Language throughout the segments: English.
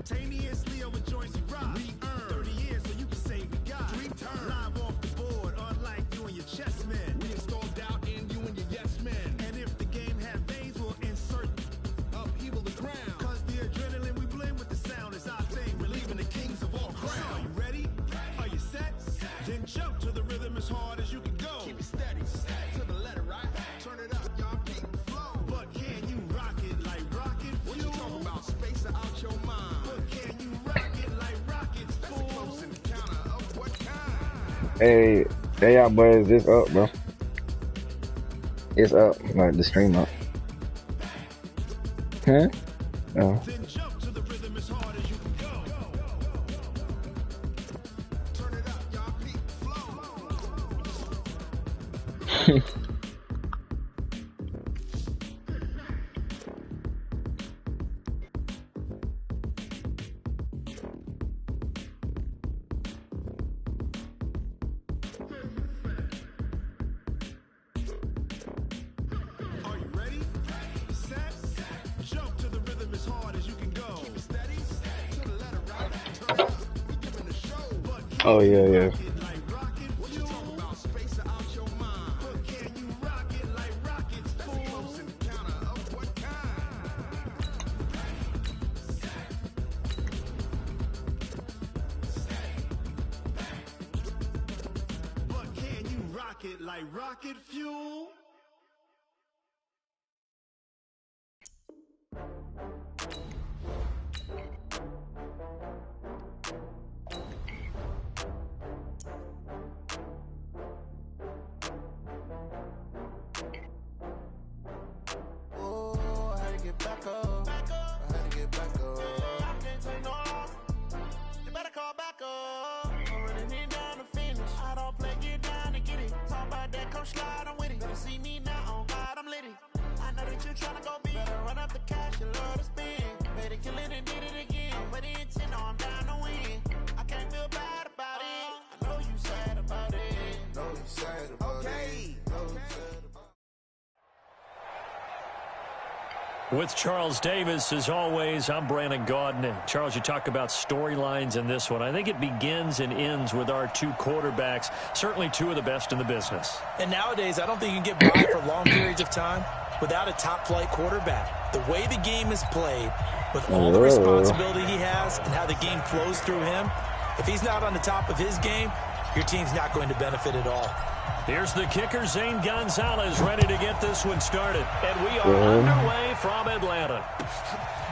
Simultaneously over joints we rock. We earn 30 years so you can say we got. Dream turn live off the board, unlike you and your chess men. We installed doubt in you and your yes men. And if the game had veins, we'll insert upheaval the ground. Cause the adrenaline we blend with the sound is our thing. We're leaving the kings of all crowns. Are you ready? Are you set? Then jump to the rhythm as hard as you can go. Keep it steady, to the letter, right? Turn it up, y'all keep the flow. But can you rock it like rocket fuel? What you talking about? Space out your mind. But can you rock it like rockets, fool? That's a close encounter of what kind? Hey, y'all boys, it's up, bro. It's up, like the stream up. Huh? Oh. Then jump to the rhythm as hard as you can go. Turn it up, y'all keep the flow. Are you ready? Set. Jump to the rhythm as hard as you can go. Keep it steady. To the letter, right? Turn up. We giving the show. But Oh yeah, yeah. rock it like rocket. What you talking about? Space out your mind. But can you rock it like rockets, fool? That's a close encounter of what kind? But can you rock it like rocket fuel? Oh, I had to get back up. I had to get back up. I can't take no loss. You better call back up. I'm running it down to finish. I don't play, get down and get it. Talk about that, come slide, I'm with it. Better see me now, on God, I'm litty. I know that you're trying to go big. Better run up the cash, you love to spend. Better kill it and did it again. But the intent, no, I'm down to win. I can't feel bad about it. I know you sad about it. Know you sad about it. Know you sad about it. With Charles Davis, as always, I'm Brandon Gaudin. Charles, you talk about storylines in this one. I think it begins and ends with our two quarterbacks, certainly two of the best in the business. And nowadays, I don't think you can get by for long periods of time without a top-flight quarterback. The way the game is played, with all the responsibility he has and how the game flows through him, if he's not on the top of his game, your team's not going to benefit at all. Here's the kicker, Zane Gonzalez, ready to get this one started. And we are underway from Atlanta.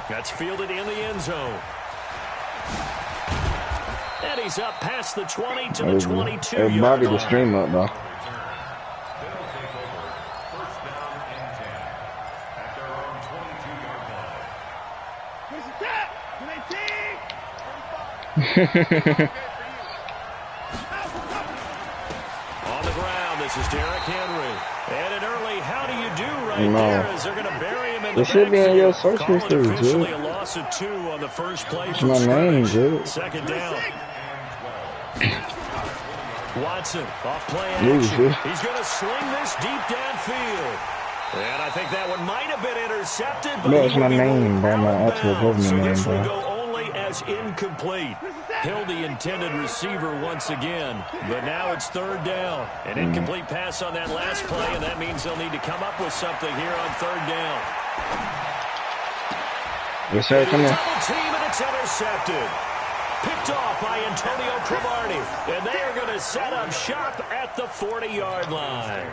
That's fielded in the end zone. And he's up past the 20 to the 22. Everybody the stream up, though. This is Derrick Henry. And an early how do you do right there as they're going to bury him in the it should be in your search Call it history, officially dude. a loss of 2 on the first play. It's my name, dude. Second down. Watson off play action. He's going to sling this deep downfield. And I think that one might have been intercepted. But it's my name, bro. My actual government name, this will bro. go only as incomplete. Hill the intended receiver once again, but now it's third down. An incomplete pass on that last play, and that means they'll need to come up with something here on third down. Yes, sir, come on. Double team, and it's intercepted. Picked off by Antonio Cromartie, and they are going to set up shop at the 40-yard line.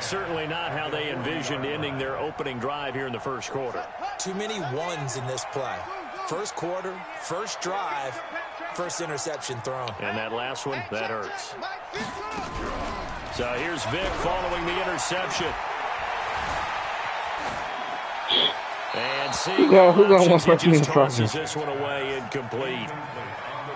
Certainly not how they envisioned ending their opening drive here in the first quarter. Too many ones in this play. First quarter, first drive, first interception thrown. And that last one, that hurts. So here's Vic following the interception. And seeing he just tosses this one away incomplete.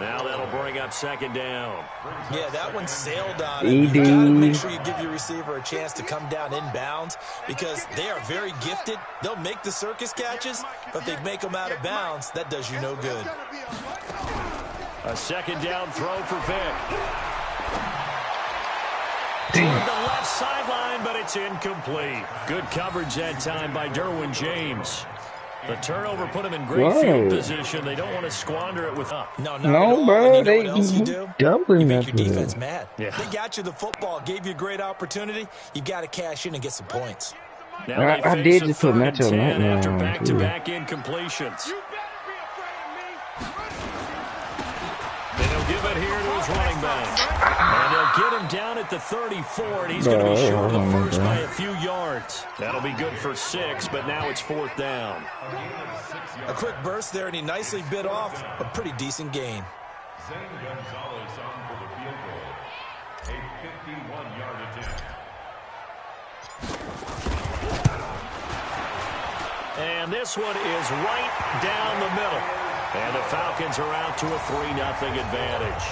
Now that'll bring up second down. Yeah, that one sailed on it. You got to make sure you give your receiver a chance to come down inbounds because they are very gifted. They'll make the circus catches, but if they make them out of bounds, that does you no good. A second down throw for Vic. Toward the left sideline, but it's incomplete. Good coverage that time by Derwin James. The turnover put him in great field position. They don't want to squander it with up. No, bro. You know what else you do? Doubling you make that your defense mad. Yeah. They got you the football, gave you a great opportunity. You got to cash in and get some points. Now I did just put Metro after back-to-back incompletions. And he'll give it here to his running back. And they'll get him down at the 34, and he's going to be short of the first by a few yards. That'll be good for 6, but now it's 4th down. A quick burst there, and he nicely bit off a pretty decent gain. And this one is right down the middle. And the Falcons are out to a 3-0 advantage.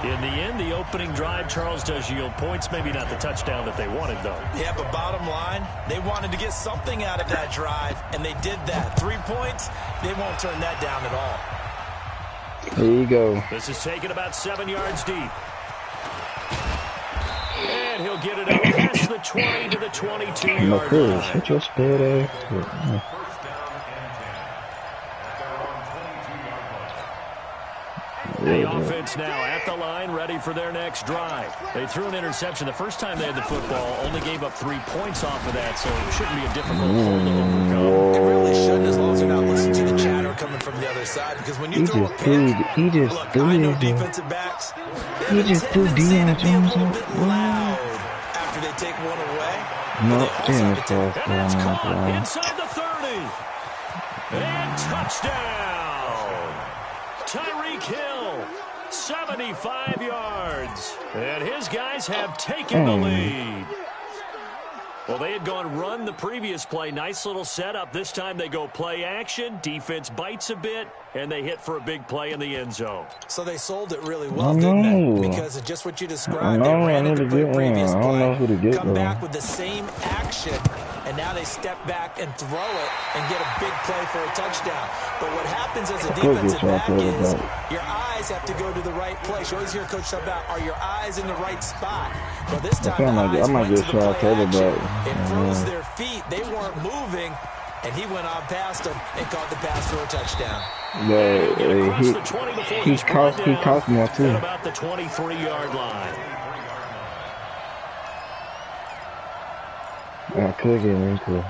In the end, the opening drive, Charles, does yield points. Maybe not the touchdown that they wanted, though. Yeah, but bottom line, they wanted to get something out of that drive, and they did that. 3 points, they won't turn that down at all. There you go. This is taken about 7 yards deep. And he'll get it up past the 20 to the 22-yard line. Shut your spade ass. The offense now at the line, ready for their next drive. They threw an interception the first time they had the football, only gave up 3 points off of that, so it shouldn't be a difficult hole to overcome. It really shouldn't, as long as they're not listening to the chatter coming from the other side, because when you throw a pick, look, I know defensive backs, he just threw Deion Jones a bit loud after they take one away. No, And it's caught inside the 30. And touchdown. Tyreek Hill, 75 yards. And his guys have taken the lead. Well, they had gone run the previous play. Nice little setup. This time they go play action. Defense bites a bit, and they hit for a big play in the end zone. So they sold it really well, didn't they? Because of just what you described. They ran into the previous play, come back with the same action, and now they step back and throw it and get a big play for a touchdown. But what happens as a defensive back is your eyes have to go to the right place. You always hear Coach talk about, are your eyes in the right spot? Well, this time the eyes went to the play action. It froze their feet. They weren't moving, and he went on past them and caught the pass for a touchdown. He cost more too. At about the 23-yard line. I could get into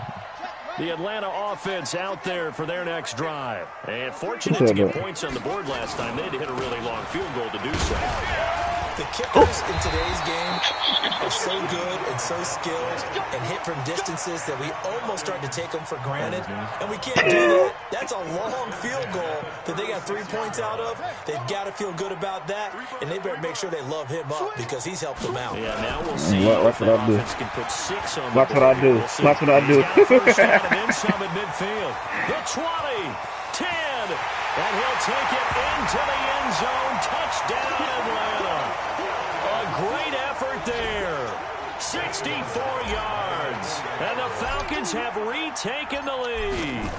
The Atlanta offense out there for their next drive. And fortunate to get points on the board last time. They had to hit a really long field goal to do so. The kickers in today's game are so good and so skilled and hit from distances that we almost start to take them for granted. And we can't do that. That's a long field goal that they got 3 points out of. They've got to feel good about that, and they better make sure they love him up because he's helped them out. Yeah, now we'll see Watch what I do. Can put 6 on Watch what I do. Watch what I do. First down and then some at midfield. The 20, 10, and he'll take it into the end zone. Touchdown, Atlanta. A great effort there. 64 yards. And the Falcons have retaken the lead.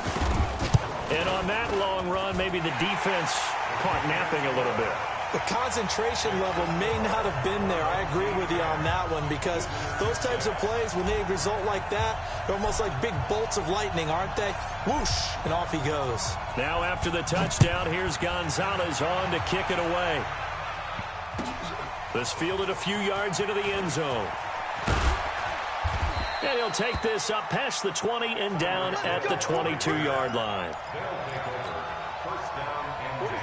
And on that long run, maybe the defense caught napping a little bit. The concentration level may not have been there. I agree with you on that one because those types of plays, when they result like that, they're almost like big bolts of lightning, aren't they? Whoosh, and off he goes. Now after the touchdown, here's Gonzalez on to kick it away. This fielded a few yards into the end zone. And he'll take this up past the 20 and down at the 22-yard line.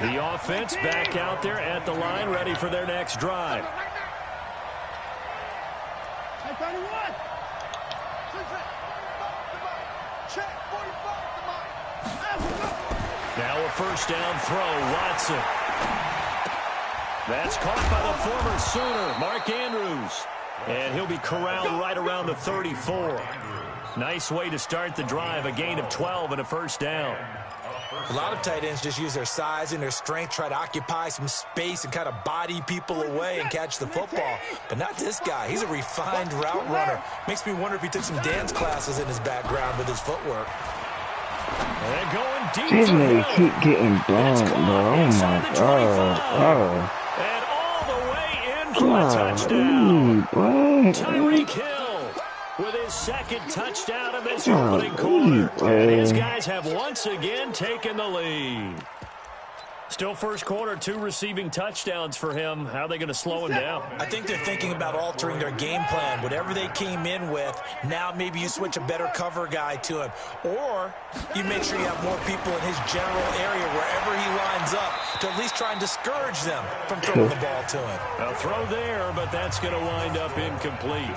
The offense back out there at the line, ready for their next drive. Now a first down throw, Watson. That's caught by the former Sooner, Mark Andrews. And he'll be corralled right around the 34. Nice way to start the drive, a gain of 12 and a first down. A lot of tight ends just use their size and their strength, try to occupy some space and kind of body people away and catch the football. But not this guy. He's a refined route runner. Makes me wonder if he took some dance classes in his background with his footwork. And going deep. These niggas keep getting blown, bro. Oh my god. And all the way in for a touchdown. Tyreek Hill with his his second touchdown of this opening quarter. And his guys have once again taken the lead. Still first quarter, 2 receiving touchdowns for him. How are they going to slow him down? I think they're thinking about altering their game plan. Whatever they came in with, now maybe you switch a better cover guy to him. Or you make sure you have more people in his general area wherever he lines up to at least try and discourage them from throwing the ball to him. A throw there, but that's going to wind up incomplete.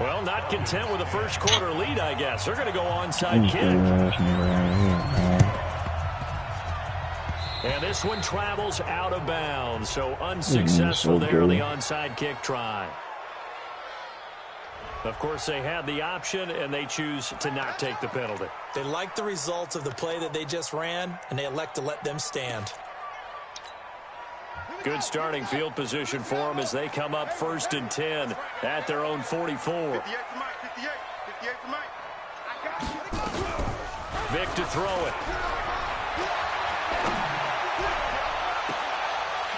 Well, not content with the first quarter lead, I guess. They're going to go onside kick. And this one travels out of bounds, so unsuccessful there on the onside kick try. Of course, they had the option, and they choose to not take the penalty. They like the results of the play that they just ran, and they elect to let them stand. Good starting field position for them as they come up 1st and 10 at their own 44. Vic to throw it.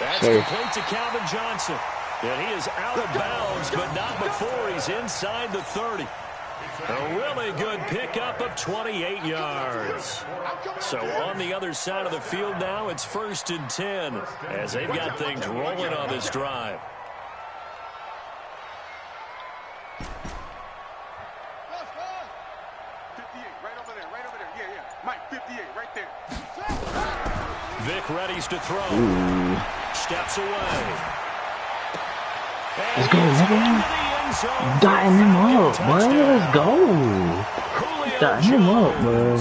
That's complete to Calvin Johnson. And he is out of bounds, but not before he's inside the 30. A really good pickup of 28 yards. So on the other side of the field now, it's 1st and 10 as they've got things rolling on this drive. Vic readies to throw. Ooh. Steps away. Let's go, nigga. Dotting him up, boy. Let's go. Dotting him up, boy.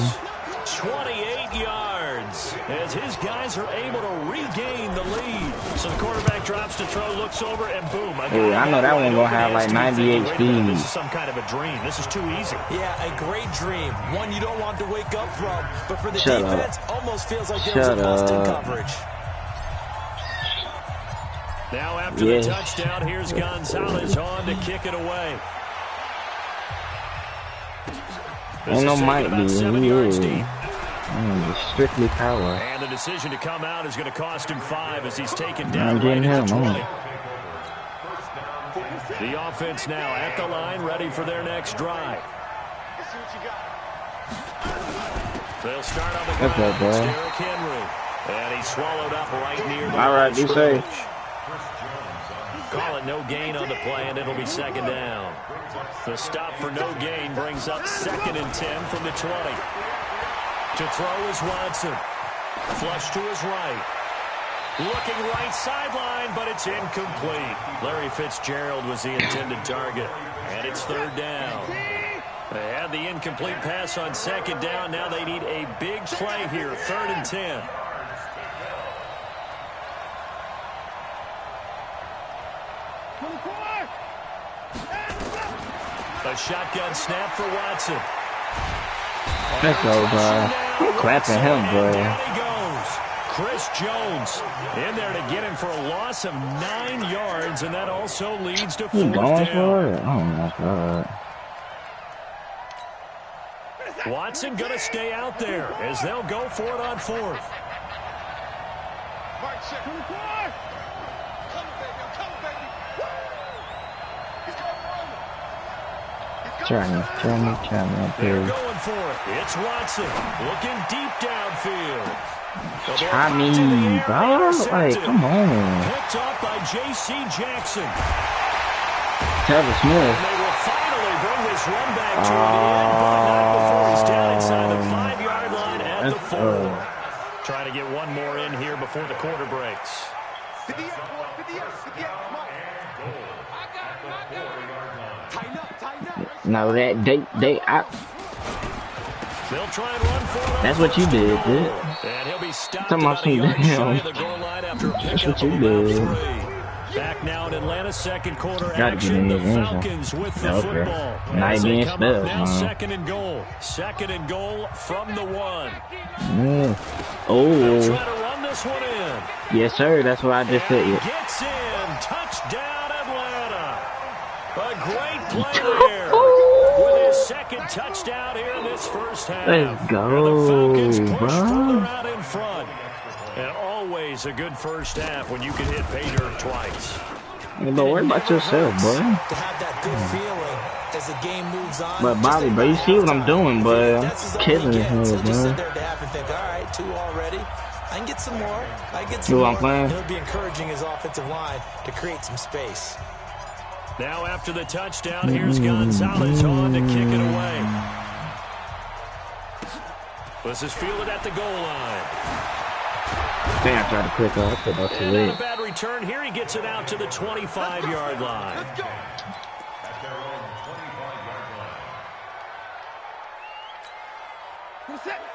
28 yards as his guys are able to regain the lead. So the quarterback drops to throw, looks over, and boom. Hey, I know that one gonna have like 98 speed. This is some kind of a dream. This is too easy. Yeah, a great dream. One you don't want to wake up from. But for the defense, almost feels like there was a bust in coverage. Now after the touchdown, here's Gonzalez on to kick it away. Ain't no might be. He is. Strictly power. And the decision to come out is going to cost him 5 as he's taken down right at the 20. The offense now at the line, ready for their next drive. They'll start on the ground. It's Derrick Henry. And he's swallowed up right near the all right, be safe. Call it no gain on the play, and it'll be 2nd down. The stop for no gain brings up 2nd and 10 from the 20. To throw is Watson. Flush to his right. Looking right sideline, but it's incomplete. Larry Fitzgerald was the intended target. And it's 3rd down. They had the incomplete pass on 2nd down. Now they need a big play here. 3rd and 10. A shotgun snap for Watson. Let's go, bro. Clapping him, bro. Down he goes. Chris Jones in there to get him for a loss of 9 yards, and that also leads to 4th going down. for it? Oh, my God. Watson going to stay out there as they'll go for it on 4th. Try me up They're here. going for it. It's Watson looking deep downfield. Try me, bro. Like, come on. Picked off by J.C. Jackson. Travis Smith. And they will finally bring this run back to the end, but not before he's down inside the 5-yard line at the 4. Trying to get one more in here before the quarter breaks. No, that They'll try and run for it. that's what you did, dude. And he'll be stopped Talking about about a yard shy some of the goal line after a That's pickup what you of about did. 3. Back now in Atlanta, 2nd quarter Gotta action. give The me an Falcons with the Okay. football. Not As they being come up spelled, now, man. 2nd and goal. 2nd and goal from the 1. Mm. They'll Oh, try to run this one in. yes, sir. That's what I just And said. he gets in. Touchdown, Atlanta. A great play there. With his 2nd touchdown here in this first half. Let's go, And the Falcons push bro. further out in front. And always a good first half when you can hit pay dirt twice. Hey, don't worry about yourself, boy. To have that good feeling as the game moves on. But Bobby, bro, you see what I'm doing, but I'm killing this nigga, Just sit man. there and think, all right, 2 already. I can get some more. I can get some You know more. what I'm playing? He'll be encouraging his offensive line to create some space. Now after the touchdown, here's Gonzalez on to kick it away. This is fielded at the goal line. Damn, I tried to click off, but that's too And late. not a bad return here. He gets it out to the 25-yard line.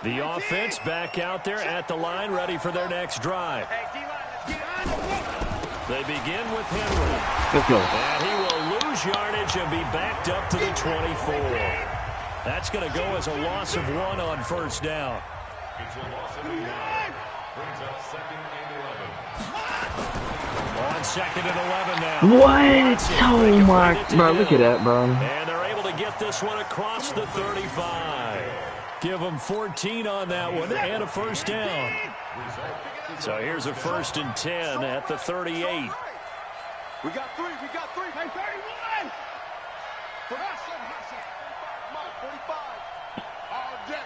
The offense back out there at the line, ready for their next drive. They begin with Henry. Let's go. And he will lose yardage and be backed up to the 24. That's going to go as a loss of 1 on first down. It's a loss of 1. Brings up 2nd and 11. On 2nd and 11 now. What? Oh my, bro, look at that, bro. And they're able to get this one across the 35. Give them 14 on that one and a first down. So here's a 1st and 10 at the 38. We got 3. Hey, 31. For us, 45. All day.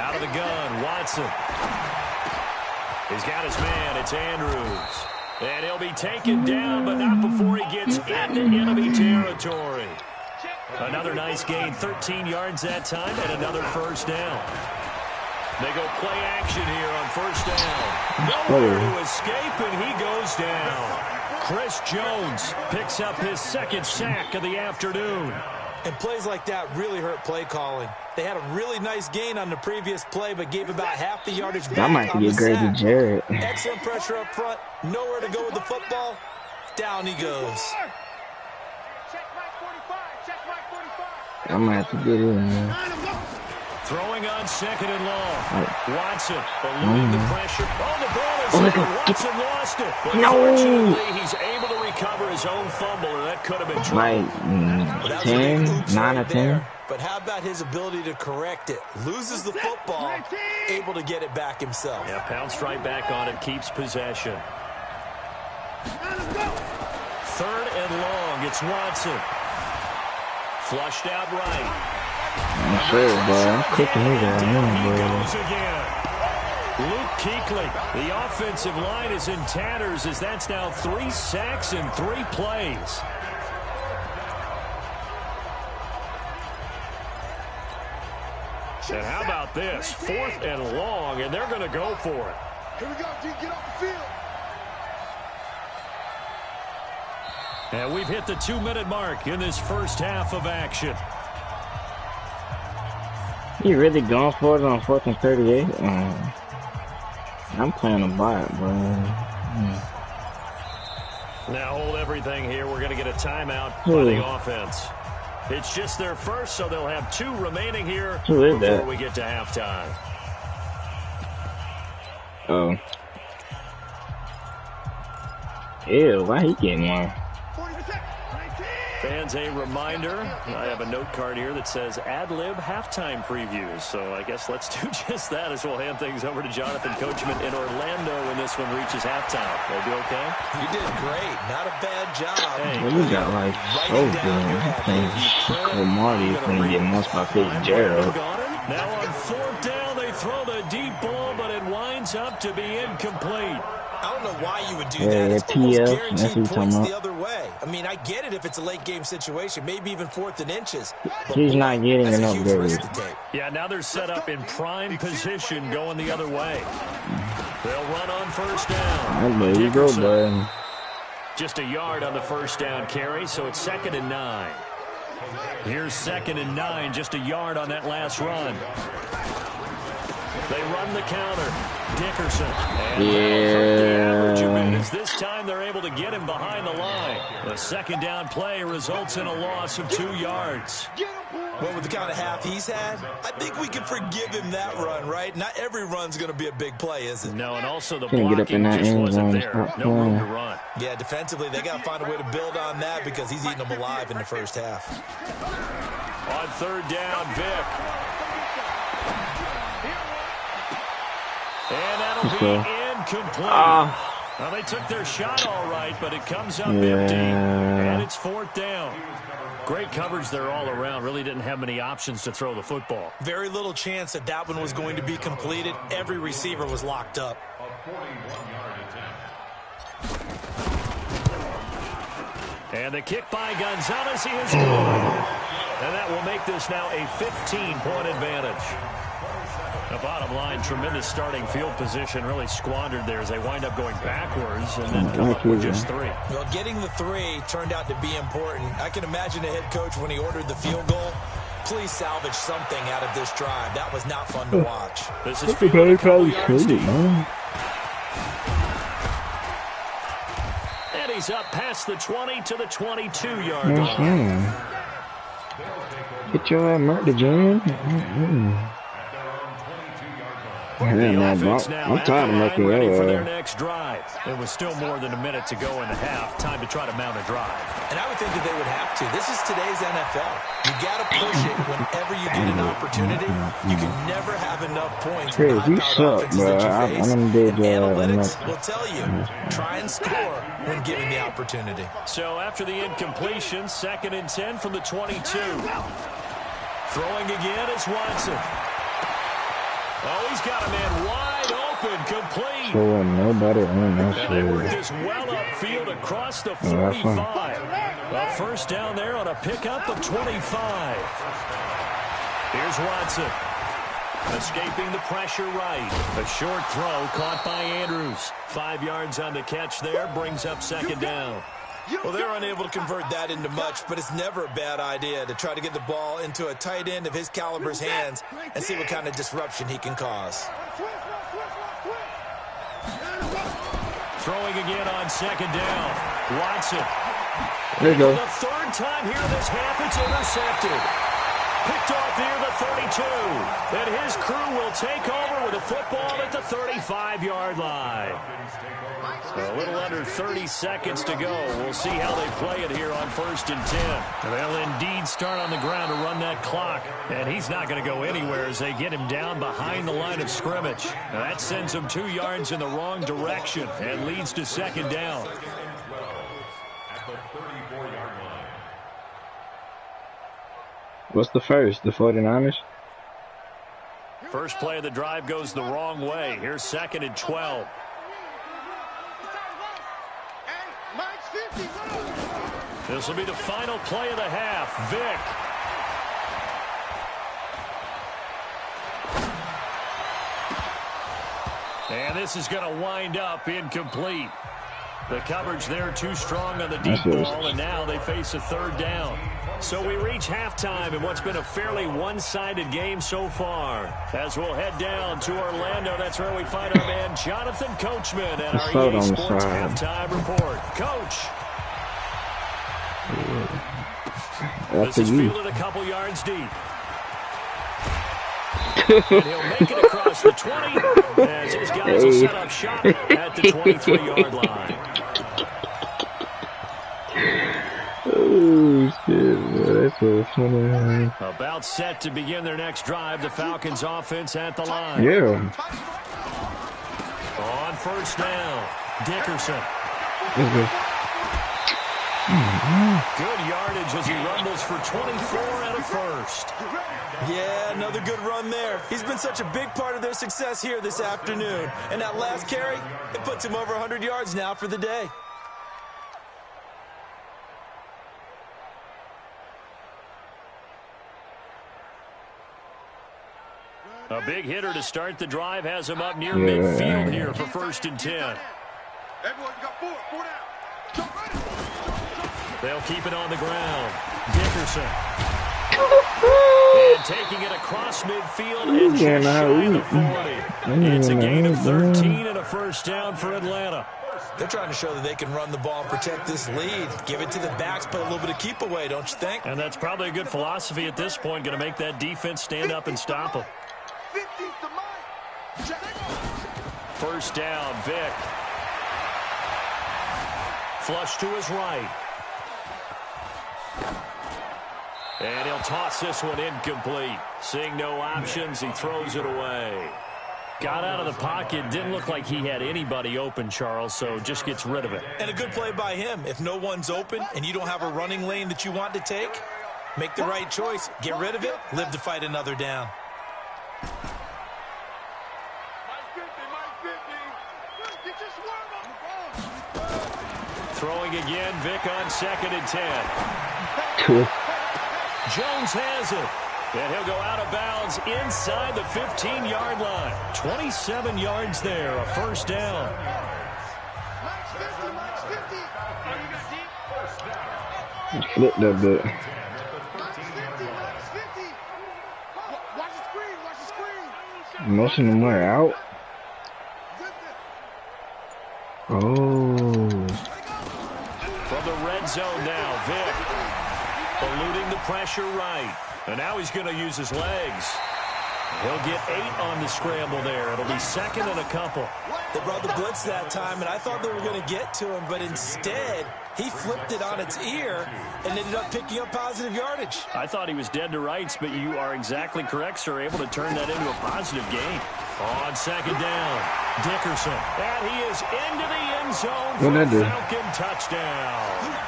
Out of the gun, Watson. He's got his man. It's Andrews. And he'll be taken down, but not before he gets into enemy territory. Another nice gain, 13 yards that time, and another first down. They go play action here on first down. Nowhere to escape, and he goes down. Chris Jones picks up his 2nd sack of the afternoon. And plays like that really hurt play calling. They had a really nice gain on the previous play, but gave about half the yardage back. I might have to get Grady Jarrett. Excellent pressure up front. Nowhere to go with the football. Down he goes. I might have to get in, man. Throwing on 2nd and long. Watson eluding the pressure. Oh, the ball is look there. at- Watson lost it. But No. fortunately, he's able to recover his own fumble, and that could have been trouble. Like, That was a 10, big oops 9 or right 10. there. But how about his ability to correct it? Loses the football, able to get it back himself. Yeah, pounced right back on it, keeps possession. 3rd and long. It's Watson. Flushed out right. I'm sure, bro. I'm kicking his ass Down in, he bro. goes again. Luke Kuechly, the offensive line is in tatters as that's now 3 sacks in 3 plays. And how about this? 4th and long, and they're going to go for it. Here we go, D. Get off the field. And we've hit the 2-minute mark in this first half of action. You really going for it on 4th and 38? I'm playing a bot, bro. Now hold everything here. We're going to get a timeout by the offense. It's just their first, so they'll have 2 remaining here Who is before that? we get to halftime. Oh. Ew, why he getting one? Fans, a reminder, I have a note card here that says ad-lib halftime previews. So I guess let's do just that as we'll hand things over to Jonathan Coachman in Orlando when this one reaches halftime. They'll be okay? You did great. Not a bad job. Hey, Well, you got like so good. Marty is gonna get most by Fitzgerald. Now on 4th down, they throw the deep ball, but it winds up to be incomplete. I don't know why you would do Yeah, that. It's PF, almost that's guaranteed what you're points talking the other way. I mean, I get it if it's a late game situation, maybe even 4th and inches. But He's not getting that's a enough huge good. risk to take. Yeah, now they're set up in prime position going the other way. They'll run on 1st down. There you go, bud. Just a yard on the 1st down carry, so it's 2nd and 9. Here's 2nd and 9, just a yard on that last run. They run the counter. Dickerson. And the average of it is this time they're able to get him behind the line. The 2nd down play results in a loss of 2 yards. Well, with the kind of half he's had, I think we can forgive him that run, right? Not every run's going to be a big play, is it? No, and also the Can't get up in blocking that just end wasn't zone. there. Stop No room to playing. run. Yeah, defensively, they got to find a way to build on that because he's eating them alive in the first half. On 3rd down, Vic. And that'll be incomplete. Well, they took their shot all right, but it comes up empty, and it's 4th down. Great coverage there all around. Really didn't have many options to throw the football. Very little chance that that one was going to be completed. Every receiver was locked up. And the kick by Gonzalez, he is good. And that will make this now a 15-point advantage. The bottom line, tremendous starting field position, really squandered there as they wind up going backwards and then come up with just 3. Well, getting the 3 turned out to be important. I can imagine a head coach when he ordered the field goal. Please salvage something out of this drive. That was not fun to watch. This is field a couple yards deep. And he's up past the 20 to the 22-yard line. Get your ass murdered, Jan. I'm tired of making ready for their next drive. It was still more than a minute to go in the half. Time to try to mount a drive. And I would think that they would have to. This is today's NFL. You got to push it whenever you get an opportunity. You can never have enough points with the high-powered offenses that you face. And analytics will tell you, try and score when given the opportunity. So after the incompletion, 2nd and 10 from the 22. Throwing again is Watson. Oh, he's got a man wide open, complete. So nobody on that and they worked this well upfield across the 45. A first down there on a pickup of 25. Here's Watson. Escaping the pressure right. A short throw caught by Andrews. 5 yards on the catch there, brings up 2nd down. Well, they're unable to convert that into much, but it's never a bad idea to try to get the ball into a tight end of his caliber's hands and see what kind of disruption he can cause. Throwing again on 2nd down. Watson. There you go. For the 3rd time here this half, it's intercepted. Picked off near the 32. And his crew will take over with a football at the 35-yard line. A little under 30 seconds to go. We'll see how they play it here on 1st and 10. They'll indeed start on the ground to run that clock. And he's not going to go anywhere as they get him down behind the line of scrimmage. Now that sends him 2 yards in the wrong direction and leads to 2nd down. What's the first? The 49ers? First play of the drive goes the wrong way. Here's 2nd and 12. This will be the final play of the half. Vick. And this is going to wind up incomplete. The coverage there too strong on the deep ball, and now they face a 3rd down. So we reach halftime in what's been a fairly one-sided game so far. As we'll head down to Orlando, that's where we find our man Jonathan Coachman at our EA Sports Halftime Report. Coach. This is fielded a couple yards deep. And he'll make it across the 20 as his guys will set up shop at the 23-yard line. Oh, shit, man. That's so funny. About set to begin their next drive, the Falcons offense at the line. Yeah. On 1st down, Dickerson. Good yardage as he rumbles for 24 and a first. Yeah, another good run there. He's been such a big part of their success here this afternoon. And that last carry, it puts him over 100 yards now for the day. A big hitter to start the drive has him up near midfield here for 1st and 10. Everyone got 4 down. They'll keep it on the ground. Dickerson. And taking it across midfield and just shy of the 40. It's a gain of 13 and a first down for Atlanta. They're trying to show that they can run the ball and protect this lead. Give it to the backs, but a little bit of keep away, don't you think? And that's probably a good philosophy at this point. Going to make that defense stand up and stop them. 50's the mark. First down, Vick. Flush to his right. And he'll toss this one incomplete. Seeing no options, he throws it away. Got out of the pocket. Didn't look like he had anybody open, Charles, so just gets rid of it. And a good play by him. If no one's open and you don't have a running lane that you want to take, make the right choice. Get rid of it. Live to fight another down. Throwing again, Vic on 2nd and 10. Jones has it. And he'll go out of bounds inside the 15-yard line. 27 yards there, a first down. Flip that bit. Motion them way out. Oh. From the red zone now, Vic. Eluding the pressure right. And now he's going to use his legs. He'll get 8 on the scramble there. It'll be 2nd and a couple. They brought the blitz that time, and I thought they were going to get to him, but instead, he flipped it on its ear and ended up picking up positive yardage. I thought he was dead to rights, but you are exactly correct, sir. Able to turn that into a positive gain. On 2nd down, Dickerson. And he is into the end zone for a Falcon touchdown.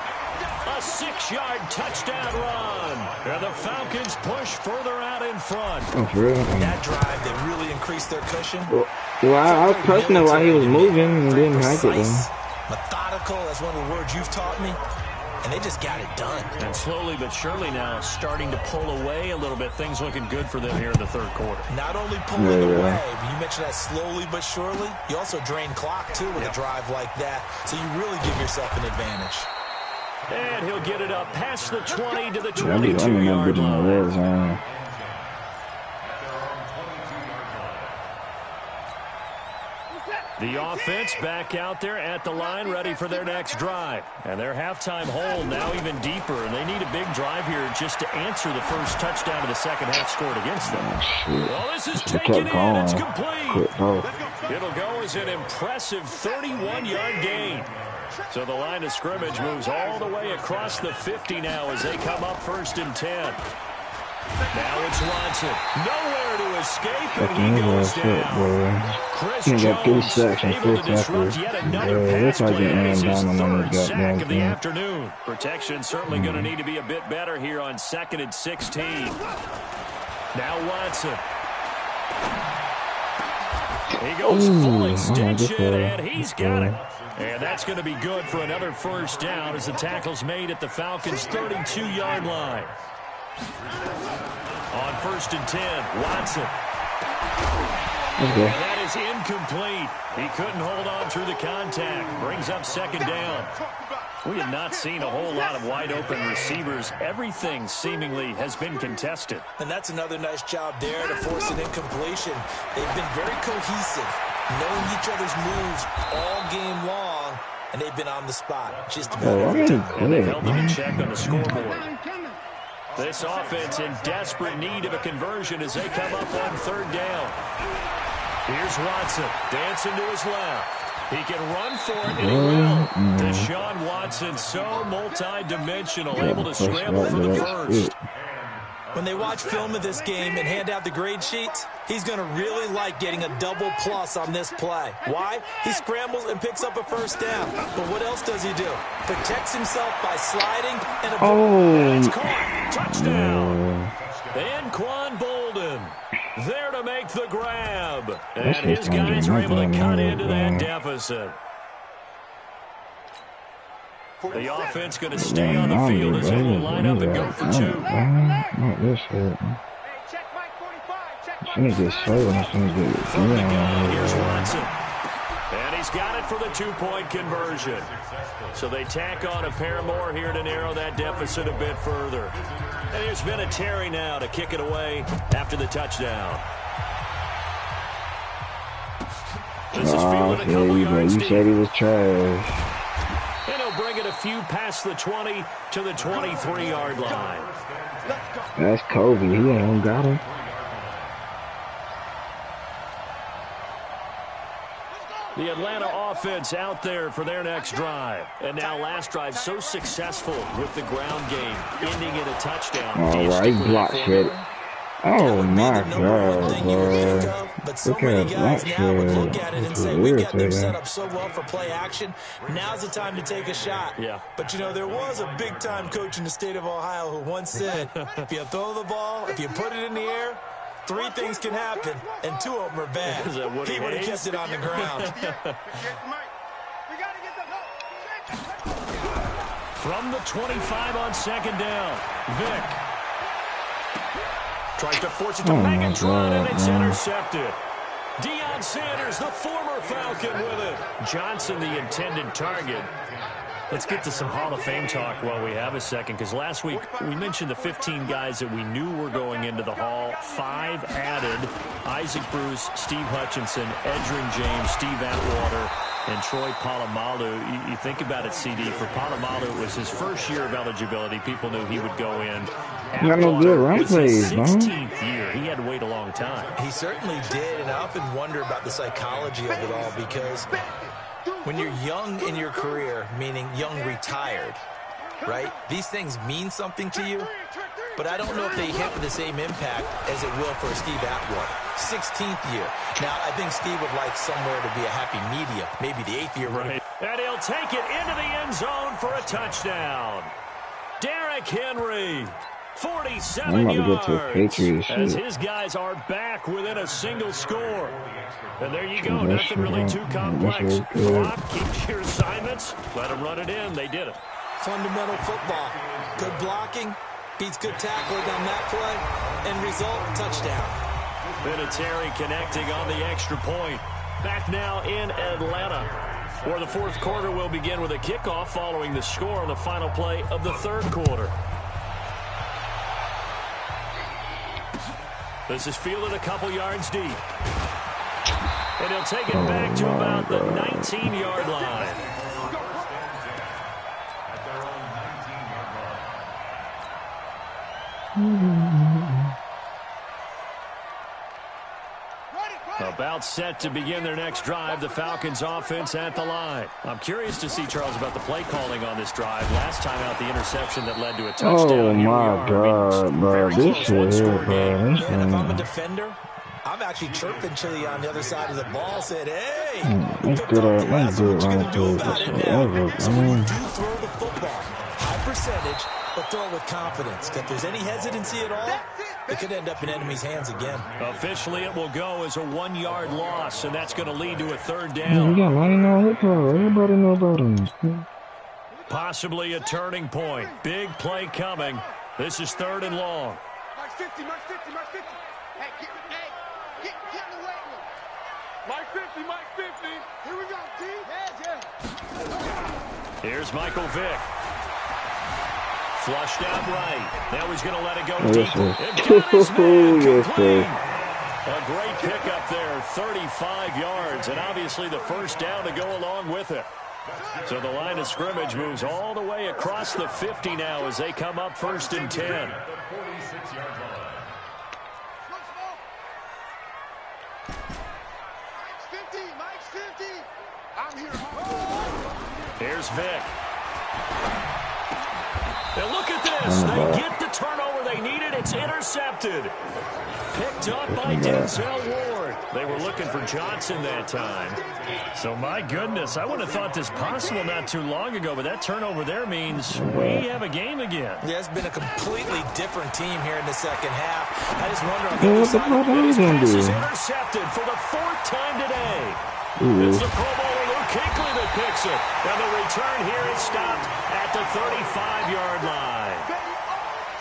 A 6-yard touchdown run. And the Falcons push further out in front. Oh, for real? That drive, they really increased their cushion. Well, I was pressing it while he was moving and didn't like it then. Methodical, that's one of the words you've taught me. And they just got it done. And slowly but surely now starting to pull away a little bit. Things looking good for them here in the third quarter. Not only pulling away, but you mentioned that slowly but surely. You also drain clock, too, with a drive like that. So you really give yourself an advantage. And he'll get it up past the 20 to the 22-yard line. The offense back out there at the line, ready for their next drive. And their halftime hole now even deeper, and they need a big drive here just to answer the first touchdown of the second half scored against them. Well, this is taken in. It's complete. It'll go as an impressive 31-yard gain. So the line of scrimmage moves all the way across the 50 now as they come up 1st and 10. Now it's Watson. Nowhere to escape, and he goes down. Chris Jones able to disrupt yet another pass play. This is his 3rd sack of the afternoon. Protection certainly going to need to be a bit better here on 2nd and 16. Now Watson. He goes full extension, and he's got it. And that's going to be good for another first down as the tackle's made at the Falcons' 32-yard line. On 1st and 10, Watson. And that is incomplete. He couldn't hold on through the contact. Brings up 2nd down. We have not seen a whole lot of wide-open receivers. Everything seemingly has been contested. And that's another nice job there to force an incompletion. They've been very cohesive, knowing each other's moves all game long, and they've been on the spot just about every time. And they've held them in check on the scoreboard. This offense in desperate need of a conversion as they come up on 3rd down. Here's Watson, dancing to his left. He can run for it, and he will. Deshaun Watson, so multi-dimensional, able to scramble for the first. When they watch film of this game and hand out the grade sheets, he's going to really like getting a double plus on this play. Why? He scrambles and picks up a first down. But what else does he do? Protects himself by sliding and a it's caught. Touchdown. And Quan Bolden there to make the grab. And his guys are able to cut into that deficit. The offense going to stay on the field as they will line up and go for 2. Not this hit. It's going to get slow and it's going to get... Here's Watson. And he's got it for the 2-point conversion. So they tack on a pair more here to narrow that deficit a bit further. And there's been a Terry now to kick it away after the touchdown. This is fielded a couple yards deep. You said he was trash. And he'll bring it a few past the 20 to the 23-yard line. That's Kobe. He ain't got him. The Atlanta offense out there for their next drive. And now last drive so successful with the ground game, ending in a touchdown. All right, block shit. Oh my The number one god, thing you would think bro. of, but so Look many at guys that now would look shit. at it and This is say, we got them set irritating. up so well for play action. Now's the time to take a shot. Yeah. But, you know, there was a big-time coach in the state of Ohio who once said, if you throw the ball, if you put it in the air, 3 things can happen, and 2 of them are bad. Is that Woody He would have Hayes? kept it on the ground. From the 25 on second down, Vick tries to force it to Megatron, and it's intercepted. Deion Sanders, the former Falcon, with it. Johnson, the intended target. Let's get to some Hall of Fame talk while we have a second, because last week we mentioned the 15 guys that we knew were going into the Hall. 5 added: Isaac Bruce, Steve Hutchinson, Edgerrin James, Steve Atwater, and Troy Polamalu. You think about it, CD. For Polamalu, it was his first year of eligibility. People knew he would go in. Got no good run was his plays, man. 16th year. He had to wait a long time. He certainly did, and I often wonder about the psychology of it all, because when you're young in your career, meaning young retired, right, these things mean something to you, but I don't know if they hit with the same impact as it will for Steve Atwater. 16th year. Now, I think Steve would like somewhere to be a happy medium, maybe the 8th year. Right. And he'll take it into the end zone for a touchdown. Derrick Henry, 47 yards, as his guys are back within a single score. And there you go, nothing really too complex. Block, keep your assignments, let them run it in. They did it. Fundamental football. Good blocking, beats good tackling on that play, and result, touchdown. Vinatieri connecting on the extra point. Back now in Atlanta, where the fourth quarter will begin with a kickoff following the score on the final play of the third quarter. This is fielded a couple yards deep. And he'll take it back to about the 19-yard line. About set to begin their next drive, the Falcons offense at the line. I'm curious to see, Charles, about the play calling on this drive. Last time out, the interception that led to a touchdown. Oh my god, bro. This shit here, bro. Man, if I'm a defender, I'm actually chirping Chili on the other side of the ball, said, hey, Let's get it. Let's do it what you right gonna do about it now? So we there. do throw the football. High percentage, but throw it with confidence. If there's any hesitancy at all, it could end up in enemy's hands again. Officially, it will go as a 1-yard loss, and that's going to lead to a third We down. got line on hip hop. Everybody know about him. Possibly a turning point. Big play coming. This is third and long. Mark 50, Mark 50, Mark 50. Hey, get in the weight room. Mark 50, Mark 50. Here we go, T. Yeah. Here's Michael Vick. Flushed out right. Now he's going to let it go deep. And got his man complete. A great pickup there, 35 yards, and obviously the first down to go along with it. So the line of scrimmage moves all the way across the 50 now as they come up first and 10. Mike's 50. I'm here. Here's Vick. And look at this. They get the turnover they needed. It's intercepted. Picked up by Denzel Ward. They were looking for Johnson that time. So, my goodness, I wouldn't have thought this possible not too long ago, but that turnover there means we have a game again. Yeah, it's been a completely different team here in the second half. I just wonder on Yeah, the what the other fuck are you side. gonna This is do? intercepted for the 4th time today. Ooh. It's the Pro Bowler Luke Kuechly that picks it. And the return here is stopped at the 35-yard line.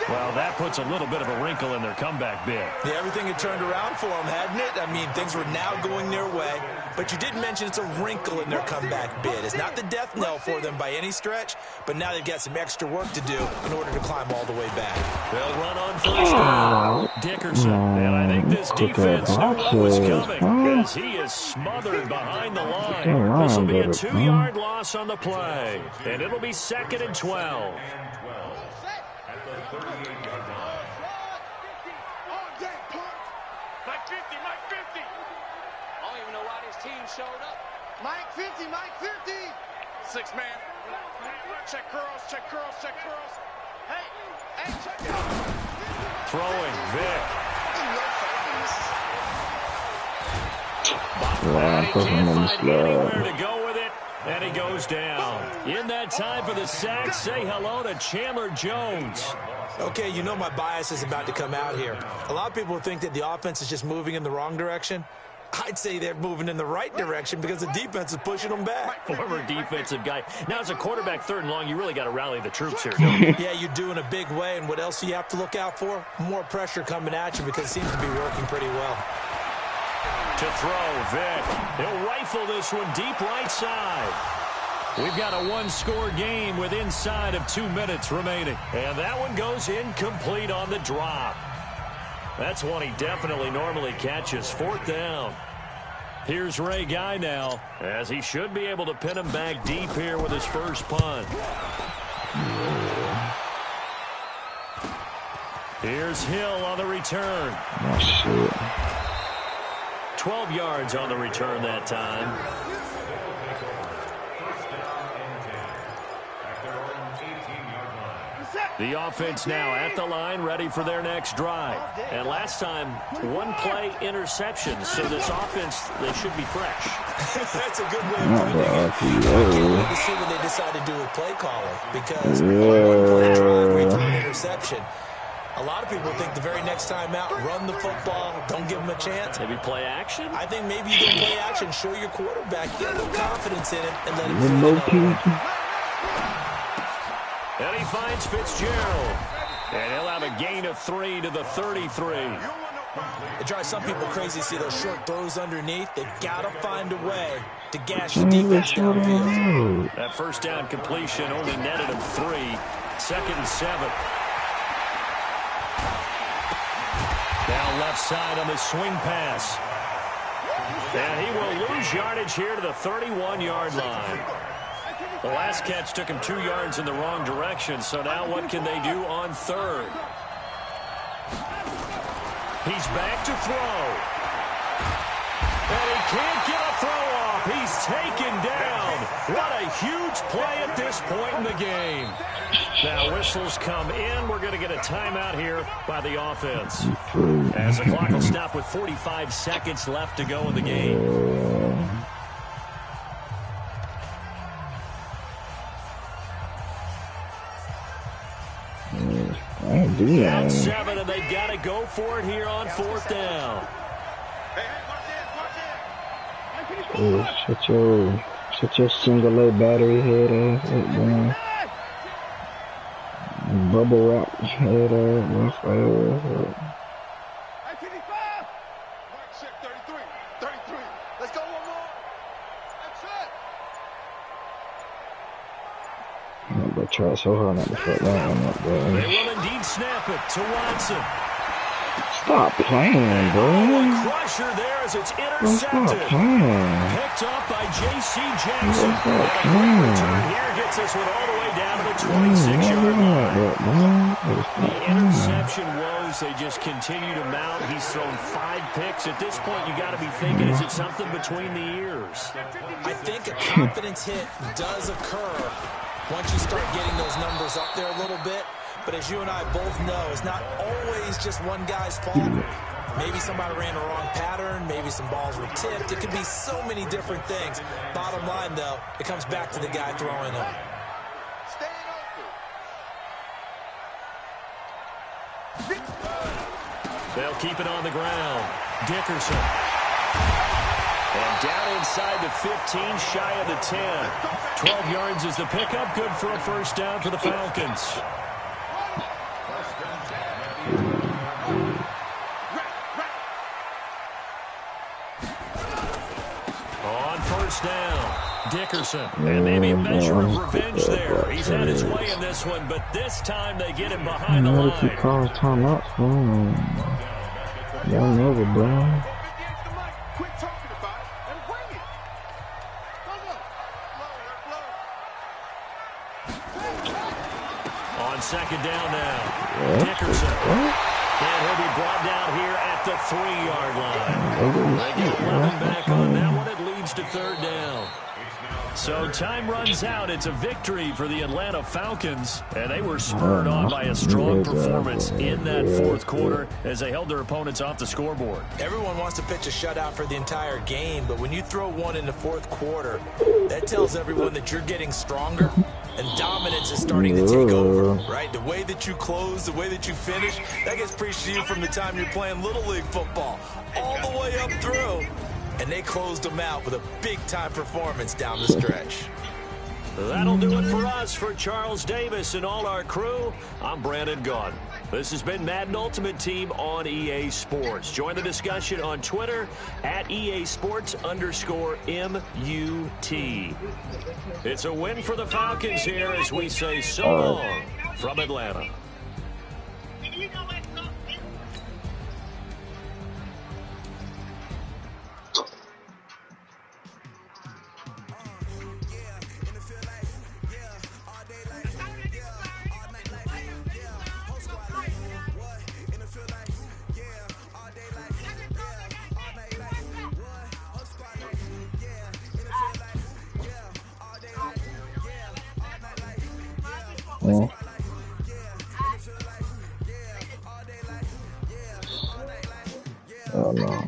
Well, that puts a little bit of a wrinkle in their comeback bid. Yeah, everything had turned around for them, hadn't it? I mean, things were now going their way. But you did mention it's a wrinkle in their comeback bid. It's not the death knell for them by any stretch, but now they've got some extra work to do in order to climb all the way back. They'll run on first down. Dickerson. And I think this defense knew what was coming as he is smothered behind the line. This will be a 2-yard loss on the play. And it'll be 2nd and 12. Showed up. Mike 50, Mike 50. 6 man. Check curls, check curls, check curls. Hey, check it out. Throwing, Vick. Wow, he can't find anywhere to go with it, and he goes down. In that time for the sack, say hello to Chandler Jones. Okay, you know my bias is about to come out here. A lot of people think that the offense is just moving in the wrong direction. I'd say they're moving in the right direction because the defense is pushing them back. Former defensive guy. Now, as a quarterback, 3rd and long, you really got to rally the troops here, don't you? Yeah, you do in a big way. And what else do you have to look out for? More pressure coming at you because it seems to be working pretty well. To throw, Vic. He'll rifle this one deep right side. We've got a one-score game with inside of 2 minutes remaining. And that one goes incomplete on the drop. That's one he definitely normally catches. 4th down. Here's Ray Guy now, as he should be able to pin him back deep here with his first punt. Here's Hill on the return. 12 yards on the return that time. The offense now at the line, ready for their next drive. And last time, 1-play interception. So this offense, they should be fresh. That's a good way of putting it. I can't wait to see what they decide to do with play calling. Because a 1-play drive leads to an interception. A lot of people think the very next time out, run the football, don't give them a chance. Maybe play action? I think maybe you can play action, show your quarterback, get a little confidence in him, and let him feel it. And he finds Fitzgerald. And he'll have a gain of 3 to the 33. It drives some people crazy to see those short throws underneath. They've got to find a way to gash the defense downfield. That first down completion only netted him 3. 2nd and 7. Down left side on the swing pass. And he will lose yardage here to the 31-yard line. The last catch took him 2 yards in the wrong direction, so now what can they do on 3rd? He's back to throw. And he can't get a throw off. He's taken down. What a huge play at this point in the game. Now whistles come in. We're going to get a timeout here by the offense. As the clock will stop with 45 seconds left to go in the game. Down 7, and they've got to go for it here on 4th down. Oh, shut your single A battery head ass up, man. Bubble wrap head ass, rough ass. Let's go one more. That's it. But try so hard not to fuck that one up, bro. They will indeed snap it to Watson. Stop playing, bro. Crusher there as it's Stop intercepted. playing. Picked up by J.C. Jackson. Stop And a playing. return here gets us one all the way down to the 26-yard line. The interception woes, they just continue to mount. He's thrown 5 picks. At this point, you got to be thinking, is it something between the ears? I think a confidence hit does occur once you start getting those numbers up there a little bit. But as you and I both know, it's not always just one guy's fault. Maybe somebody ran the wrong pattern. Maybe some balls were tipped. It could be so many different things. Bottom line, though, it comes back to the guy throwing them. They'll keep it on the ground. Dickerson. And down inside the 15, shy of the 10. 12 yards is the pickup. Good for a first down for the Falcons. On first down, Dickerson. And maybe a measure of revenge there. He's had his way in this one, but this time they get him behind the line. He calls time out for him. Y'all know the bro. On second down now, Dickerson. And he'll be brought down here at the 3-yard line. They get 11 back on that one. It leads yards to third down. So time runs out. It's a victory for the Atlanta Falcons, and they were spurred on by a strong performance in that fourth quarter as they held their opponents off the scoreboard. Everyone wants to pitch a shutout for the entire game, but when you throw one in the fourth quarter, that tells everyone that you're getting stronger and dominance is starting to take over, right? The way that you close, the way that you finish, that gets preached to you from the time you're playing Little League football all the way up through. And they closed them out with a big-time performance down the stretch. That'll do it for us. For Charles Davis and all our crew, I'm Brandon Gaudin. This has been Madden Ultimate Team on EA Sports. Join the discussion on Twitter at EA Sports_MUT. It's a win for the Falcons here as we say so long from Atlanta. Oh no.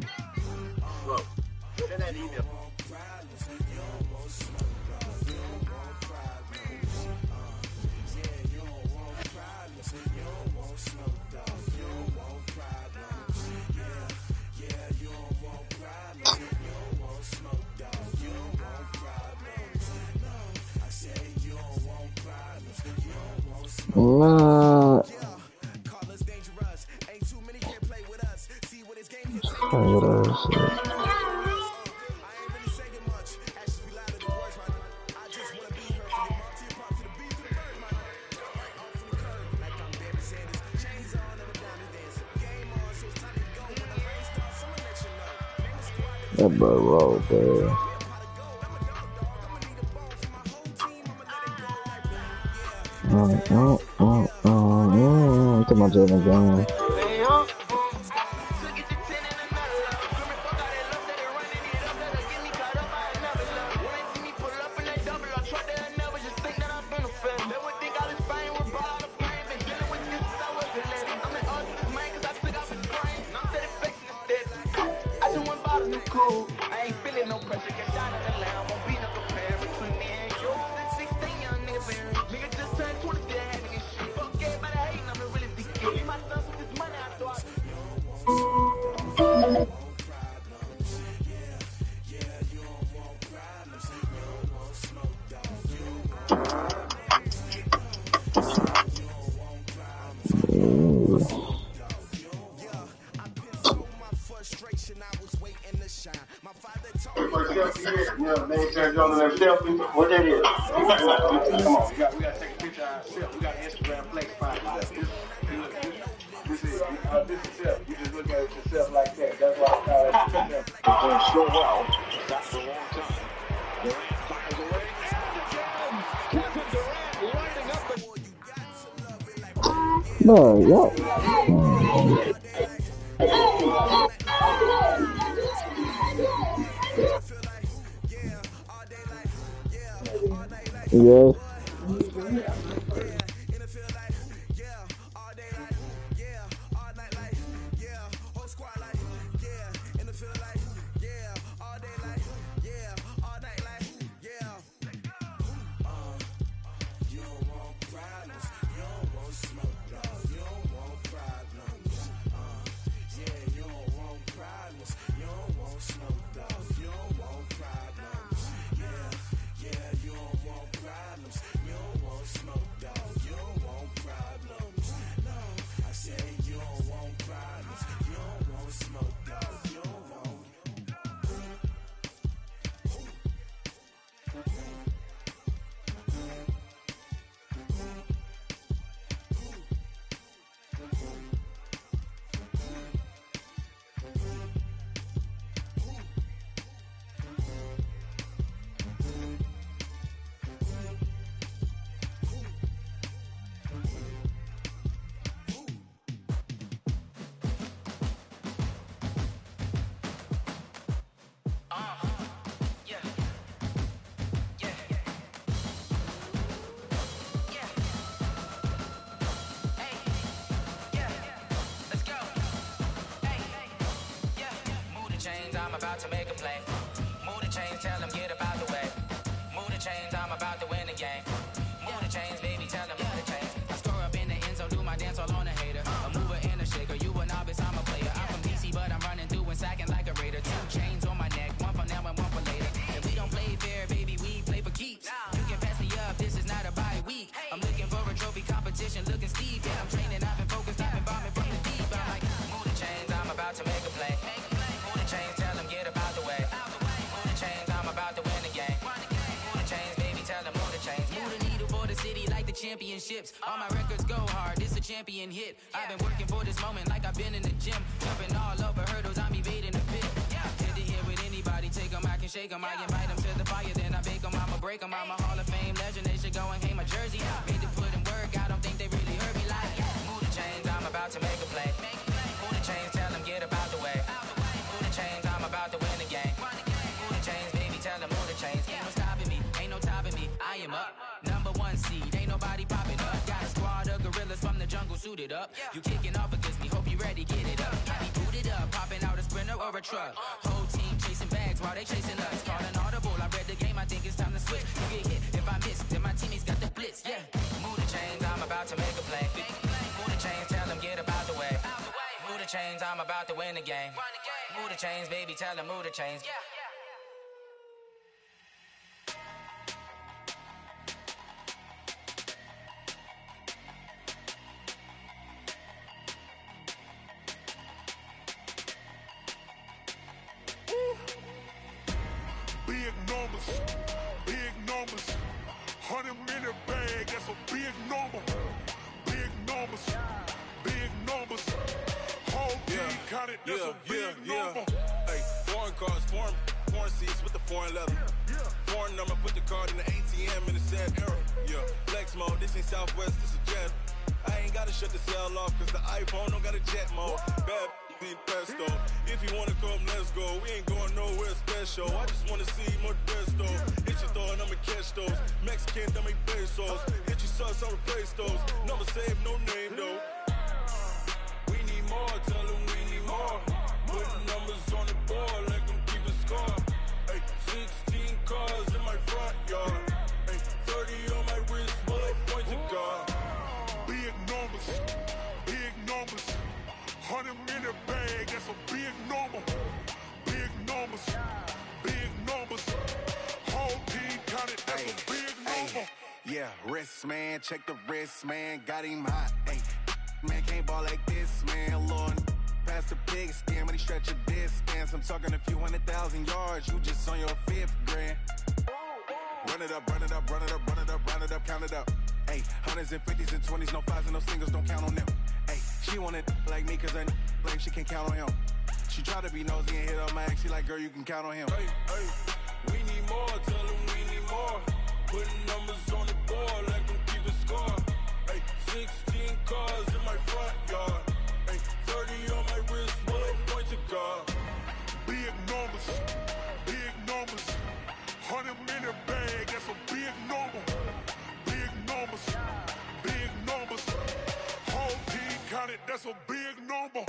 What? That bro rolled there. Come on, Jordan Brown. What that is? Come on, we gotta take a picture of ourselves. We got Instagram flex find this is self. You just look at it yourself like that. That's why I call it self. So well. That's the long time. Durant fires away. Kevin Durant lighting up the. No, yo. Yes. Smoke. championships. All my records go hard, this a champion hit. I've been working for this moment like I've been in the gym. Jumping all over hurdles, I'm evading the pit. Head to head with anybody, take them, I can shake them. I invite them to the fire, then I bake them, I'ma break them. I'm a Hall of Fame legend, they should go and hang my jersey. Made to put in work, I don't think they really heard me like, move the chains, I'm about to make a play. Move the chains, tell them get up out the way. Move the chains, I'm about to win the game. Move the chains, baby, tell them move the chains. Ain't no stopping me, ain't no topping me, I am up. Number one seed, ain't nobody popping up. Got a squad of gorillas from the jungle suited up. You kicking off against me, hope you ready, get it up. I be booted up, popping out a Sprinter or a truck. Whole team chasing bags while they chasing us. Call an audible, I read the game, I think it's time to switch. You get hit, if I miss, then my teammates got the blitz, yeah. Move the chains, I'm about to make a play. Move the chains, tell them get up out the way. Move the chains, I'm about to win the game. Move the chains, baby, tell them move the chains. Big numbers, big numbers. 100-minute bag, that's a big number. Big numbers, big numbers. Whole team counted, that's a big number. Hey, foreign cars, foreign seats with the foreign leather. Foreign number, put the card in the ATM in the sad era. Yeah, flex mode, this ain't Southwest, this is Jet. I ain't gotta shut the cell off, cause the iPhone don't got a jet mode. Bad need pesto. If you wanna come, let's go. We ain't going nowhere special. I just wanna see more Modesto. Hit your thought, I'ma catch those. Mexican, dummy pesos. Hit your sauce, I'll replace those. Number save, no name though. We need more, tell them we need more. Put numbers on the board, let them keep a score. Hey, 16 cars in my front yard. Hey, 30 on my wrist, bullet point to God. Big numbers, big numbers. 100-minute bag, that's a big number. Big numbers, big numbers. Whole team counted, that's a big number. Yeah, wrist man, check the wrist man, got him hot. Ay, man can't ball like this, man. Lord, past the pig skin when he stretch a distance. I'm talking a few 100,000 yards, you just on your 5th grand. Run it up, run it up, run it up, run it up, run it up, count it up. Ayy, 100s and 50s and 20s, no 5s and no singles, don't count on them. Ayy, she want it like me, cause I like she can count on him. She try to be nosy and hit up my ex, she like, girl, you can count on him. Hey, hey, we need more, tell them we need more. Putting numbers on the board, let them keep a score. Ayy, 16 cars in my front yard. Ayy, 30 on my wrist, bullet point to God. Big numbers, big numbers. 100-minute bag, that's a big number. Big numbers, big numbers. Whole team counted, that's a big number.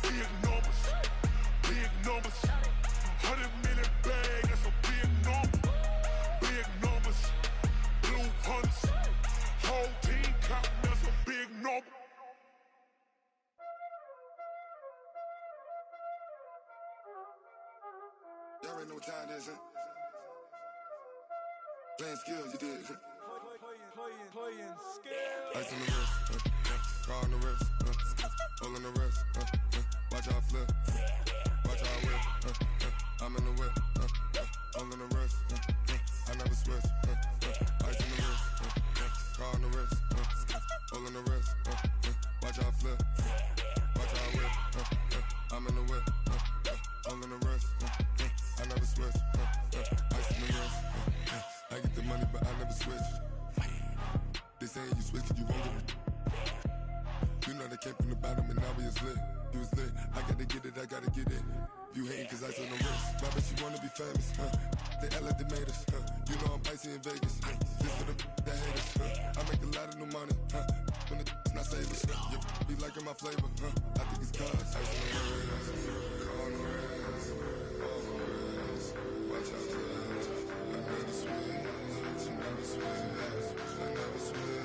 Big numbers, big numbers. 100-minute bag, that's a big number. Big numbers, blue hunts. Whole team counting, that's a big number. Y'all already know what time it is, huh? Playing skills, you did. Playing skills. Ice on the wrist, car on the wrist, all on the wrist, watch how I flip, watch how I whip, I'm in the whip, all on the wrist, I never switch, ice on the wrist, car on the wrist, all on the wrist, watch how I flip, watch how I whip, I'm in the whip, all on the wrist, I never switch, ice on the wrist, I get the money but I never switch. They saying you switch, you won't get it. You know they came from the bottom and now we is lit. You was lit, I gotta get it, I gotta get it. You hating cause ice on the wrist. My bitch, you wanna be famous, They act like they made us, You know I'm icy in Vegas, This for the that hate us, I make a lot of new money, When the not savers, You be liking my flavor, I think it's cause ice on the wrist, on the wrist, on the wrist. Watch out, cause I never switch, I never switch. I never switch,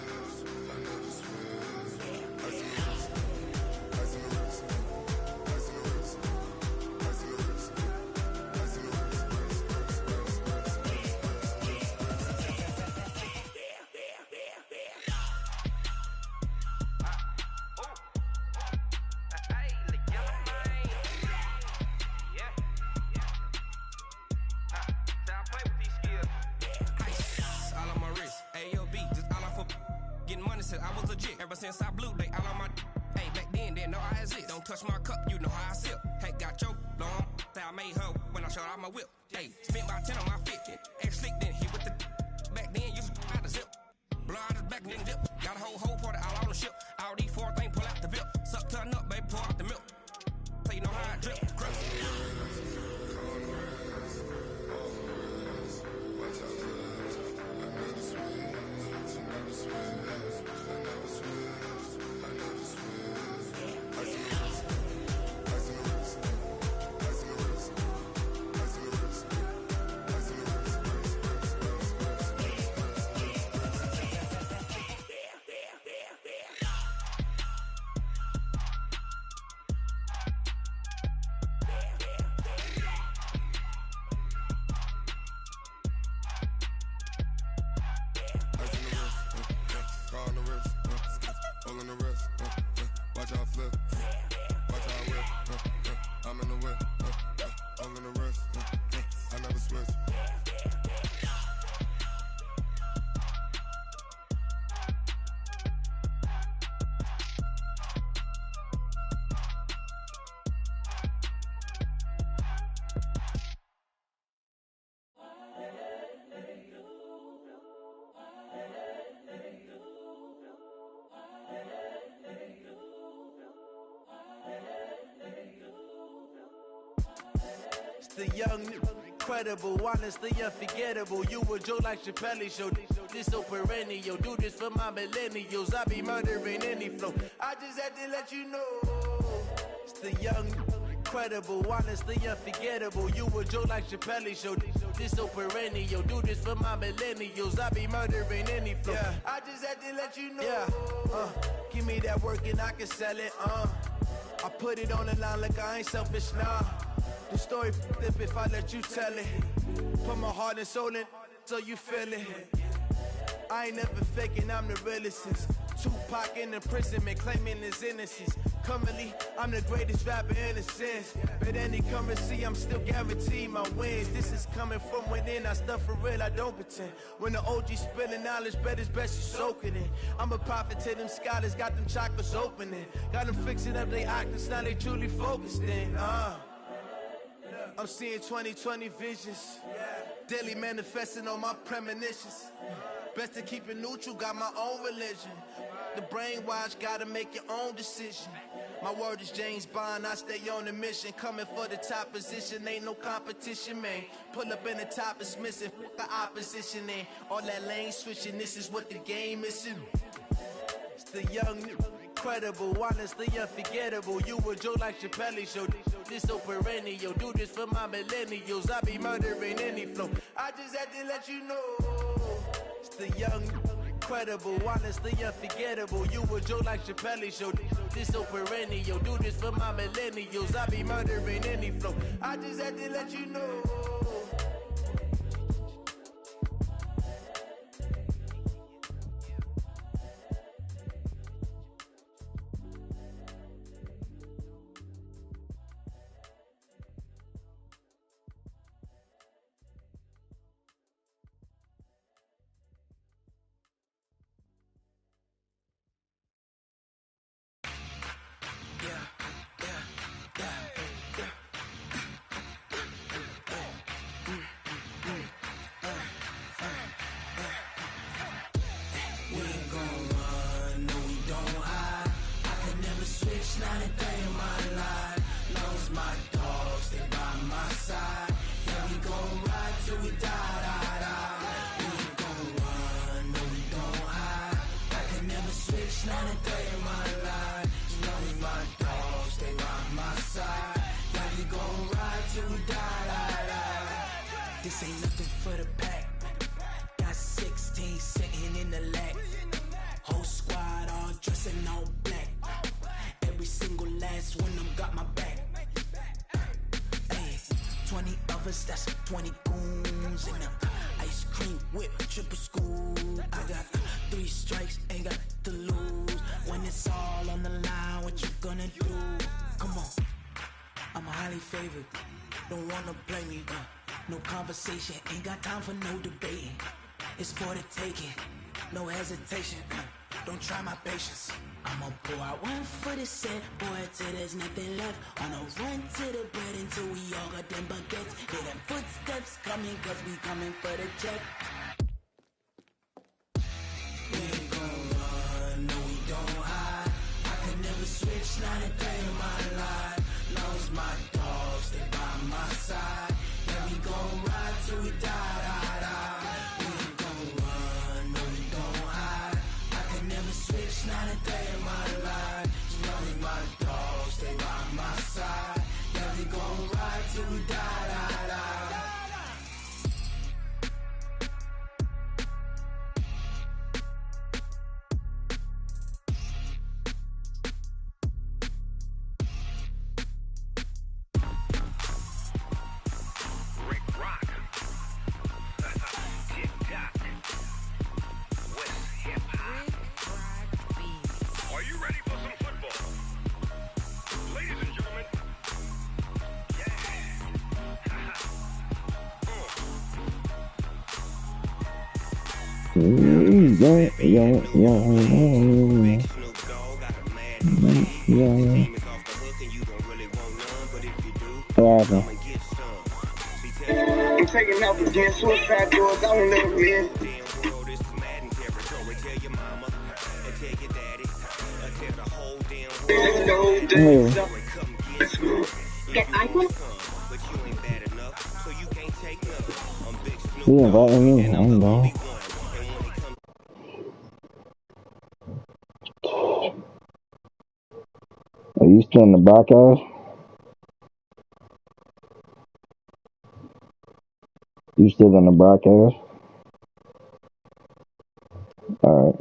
I never switch. Ice in the wrist, ice in the wrist, ice in the wrist, ice in the wrist, ice in the wrist, since I was legit. Ever since I blew, they all on my. Hey, back then, didn't know I exist. Don't touch my cup, you know how I sip. Hey, got your long. Say I made her when I showed out my whip. Hey, spent about 10 on my fit. Ex-slick, then hit with the. Back then, used to out the zip. Blow out his back, then dip. Got a whole party all on the ship. All these 4 things pull out the VIP. Suck, turn up, baby, pour out the milk. So you know how I drip. Crust. The young, incredible, honestly unforgettable. You a Joe like Chappelle show. This so perennial. Do this for my millennials. I be murdering any flow. I just had to let you know. It's the young, incredible, honestly unforgettable. You a Joe like Chappelle show. This so perennial. Do this for my millennials. I be murdering any flow. Yeah. I just had to let you know. Yeah. Give me that work and I can sell it. I put it on the line like I ain't selfish, nah. The story flip if I let you tell it. Put my heart and soul in so you feel it. I ain't never faking, I'm the realest since Tupac in imprisonment, claiming his innocence. Currently, I'm the greatest rapper in a sense. But any currency, I'm still guaranteed my wins. This is coming from within, I stuff for real, I don't pretend. When the OG spilling knowledge, bet it's best you soak it in. I'm a prophet to them scholars, got them chakras opening. Got them fixing up they octaves, now they truly focused in. I'm seeing 2020 visions, daily manifesting on my premonitions. Best to keep it neutral, got my own religion. The brainwash, gotta make your own decision. My word is James Bond, I stay on the mission. Coming for the top position, ain't no competition, man. Pull up in the top, it's missing, fuck the opposition, and all that lane switching, this is what the game is. It's the young, incredible, honestly unforgettable. You a Joe like Chappelle show. This so perennial. Do this for my millennials. I be murdering any flow. I just had to let you know. It's the young, incredible, honestly unforgettable. You a Joe like Chappelle show. This so perennial. Do this for my millennials. I be murdering any flow. I just had to let you know. This ain't nothing for the pack. Got 16 sitting in the lap. Whole squad all dressing all black. Every single last one of them got my back. Hey, 20 of us, that's 20 goons in them. Ice cream whip, triple school. I got 3 strikes, ain't got to lose. When it's all on the line, what you gonna do? Come on, I'm highly favored. Don't wanna blame me, no conversation, ain't got time for no debating. It's for the taking, no hesitation. don't try my patience. I'ma pour out one for the set, boy, till there's nothing left. On a run to the bread until we all got them baguettes. Hear them footsteps coming, cause we coming for the check. We ain't gon' run, no we don't hide. I could never switch, not a day in my life. Long as my dogs, they by my side. Yeah, we gon' ride till we die, die, die. We ain't gon' run, no we don't hide. I could never switch, not a day in my life. As long as my dogs, they by my side. Yeah, we gon' ride till we die, die, die. I'm taking out again, suicide doors, I won't let them in. Get iPhone? You inviting me? I'm down. Are you still in the broadcast? You still in the broadcast? Alright.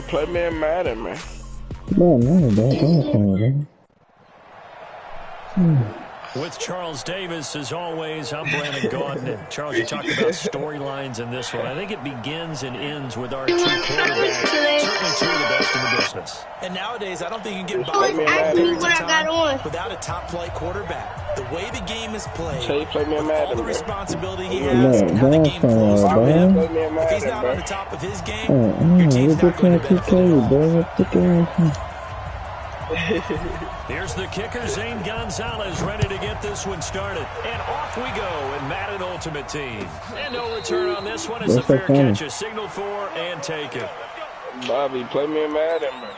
Play me in Madden, man. With Charles Davis, as always, I'm Brandon Gaudin. Charles, you talked about storylines in this one. I think it begins and ends with our two quarterbacks. Certainly two of the best in the business. And nowadays, I don't think you can get by for long periods of time without a top-flight quarterback. The way the game is played, with all the responsibility he has, and how the game flows through him, if he's not on the top of his game, your team's not going to benefit at all. Here's the kicker, Zane Gonzalez, ready to get this one started. And off we go in Madden Ultimate Team. And no return on this one as the fair catch is signaled for and taken. Bobby, play me in Madden, man.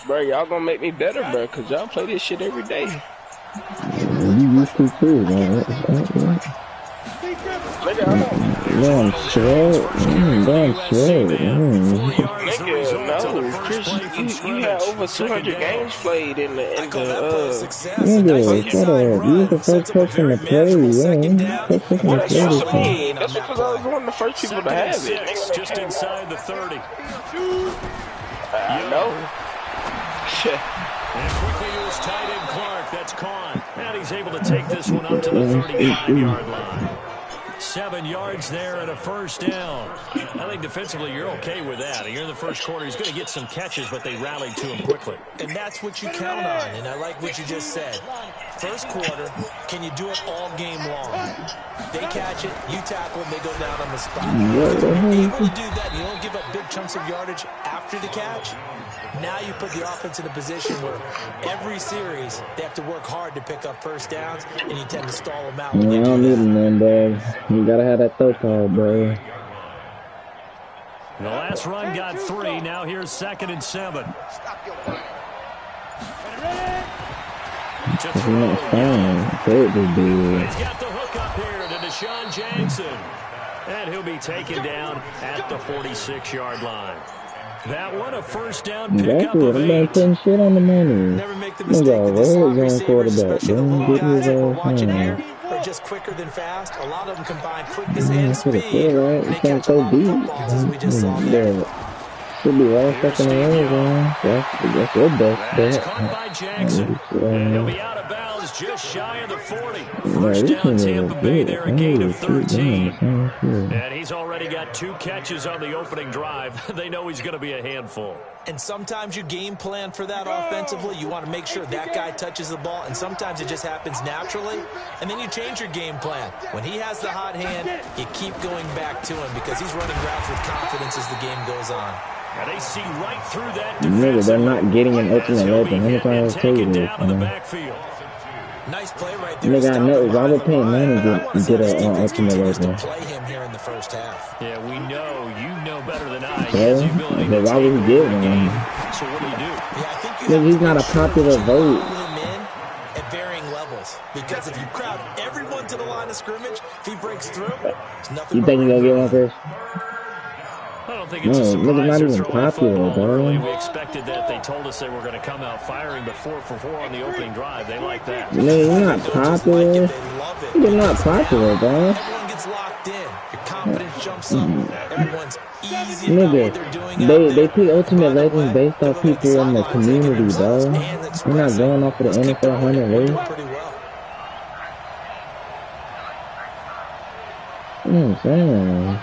Bro, y'all gonna make me better, bro, because y'all play this shit every day. You used to too, man. Nigga, I don't. Damn shit. Nigga, no. Chris, you had over 200 games played in the Nigga, shut up. You was the first person to play, What does that mean? That's because I was one of the first people to have it. Nigga, just inside the 30. I know. And quickly used tight end Clark. That's Kahn. And he's able to take this one up to the 35-yard line. 7 yards there and a first down. I think defensively you're okay with that. You're in the first quarter. He's going to get some catches, but they rallied to him quickly. And that's what you count on, and I like what you just said. First quarter, can you do it all game long? They catch it, you tackle them, they go down on the spot. When you're able to do that, and you don't give up big chunks of yardage after the catch, now you put the offense in a position where every series they have to work hard to pick up first downs, and you tend to stall them out. I don't need him, man, bro. You gotta have that throw call, bro. The last run got 3. Now here's 2nd and 7. He's not fine. He's got the hook up here to Deshaun Jackson. And he'll be taken down at the 46-yard line. That one, a first down pickup of 8. Putting shit on the money. Never make the mistake with the slot receivers, especially the little guys that we're watching here. They're just quicker than fast. A lot of them combine quickness and speed. Right? They catch a lot of footballs, as we just saw there. Should be right stuck in the air, man. That's your best bet. Caught by Jackson. And he'll be out of bounds just shy of the 40. First down Tampa Bay there, a gain of 13. And he's already got 2 catches on the opening drive. They know he's going to be a handful. And sometimes you game plan for that offensively. You want to make sure that guy touches the ball, and sometimes it just happens naturally, and then you change your game plan. When he has the hot hand, you keep going back to him because he's running routes with confidence as the game goes on. And they see right through that defense. They're not getting an ultimate weapon. How many times I tell you this, man? Nice play right there. Nigga, I know Robert Payne Manning get an ultimate weapon. Play him here in the first half. Yeah, we know. You know better than I. Okay. But why would he get one? So what do you do? Yeah, I think you he's not a popular vote. Him in at varying levels. Because if you crowd everyone to the line of scrimmage, if he breaks through, it's nothing. You think he's gonna get one first? I don't think it's a surprise. Not even popular, bro. We expected that. They told us they were going to come out firing, but 4 for 4 on the opening drive. They like that. Man, you're not popular. You're not popular, bro. Everyone gets locked in. Your confidence jumps up. Everyone's easy about Nigga, what they're doing. they pick ultimate legends based off people in the community, bro. You're not going off of the NFL 100 list. You know what I'm saying?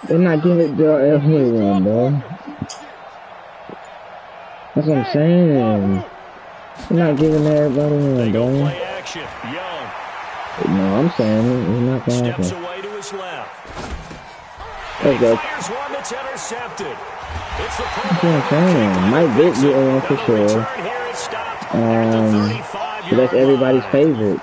They're not giving it to everyone, bro. That's what I'm saying. They're not giving everybody one, bro. Play action. Young. No, I'm saying he's not going to. Steps away to his left. Let's go. Fires one that's intercepted. It's the That's what I'm saying. Mike Vick getting one for sure. But that's everybody's favorite.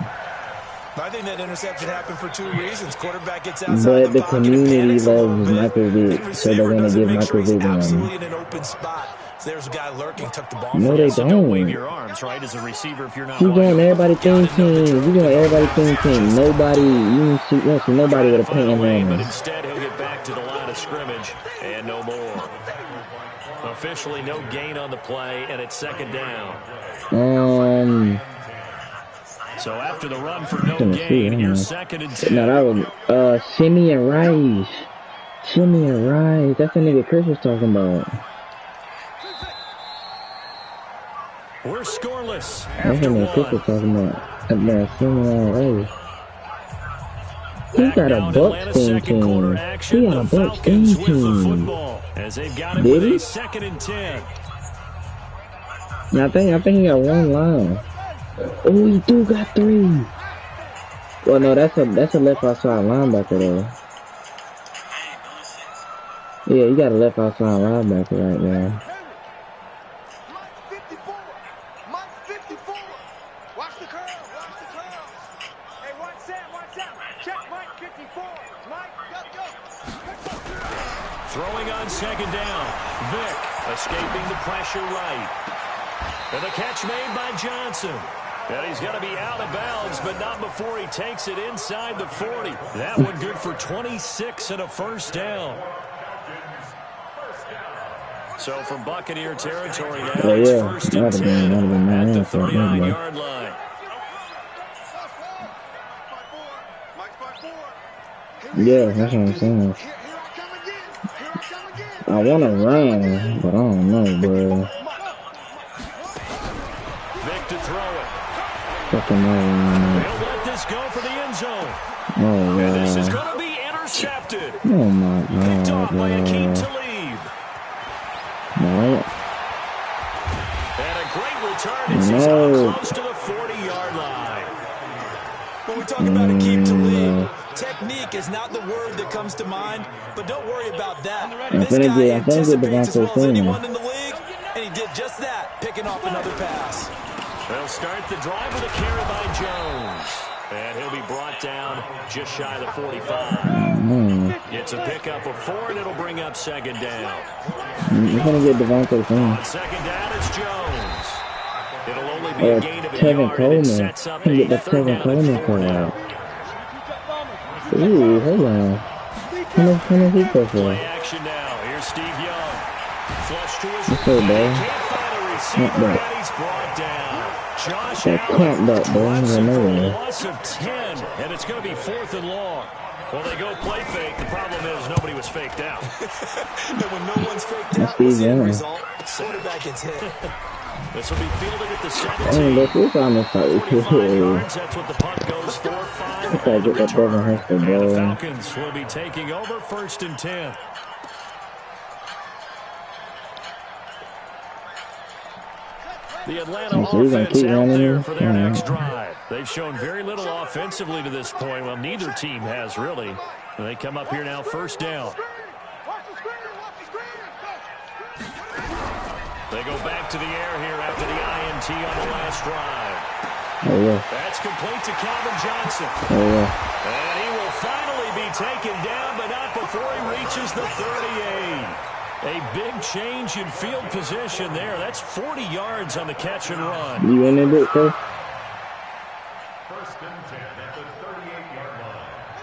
I think that interception happened for 2 reasons. Quarterback gets outside but the community loves Michael Vick, so they're going to give Michael Vick one. Absolutely in an open spot. So there's a guy lurking, took the ball. No, they don't. Wave your arms, right, as a receiver if you're not. You doing everybody theme team. You doing everybody theme team. Nobody, you don't see nobody with a Peyton Manning. But instead, he'll get back to the line of scrimmage and no more. Officially, no gain on the play, and it's 2nd down. So after the run for no gain, you're 2nd and 10. No, that was Simeon Rice. Simeon Rice. That's the nigga Chris was talking about. We're scoreless. That's the nigga Chris was talking about. That Simeon Rice. He got a Bucks team. He got a Bucks team. As they've got it Did with he? a 2nd and 10. I think he got one line. Oh, he do got 3. Well, no, that's a left outside linebacker though. Yeah, you got a left outside linebacker right now. Mike 54. Watch the curl. Hey, watch that. Check Mike 54. Mike, go. Throwing on 2nd down. Vick escaping the pressure right. And the catch made by Johnson. And he's going to be out of bounds, but not before he takes it inside the 40. That one good for 26 and a first down. So from Buccaneer territory now, it's 1st and 10 at the 39-yard line. Yeah, that's what I'm saying. I want to run, but I don't know, bro. Vick to throw it. Fucking They'll let this go for the end zone. Oh, and this is God. going to be intercepted. Oh, my Picked off by Akeem God. Talib. No. And a great return as he's No. close to the 40-yard line. When we talk about Akeem Talib, technique is not the word that comes to mind, but don't worry about that. This guy anticipates as well as anyone in the league, and he did just that, picking off another pass. They'll start the drive with a carry by Jones. And he'll be brought down just shy of the 45. It's a pickup of 4, and it'll bring up second down. You're going to get Devontae Coleman. On second down, it's Jones. It'll only be a gain of a Kevin yard, and it Coleman. sets up Get a that third Kevin down and Coleman 4 call now. out. Ooh, hold on. How much he go for? Play action now. Here's Steve Young. Flush to his What's up, bro? can't find a receiver, Not and he's brought down. Josh that Allen can't that, bro. drops it for a No. loss of 10, and it's going to be 4th and long. Well, they go play fake. The problem is nobody was faked out. And when no one's faked out, Steve what's the end Young. result? Quarterback gets hit. This will be fielded at the Dang, 17. look, who's on this side? 45 yards, that's what the punt goes for. 5 I on the get that Devin return. Hester, And the bro. Falcons will be taking over 1st and 10. The Atlanta So he's gonna offense keep out running there this? for their All right. next drive. They've shown very little offensively to this point. Well, neither team has, really. And they come up here now, 1st down. They go back to the air here after the INT on the last drive. Oh, yeah. That's complete to Calvin Johnson. Oh, yeah. And he will finally be taken down, but not before he reaches the 38. A big change in field position there. That's 40 yards on the catch and run. You in it, sir?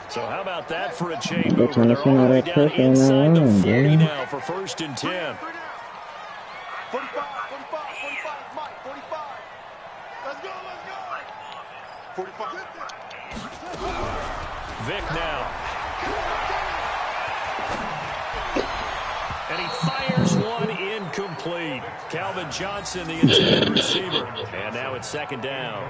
So how about that for a chain They're mover? trying to They're send all out the way that down pressure on that inside the line, 40 bro. now for 1st and 10. 45, Mike, 45. Let's go. 45. Vic now. And he fires one incomplete. Calvin Johnson, the intended receiver. And now it's 2nd down.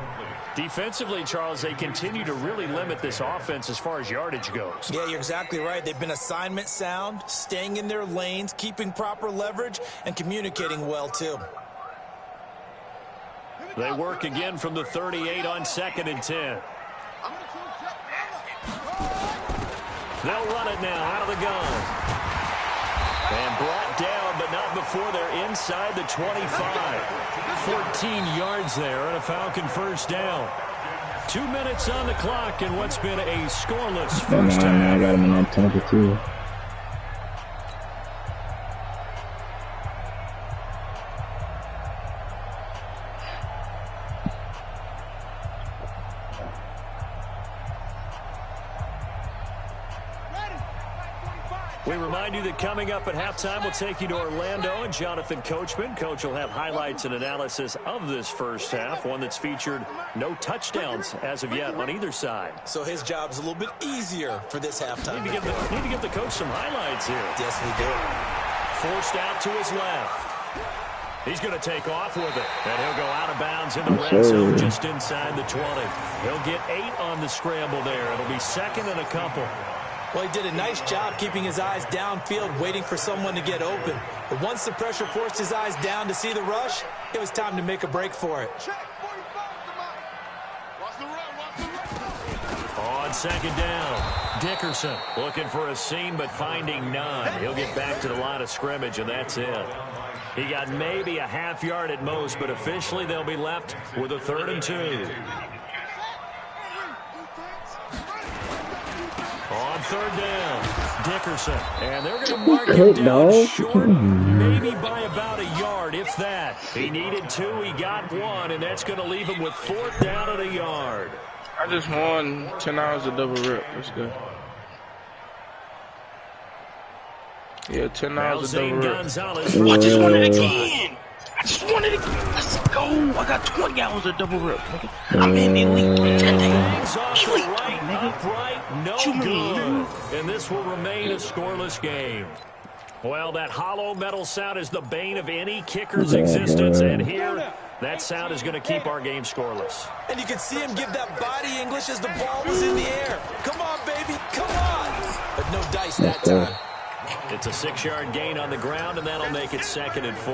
Defensively, Charles, they continue to really limit this offense as far as yardage goes. Yeah, you're exactly right. They've been assignment sound, staying in their lanes, keeping proper leverage, and communicating well, too. They work again from the 38 on 2nd and 10. They'll run it now out of the gun. And brought down, but not before they're inside the 25. 14 yards there and a Falcon 1st down. 2 minutes on the clock in what's been a scoreless first half. I got him in that 22. We remind you that coming up at halftime, we'll take you to Orlando and Jonathan Coachman. Coach will have highlights and analysis of this first half, one that's featured no touchdowns as of yet on either side. So his job's a little bit easier for this halftime. Need to give the coach some highlights here. Yes, we do. Forced out to his left. He's going to take off with it, and he'll go out of bounds in the red zone just inside the 20. He'll get 8 on the scramble there. It'll be 2nd and a couple. Well, he did a nice job keeping his eyes downfield, waiting for someone to get open. But once the pressure forced his eyes down to see the rush, it was time to make a break for it. On 2nd down, Dickerson looking for a seam but finding none. He'll get back to the line of scrimmage, and that's it. He got maybe a half yard at most, but officially they'll be left with a 3rd and 2. On 3rd down, Dickerson. And they're going to mark him down short, maybe by about a yard, if that. He needed 2, he got 1, and that's going to leave him with 4th down and a yard. I just won 10 hours of double rip. Let's go. Yeah, 10 hours of double rip. I just won it again. Let's go. I got 20 hours of double rip. I'm in the elite 10 days. Upright, no good. And this will remain a scoreless game. Well, that hollow metal sound is the bane of any kicker's existence. And here, That sound is going to keep our game scoreless. And you can see him give that body English as the ball was in the air. Come on, baby, come on. But no dice that time. It's a 6-yard gain on the ground, and that'll make it 2nd and 4.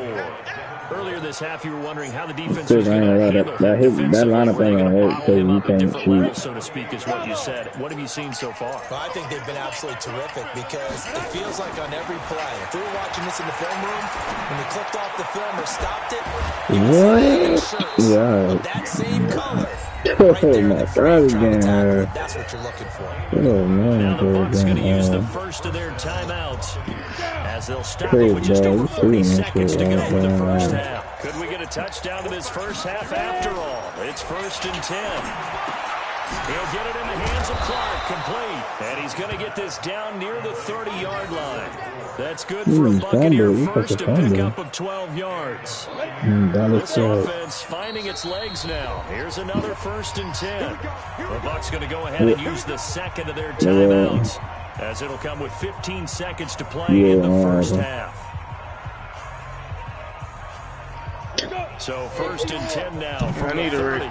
Earlier this half, you were wondering how the defense was going to handle him defensively. That lineup Were they ain't going gonna to hurt bottle him up at because you different can't levels, so to speak, is what you said. What have you seen so far? Well, I think they've been absolutely terrific because it feels like on every play, if we were watching this in the film room, when they clicked off the film or stopped it, What? that same color. Oh my God, again. That's what you're looking for. Oh man, Now the Bucs going to use the again. first of their timeouts as they'll stop it with just over 40 seconds to go in the first half. Could we get a touchdown in this first half after all? It's 1st and 10. He'll get it in the hands of Clark, complete. And he's going to get this down near the 30-yard line. That's good for a Buccaneer first and pickup of 12 yards. This offense finding its legs now. Here's another 1st and 10. The Bucs going to go ahead and use the second of their timeouts as it'll come with 15 seconds to play in the first half. So 1st and 10 now. From the 30.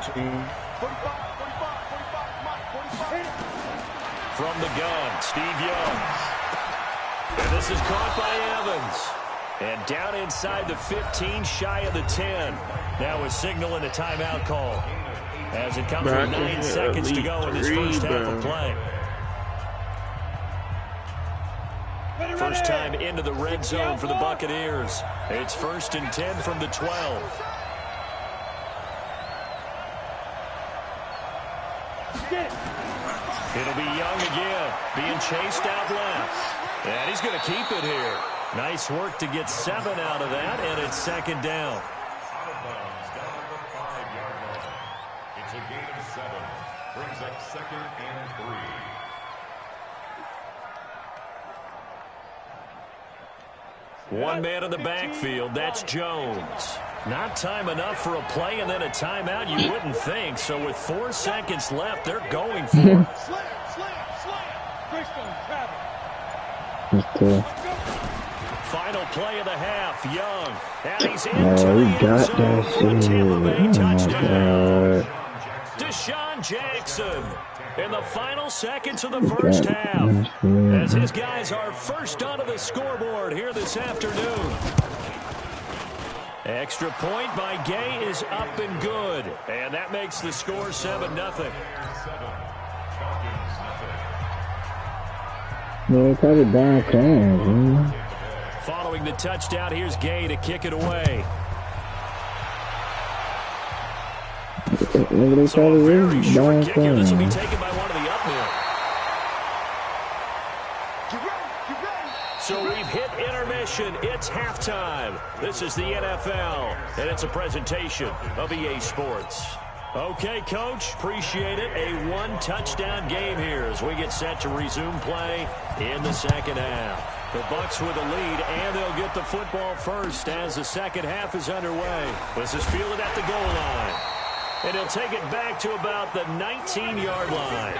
From the gun, Steve Young. And this is caught by Evans. And down inside the 15, shy of the 10. Now a signal and a timeout call. As it comes with 9 seconds to go in this first half of play. First time into the red zone for the Buccaneers. It's 1st and 10 from the 12. It'll be Young again, being chased out left. And he's going to keep it here. Nice work to get 7 out of that, and it's 2nd down. It's a gain of 7. Brings up 2nd and 3. One man in the backfield, that's Jones. Not time enough for a play and then a timeout, you wouldn't think. So with 4 seconds left, they're going for it. Final play of the half, Young. And he's into the end zone for a Tampa Bay touchdown. Deshaun Jackson in the final seconds of the first half. As his guys are first onto the scoreboard here this afternoon. Extra point by Gay is up and good. And that makes the score 7-0. Man, probably down cans, Following the touchdown, here's Gay to kick it away. So a very short kick here. This will be taken by one of the up men. So we've hit intermission. It's halftime. This is the NFL, and it's a presentation of EA Sports. Okay, Coach, appreciate it. A one-touchdown game here as we get set to resume play in the second half. The Bucs with a lead, and they'll get the football first as the second half is underway. This is fielded at the goal line. And he'll take it back to about the 19-yard line.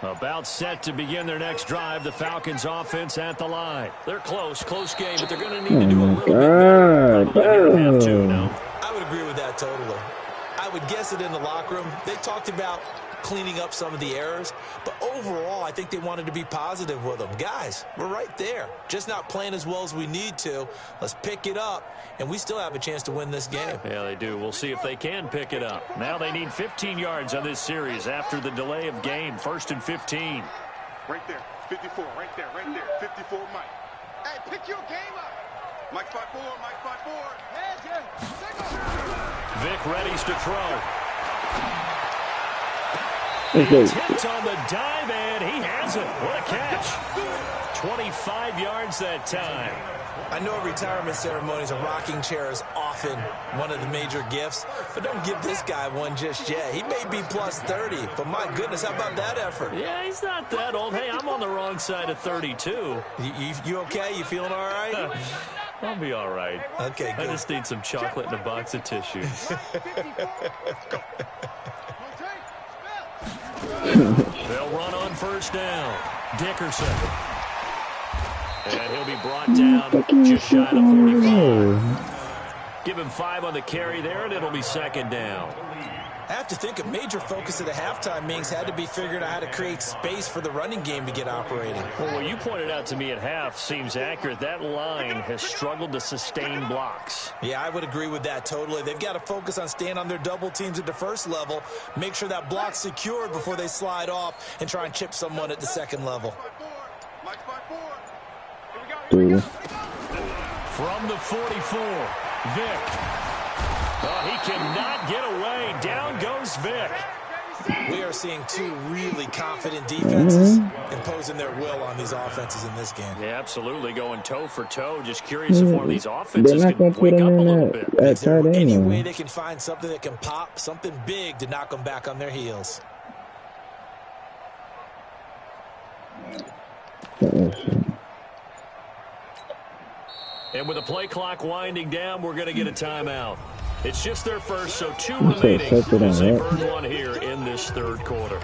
About set to begin their next drive. The Falcons offense at the line. They're close game, but they're going to need to do a little bit better. Probably have to, no? I would agree with that totally. I would guess it in the locker room. They talked about cleaning up some of the errors, but overall, I think they wanted to be positive with them. Guys, we're right there. Just not playing as well as we need to. Let's pick it up, and we still have a chance to win this game. Yeah, they do. We'll see if they can pick it up. Now they need 15 yards on this series after the delay of game. 1st and 15. Right there, 54, right there, 54, Mike. Hey, pick your game up. Mike 5-4, Mike 5-4. Vic readies to throw. Okay. Tipped on the dive, and he has it. What a catch. 25 yards that time. I know at retirement ceremonies, a rocking chair is often one of the major gifts, but don't give this guy one just yet. He may be plus 30, but my goodness, how about that effort? Yeah, he's not that old. Hey, I'm on the wrong side of 32. You okay? You feeling all right? I'll be all right. Okay, good. I just need some chocolate and a box of tissues. They'll run on first down. Dickerson. And he'll be brought down just shy of 45. Give him 5 on the carry there, and it'll be second down. I have to think a major focus of the halftime meetings had to be figuring out how to create space for the running game to get operating. Well, what you pointed out to me at half seems accurate. That line has struggled to sustain blocks. Yeah, I would agree with that totally. They've got to focus on staying on their double teams at the first level, make sure that block's secured before they slide off and try and chip someone at the second level. From the 44, Vick. Oh, he cannot get away. Down goes Vick. We are seeing two really confident defenses imposing their will on these offenses in this game. Yeah, absolutely. Going toe for toe. Just curious if one of these offenses can wake up a little bit. Is there any way they can find something that can pop, something big to knock them back on their heels? And with the play clock winding down, we're going to get a timeout. It's just their first, so 2 remaining as they burn one here in this third quarter.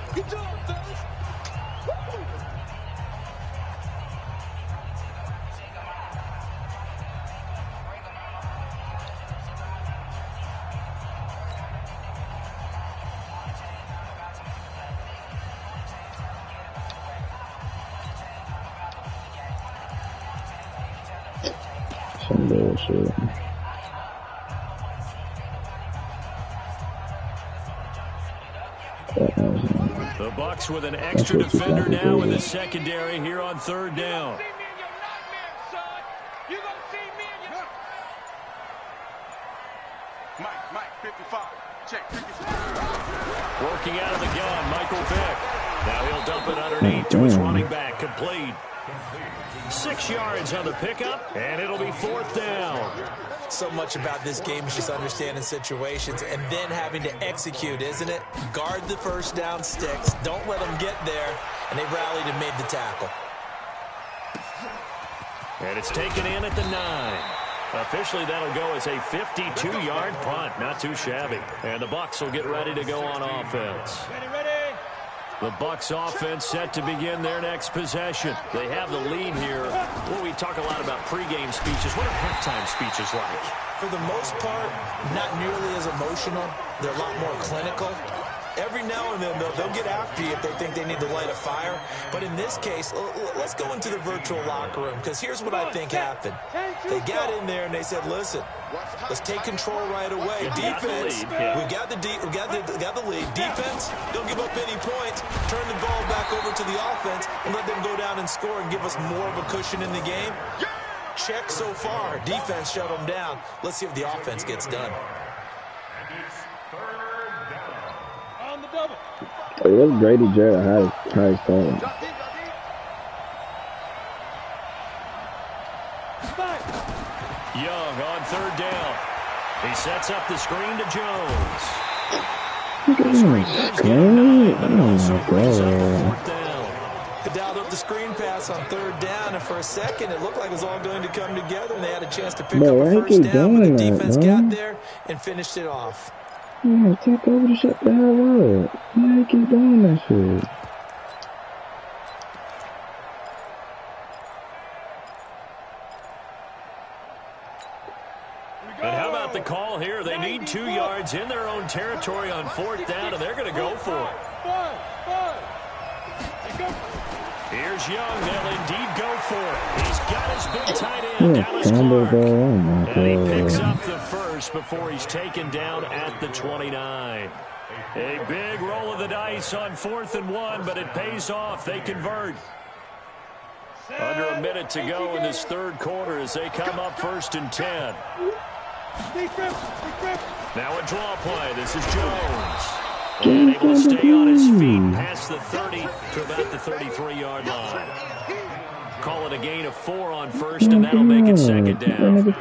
Some bullshit. The Bucs with an extra defender now in the secondary here on third down. Mike, 55. Check, 55. Working out of the gun, Michael Vick. Now he'll dump it underneath to his running back, complete. 6 yards on the pickup, and it'll be fourth down. So much about this game is just understanding situations and then having to execute, isn't it? Guard the first down sticks. Don't let them get there. And they rallied and made the tackle. And it's taken in at the 9. Officially, that'll go as a 52-yard punt. Not too shabby. And the Bucs will get ready to go on offense. The Bucs offense set to begin their next possession. They have the lead here. Well, we talk a lot about pregame speeches. What are halftime speeches like? For the most part, not nearly as emotional. They're a lot more clinical. Every now and then, they'll get after you if they think they need to light a fire. But in this case, let's go into the virtual locker room, because here's what I think happened. They got in there and they said, listen, let's take control right away. Defense, we got the lead. Defense, don't give up any points. Turn the ball back over to the offense and let them go down and score and give us more of a cushion in the game. Check so far. Defense shut them down. Let's see if the offense gets done. Hey, what's Grady Jarrett high starting? Young on third down. He sets up the screen to Jones. They dialed up the screen pass on third down, and for a second it looked like it was all going to come together, and they had a chance to pick up a first down, but the defense got there and finished it off. Yeah, take over to shut the hell up. Why you keep doing that shit? And how about the call here? They need 2 yards in their own territory on fourth down, and they're going to go for it. Here's Young. They'll indeed go for it. He's got his big tight end, Dallas Clark. And he picks up the first before he's taken down at the 29. A big roll of the dice on 4th and 1, but it pays off. They convert. Under a minute to go in this third quarter as they come up 1st and 10. Now a draw play. This is Jones. And able to stay on his feet past the 30 to about the 33-yard line. Call it a gain of 4 on first, and that'll make it second down. The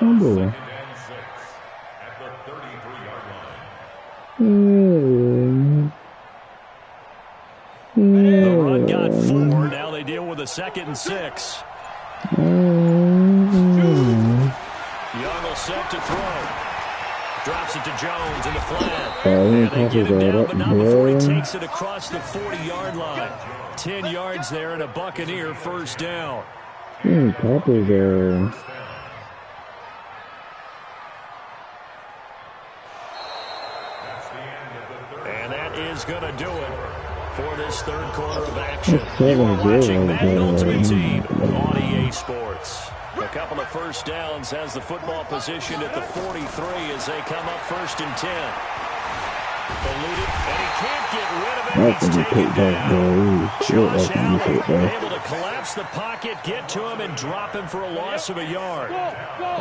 run got 4. Now they deal with a 2nd and 6. Young will set to throw. Drops it to Jones in the flat. And they get him down, but not before he takes it across the 40-yard line. 10 yards there and a Buccaneer first down. Papa's there. And that is going to do it for this third quarter of action. You are watching Madden Ultimate Team on EA Sports. A couple of first downs has the football position at the 43 as they come up 1st and 10. Eluded, and he can't get rid of it. He's taken down. Josh Allen able to collapse the pocket, get to him, and drop him for a loss of a yard.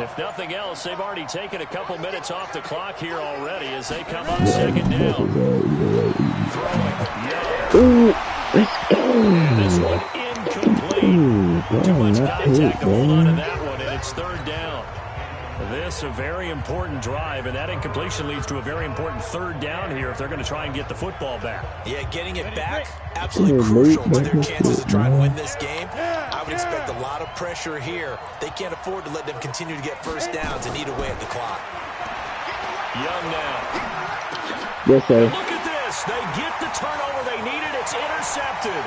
If nothing else, they've already taken a couple minutes off the clock here already as they come up 2nd down. Throwing. Let's go. This one incomplete. Too much contact to hold on to that one, and it's 3rd down. This a very important drive, and that incompletion leads to a very important 3rd down here if they're going to try and get the football back. Yeah, getting it back, absolutely crucial to their chances to try and win this game. I would expect a lot of pressure here. They can't afford to let them continue to get first downs and eat away at the clock. Young now. Yes, sir. Look at this. They get the turnover they needed. It's intercepted.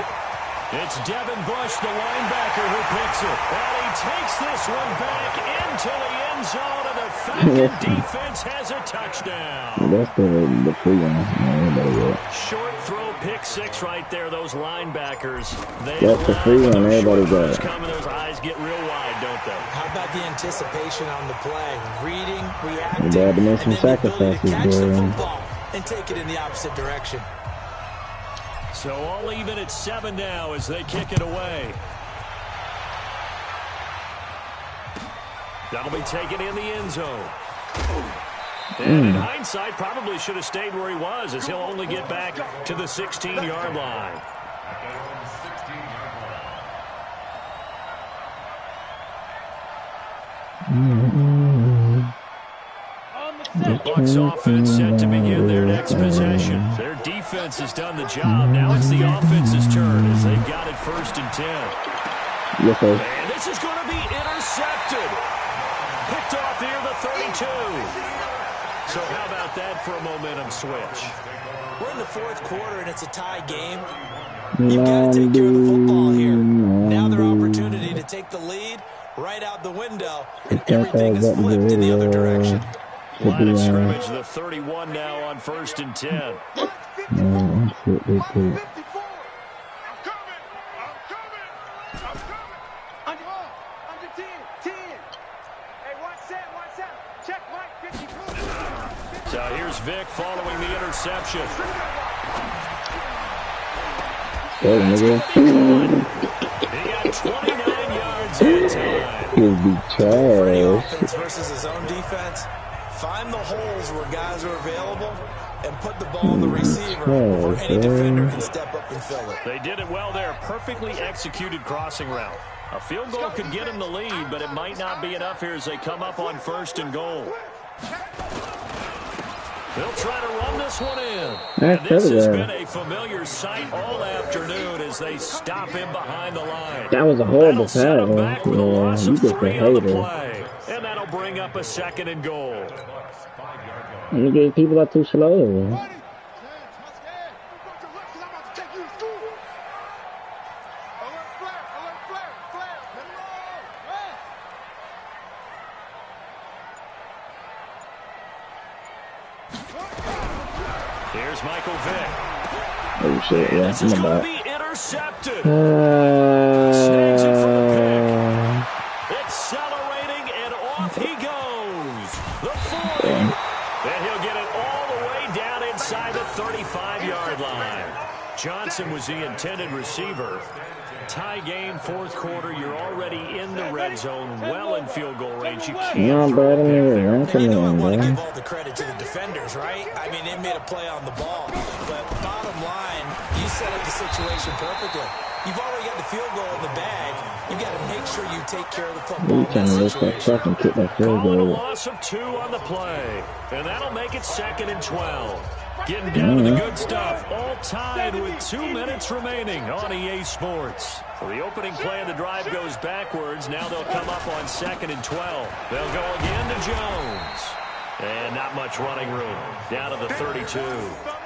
It's Devin Bush, the linebacker, who picks it. And he takes this one back into the end zone, and the Falcon defense has a touchdown. That's the free one. Short throw, pick 6 right there. Those linebackers. That's the free one. Everybody got it. Those eyes get real wide, don't they? How about the anticipation on the play? Reading, reacting, and then the ability to catch the football and take it in the opposite direction. So all even at 7 now as they kick it away. That'll be taken in the end zone. And in hindsight, probably should have stayed where he was as he'll only get back to the 16-yard line. The Bucs offense set to begin their next possession. Their defense has done the job. Now it's the offense's turn as they've got it 1st and 10. Yes, sir. And this is going to be intercepted. Picked off near the 32. So how about that for a momentum switch? We're in the 4th quarter and it's a tie game. You've got to take care of the football here. Now their opportunity to take the lead right out the window, and everything is flipped in the other direction. Line of scrimmage, the 31 now on 1st and 10. So here's Vic following the interception. He got 29 yards that time. He'll be trash. Offense versus his own defense. Find the holes where guys are available and put the ball in the receiver before any defender can step up and fill it. They did it well there. Perfectly executed crossing route. A field goal could get them the lead, but it might not be enough here as they come up on 1st and goal. They'll try to run this one in. And this has been a familiar sight all afternoon as they stop him behind the line. That was a horrible pass. You get the hater. And that'll bring up a 2nd and goal. You get people are too slow. Here's Michael Vick. Oh shit, yeah. This is going to be intercepted. Snags it for the pick. Accelerating, and off he goes. The 40. And he'll get it all the way down inside the 35-yard line. Johnson was the intended receiver. Tie game, fourth quarter. You're already in the red zone, well in field goal range. You can't throw a pick there. You know I want to give all the credit to the defenders, right? I mean, they made a play on the ball. But bottom line, you set up the situation perfectly. You've already got the field goal in the bag. You got to make sure you take care of the football in that situation. Calling a loss of 2 on the play. And that'll make it 2nd and 12. Getting down to the good stuff. All tied with 2 minutes remaining on EA Sports. So the opening play of the drive goes backwards. Now they'll come up on 2nd and 12. They'll go again to Jones. And not much running room. Down to the 32.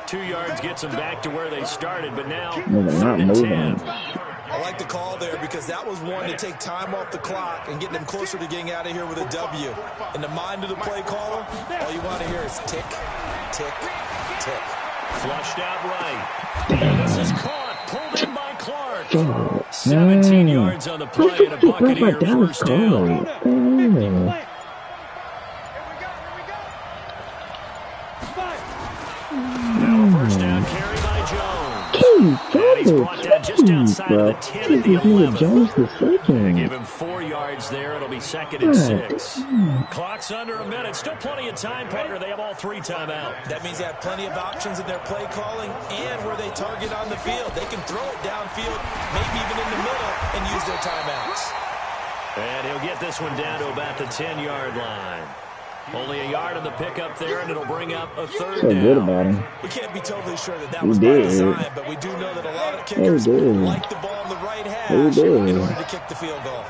2 yards gets them back to where they started, but now 3rd and 10. I like the call there because that was one to take time off the clock and get them closer to getting out of here with a W. In the mind of the play caller, all you want to hear is tick, tick, tick. Flushed out right. And this is caught. Pulled in by Clark. 17 yards on the play and a Buccaneer first down. Now a first down carry by Jones. And he's brought down just outside of the 10 at the 11. They give him 4 yards there. It'll be 2nd and 6. Clock's under a minute. Still plenty of time, partner. They have all 3 timeouts. That means they have plenty of options in their play calling and where they target on the field. They can throw it downfield, maybe even in the middle, and use their timeouts. And he'll get this one down to about the 10-yard line. Only a yard on the pickup there, and it'll bring up a 3rd down. Good about him. We can't be totally sure that was by design, but we do know that a lot of kickers like the ball in the right hash in order to kick the field goal.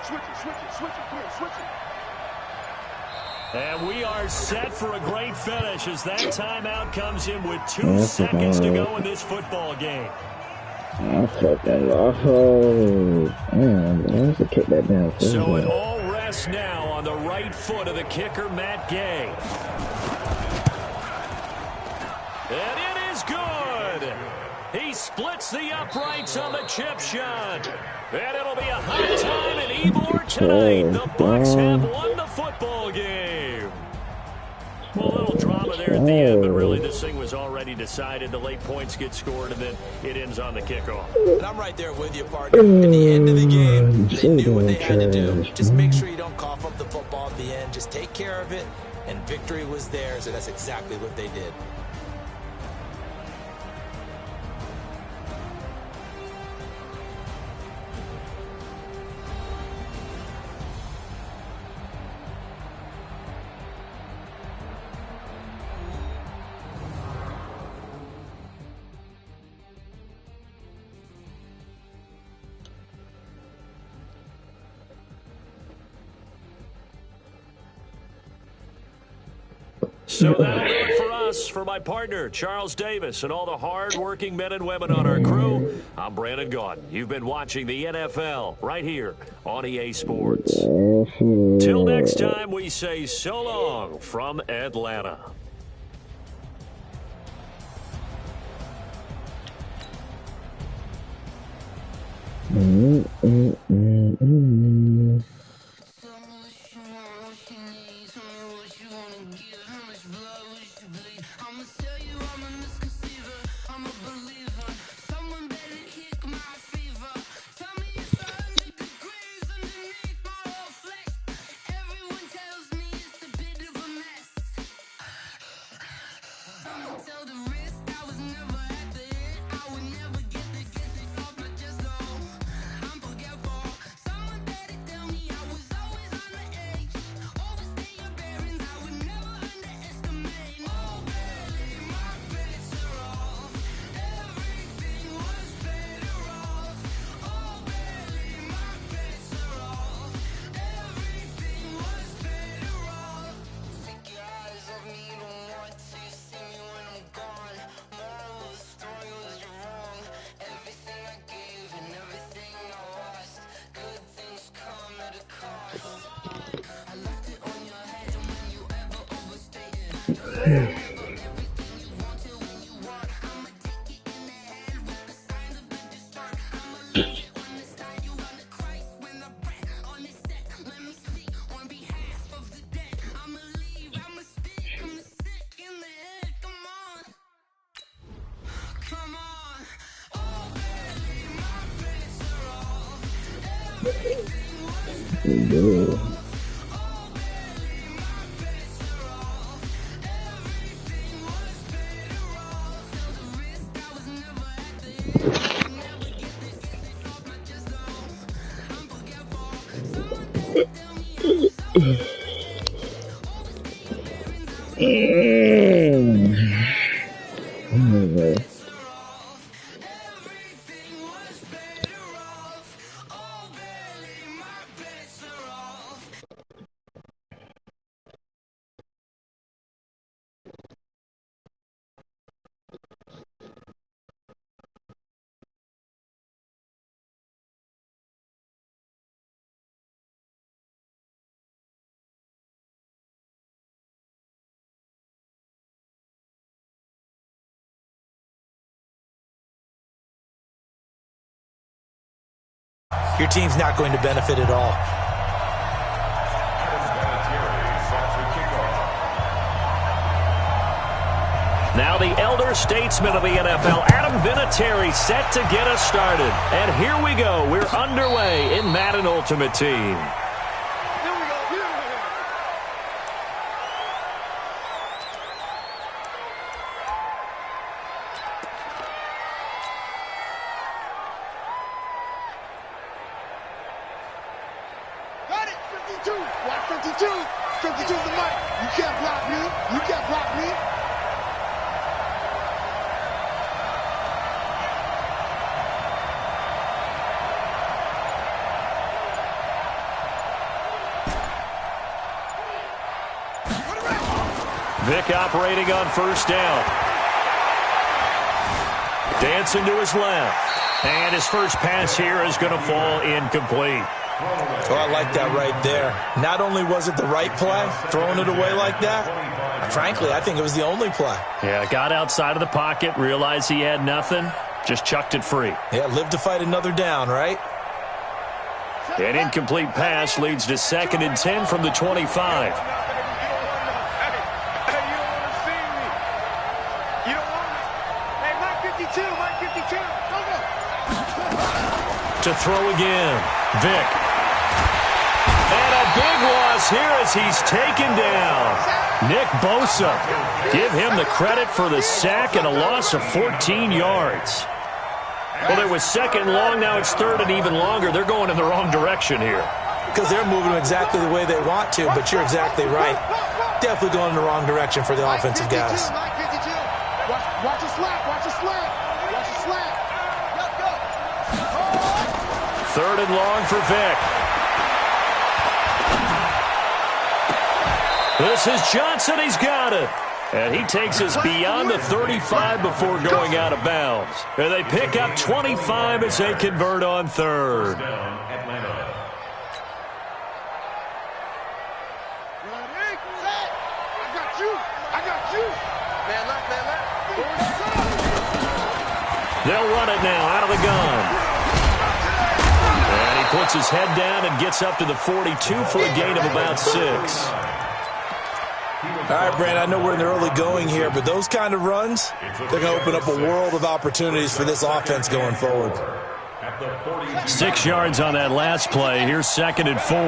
And we are set for a great finish as that timeout comes in with 2 seconds to go in this football game. I fucking oh man, I have to kick that down. So it all rests now on the right foot of the kicker, Matt Gay. And it is good. He splits the uprights on the chip shot. And it'll be a hot time in Ybor tonight. The Bucs have won the football game. Well, a little drama there at the end, but really this thing was already decided. The late points get scored, and then it ends on the kickoff. And I'm right there with you, partner. At the end of the game, they knew what they had to do. Just make sure you don't cough up the football at the end. Just take care of it, and victory was theirs, and that's exactly what they did. So that'll do it for us. For my partner, Charles Davis, and all the hard-working men and women on our crew, I'm Brandon Gaudin. You've been watching the NFL right here on EA Sports. Till next time, we say so long from Atlanta. Come on. Yeah. Your team's not going to benefit at all. Now the elder statesman of the NFL, Adam Vinatieri, set to get us started. And here we go. We're underway in Madden Ultimate Team. Got it, 52. Watch 52. 52 the mic. You can't block me. You can't block me. Vic operating on first down. Dancing to his left. And his first pass here is going to fall incomplete. Oh, I like that right there. Not only was it the right play, throwing it away like that, frankly, I think it was the only play. Yeah, got outside of the pocket, realized he had nothing, just chucked it free. Yeah, live to fight another down, right? An incomplete pass leads to 2nd and 10 from the 25. To throw again, Vic. And a big loss here as he's taken down. Nick Bosa. Give him the credit for the sack and a loss of 14 yards. Well, it was 2nd and long, now it's 3rd and even longer. They're going in the wrong direction here. Because they're moving exactly the way they want to, but you're exactly right. Definitely going in the wrong direction for the offensive guys. Watch your slack. Watch your slack. Watch your slack. 3rd and long for Vic. This is Johnson. He's got it. And he takes us beyond the 35 before going out of bounds. And they pick up 25 as they convert on 3rd. They'll run it now out of the gun. And he puts his head down and gets up to the 42 for a gain of about 6. All right, Brand, I know we're in the early going here, but those kind of runs, they're going to open up a world of opportunities for this offense going forward. 6 yards on that last play. Here's 2nd and 4.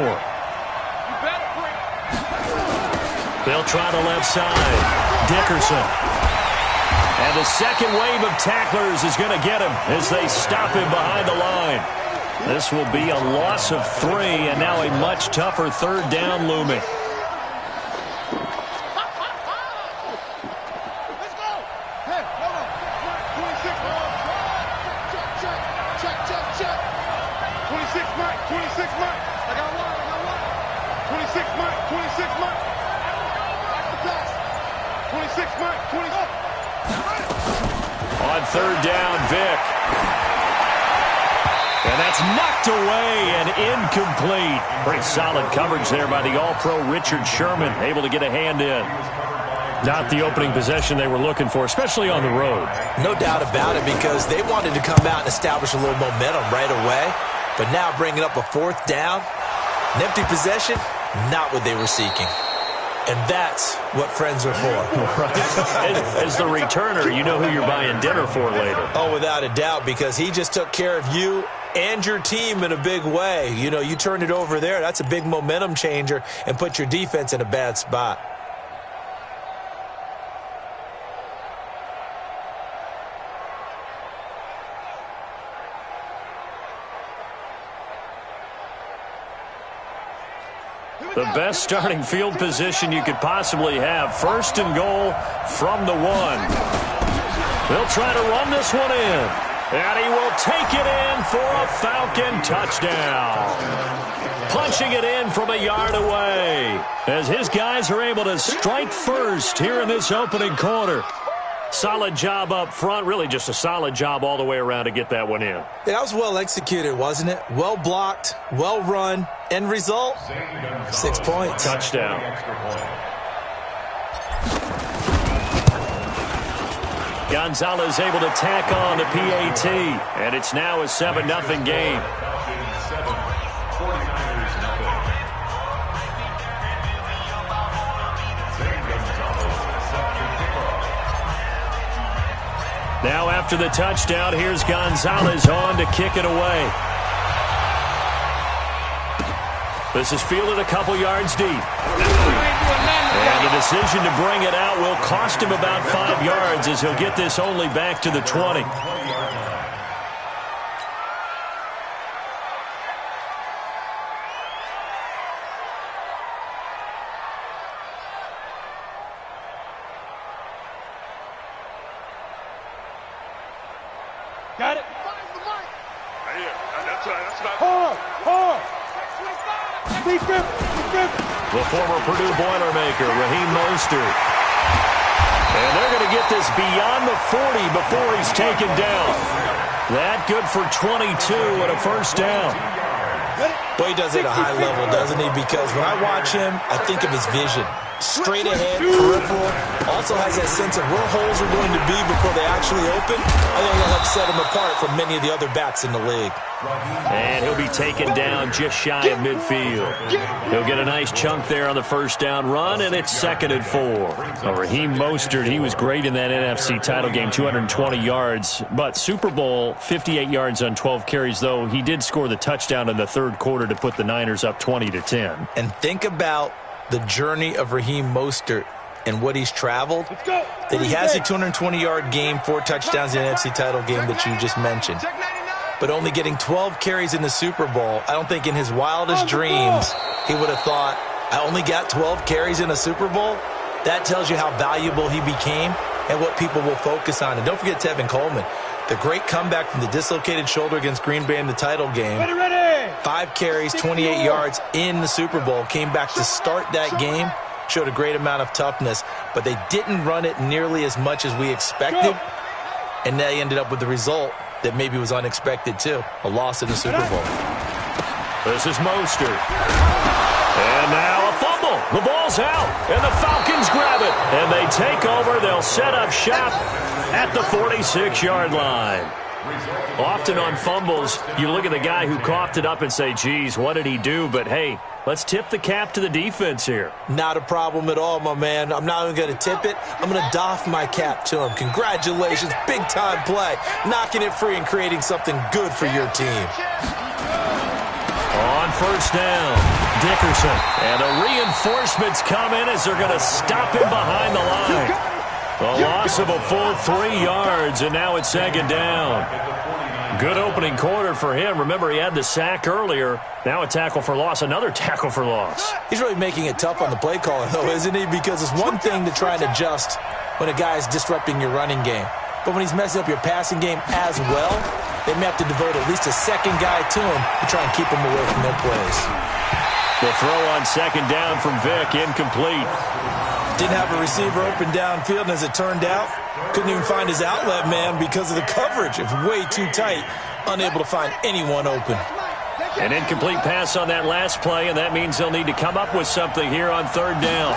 They'll try the left side. Dickerson. And the second wave of tacklers is going to get him as they stop him behind the line. This will be a loss of 3, and now a much tougher 3rd down looming. On 3rd down, Vic. And that's knocked away and incomplete. Pretty solid coverage there by the All-Pro Richard Sherman, able to get a hand in. Not the opening possession they were looking for, especially on the road. No doubt about it, because they wanted to come out and establish a little momentum right away. But now bringing up a 4th down, an empty possession, not what they were seeking. And that's what friends are for. Right. As the returner, you know who you're buying dinner for later. Oh, without a doubt, because he just took care of you and your team in a big way. You know, you turn it over there, that's a big momentum changer and put your defense in a bad spot. The best starting field position you could possibly have. First and goal from the 1. They'll try to run this one in. And he will take it in for a Falcon touchdown. Punching it in from a yard away as his guys are able to strike first here in this opening quarter. Solid job up front. Really just a solid job all the way around to get that one in. Yeah, that was well executed, wasn't it? Well blocked, well run. End result, 6 points. Touchdown. Gonzalez able to tack on the PAT, and it's now a 7-0 game. Now after the touchdown, here's Gonzalez on to kick it away. This is fielded a couple yards deep. And the decision to bring it out will cost him about 5 yards as he'll get this only back to the 20. Got it. The former Purdue Boilermaker, Raheem Mostert. And they're going to get this beyond the 40 before he's taken down. That good for 22 and a first down. Well, he does it at a high level, doesn't he? Because when I watch him, I think of his vision. Straight ahead, peripheral. Also has that sense of where holes are going to be before they actually open. I think that'll help set him apart from many of the other backs in the league. And he'll be taken down just shy of midfield. He'll get a nice chunk there on the first down run, and it's 2nd and 4. Raheem Mostert, he was great in that NFC title game, 220 yards. But Super Bowl, 58 yards on 12 carries, though he did score the touchdown in the third quarter to put the Niners up 20-10. And think about the journey of Raheem Mostert and what he's traveled, that he has a 220-yard game, 4 touchdowns in the NFC title game that you just mentioned. But only getting 12 carries in the Super Bowl, I don't think in his wildest dreams he would have thought, I only got 12 carries in a Super Bowl? That tells you how valuable he became and what people will focus on. And don't forget Tevin Coleman, the great comeback from the dislocated shoulder against Green Bay in the title game. 5 carries, 28 yards in the Super Bowl, came back to start that game, showed a great amount of toughness, but they didn't run it nearly as much as we expected, and they ended up with the result that maybe was unexpected too, a loss in the Super Bowl. This is Mostert. And now a fumble. The ball's out, and the Falcons grab it, and they take over. They'll set up shop at the 46-yard line. Often on fumbles, you look at the guy who coughed it up and say, geez, what did he do? But, hey, let's tip the cap to the defense here. Not a problem at all, my man. I'm not even going to tip it. I'm going to doff my cap to him. Congratulations, big-time play. Knocking it free and creating something good for your team. On first down, Dickerson. And the reinforcements come in as they're going to stop him behind the line. A loss of a full 3 yards, and now it's 2nd down. Good opening quarter for him. Remember, he had the sack earlier. Now a tackle for loss, another tackle for loss. He's really making it tough on the play caller, though, isn't he? Because it's one thing to try and adjust when a guy is disrupting your running game. But when he's messing up your passing game as well, they may have to devote at least a second guy to him to try and keep him away from their plays. The throw on 2nd down from Vick, incomplete. Didn't have a receiver open downfield, and as it turned out, couldn't even find his outlet man because of the coverage. It was way too tight, unable to find anyone open. An incomplete pass on that last play, and that means they'll need to come up with something here on 3rd down.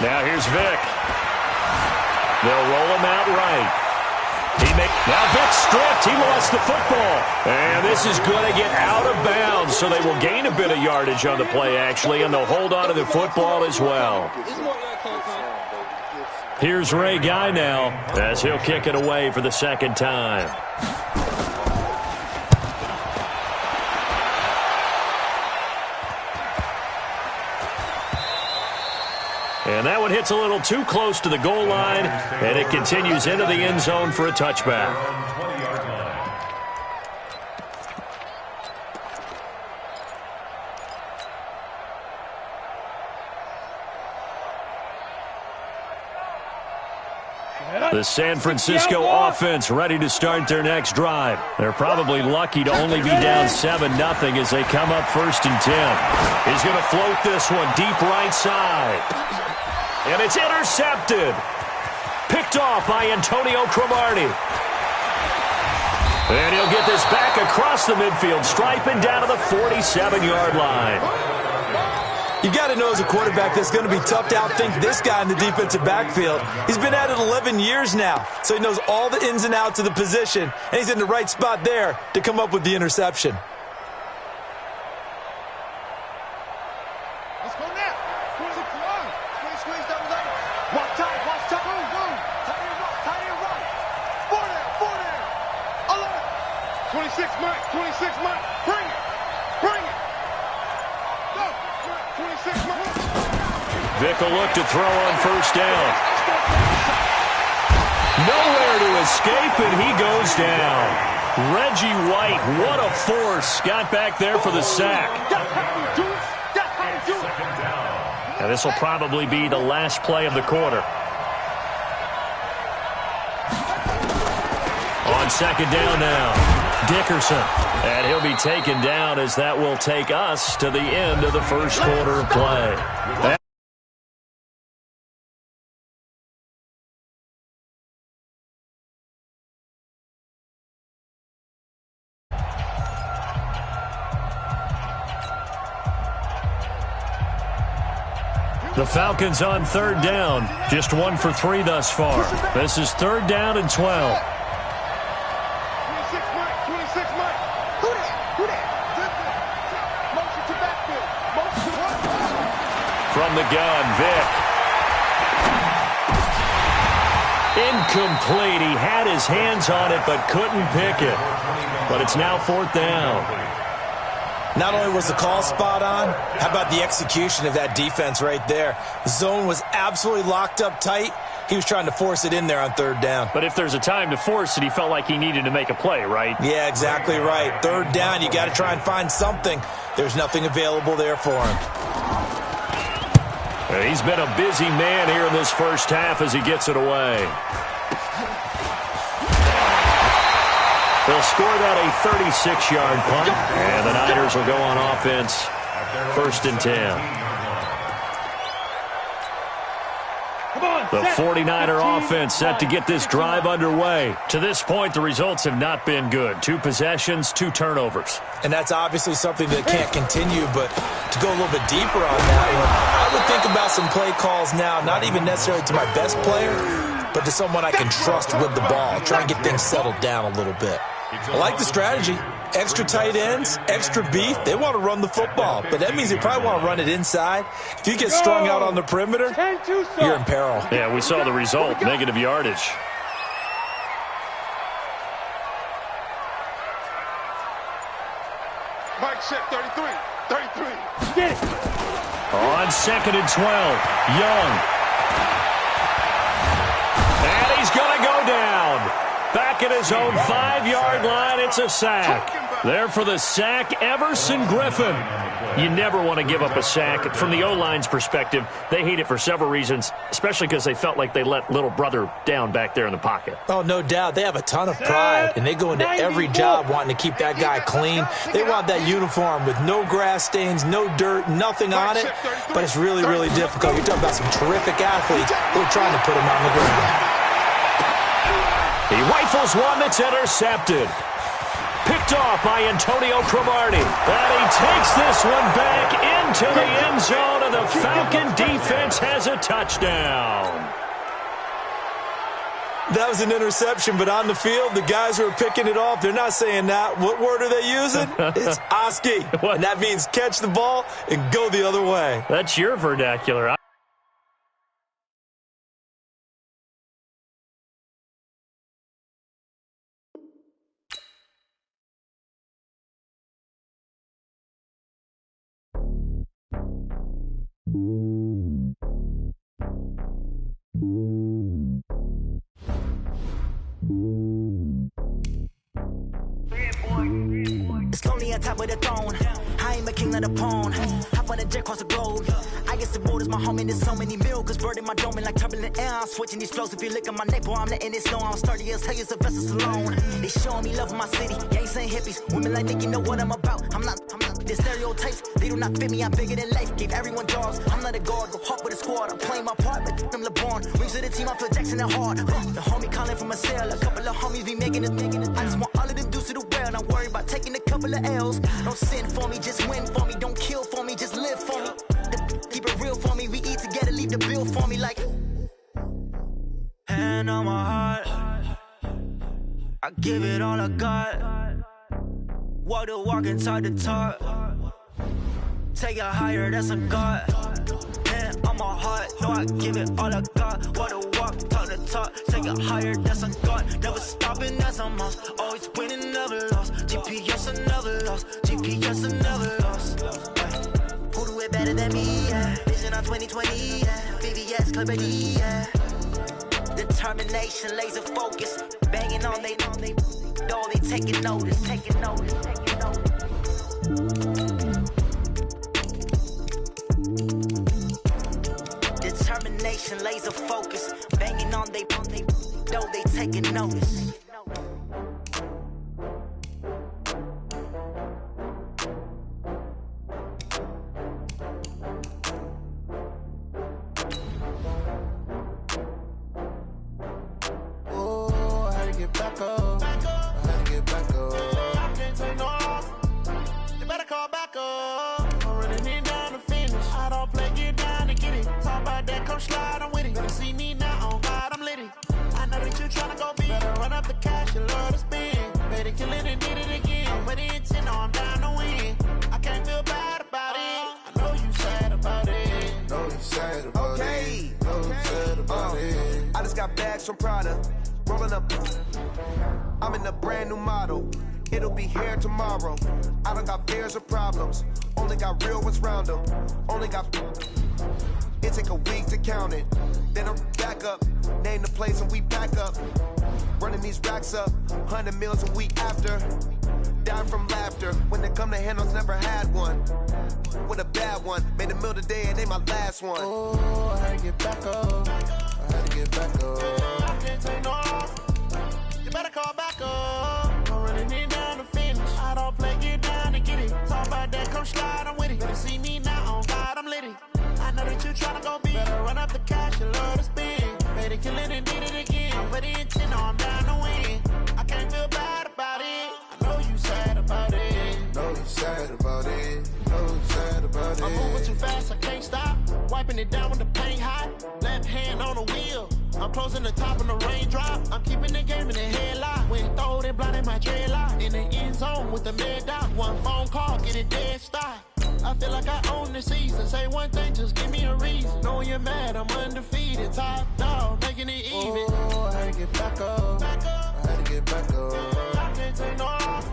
Now here's Vick. They'll roll him out right. Now Vick stripped. He lost the football. And this is going to get out of bounds, so they will gain a bit of yardage on the play, actually, and they'll hold on to the football as well. Here's Ray Guy now as he'll kick it away for the 2nd time. And that one hits a little too close to the goal line, and it continues into the end zone for a touchback. The San Francisco offense ready to start their next drive. They're probably lucky to only be down 7-0 as they come up 1st and 10. He's going to float this one deep right side. And it's intercepted. Picked off by Antonio Cromartie. And he'll get this back across the midfield stripe and down to the 47-yard line. You got to know as a quarterback that's going to be tough to outthink this guy in the defensive backfield. He's been at it 11 years now, so he knows all the ins and outs of the position, and he's in the right spot there to come up with the interception. Let's go now. Squeeze, double. Watch time. Boom. Tight end right. 4 there. 11. 26 Mike. Bring it. Vick will look to throw on 1st down. Nowhere to escape, and he goes down. Reggie White, what a force. Got back there for the sack. And this will probably be the last play of the quarter. On 2nd down now, Dickerson. And he'll be taken down as that will take us to the end of the 1st quarter of play. The Falcons on 3rd down. Just 1 for 3 thus far. This is 3rd down and 12. 26 Mike. Who that? Motion to backfield. From the gun, Vick. Incomplete. He had his hands on it but couldn't pick it. But it's now 4th down. Not only was the call spot on, how about the execution of that defense right there? The zone was absolutely locked up tight. He was trying to force it in there on 3rd down. But if there's a time to force it, he felt like he needed to make a play, right? Yeah, exactly right. 3rd down, you got to try and find something. There's nothing available there for him. He's been a busy man here in this 1st half as he gets it away. They'll score that a 36-yard punt, and the Niners will go on offense 1st and 10. The 49er offense set to get this drive underway. To this point, the results have not been good. 2 possessions, 2 turnovers. And that's obviously something that can't continue, but to go a little bit deeper on that one, I would think about some play calls now, not even necessarily to my best player, but to someone I can trust with the ball. Try and get things settled down a little bit. I like the strategy. Extra tight ends, extra beef. They want to run the football, but that means they probably want to run it inside. If you get strung out on the perimeter, you're in peril. Yeah, we saw the result, negative yardage. Mike set 33. Get it. On 2nd and 12, Young. And he's going to go down. Back at his own 5-yard line, it's a sack. There for the sack, Everson Griffin. You never want to give up a sack. From the O-line's perspective, they hate it for several reasons, especially because they felt like they let little brother down back there in the pocket. Oh, no doubt. They have a ton of pride, and they go into every job wanting to keep that guy clean. They want that uniform with no grass stains, no dirt, nothing on it, but it's really, really difficult. You're talking about some terrific athletes who are trying to put him on the ground. He rifles one that's intercepted. Picked off by Antonio Cromartie. And he takes this one back into the end zone, and the Falcon defense has a touchdown. That was an interception, but on the field, the guys who are picking it off, they're not saying that. What word are they using? It's Oski. And that means catch the ball and go the other way. That's your vernacular. It's lonely on top of the throne. I ain't a king of the pawn. Hop on a jet across the globe. I guess the boat is my home and there's so many miracles burning my dome and like turbulent air. I'm switching these flows. If you look at my neck, boy, I'm letting it snow. I'm sturdy as hell, as a vessel alone. They showing me love in my city. Gangs ain't hippies. Women like Nicky know what I'm about. I'm not the stereotypes. They do not fit me. I'm bigger than life. Gave everyone jobs. I'm not a guard. Go hard with a squad. I'm playing my part, but I'm LeBron. Rings to the team. I feel Jackson and hard. The homie calling from a cell. A couple of homies be making it. I just want all of them dudes to the well. Not worry about taking a couple of L's. Don't sin for me, just win for me. Don't kill for me, just live for me. Keep it real for me. We eat together, leave the bill for me like. Hand on my heart, I give it all I got. Walk the walk and talk the talk. Take it higher, that's a God. Hand on my heart, no, I give it all I got. Walk the walk, talk the talk. Take it higher, that's a God. Never stopping, that's a must. Always winning, never lost. GPS, I never lost. GPS, I never lost. Who do it better than me? Yeah. Vision on 2020. Yeah. VVS, Clipper D. Yeah. Determination, laser focus. Banging on they door, they taking notice. Taking notice, taking notice. Determination, laser focus. Banging on they door, they taking notice. Back up. I had to get back up. I can't take no loss. You better call back up. I'm running it down to finish. I don't play, get down and get it. Talk about that, come slide, I'm with it. Better see me now, on God, I'm litty. I know that you tryna go big. Better run up the cash, you love to spend. Better kill it and did it again. But the intent, no, I'm down to win. I can't feel bad about it. I know you sad about it. Know you sad about it. Know you sad about it. I just got bags from Prada. Rolling up, I'm in a brand new model. It'll be here tomorrow. I don't got fears or problems. Only got real ones round them. Only got. It take a week to count it. Then I'm back up. Name the place and we back up. Running these racks up. 100 meals a week after. Dying from laughter. When it come to handles, never had one. With a bad one. Made a meal today and they my last one. Oh, I had to get back up. I had to get back up. I can't take no loss. You better call back up. I'm running it down to finish. I don't play, get down and get it. Talk about that, come slide, I'm with it. Better see me now, on God, I'm litty. I know that you tryna go big. Better run up the cash, you love to spend. Better kill it and did it again. But the intent, no, I'm down to win. I can't feel bad about it. I know you sad about it. Know you sad about it. Know you sad about it. I'm moving too fast, I can't stop. Wiping it down with the paint hot. Left hand on the wheel. I'm closing the top on the raindrop. I'm keeping the game in the headlock. When throwed and blinded my dreadlock. In the end zone with the mid dot. One phone call, get it dead stop. I feel like I own the season. Say one thing, just give me a reason. Knowing you're mad, I'm undefeated. Top dog, making it even. Oh, I had to get back up. Back up. I had to get back up. I can't take no loss.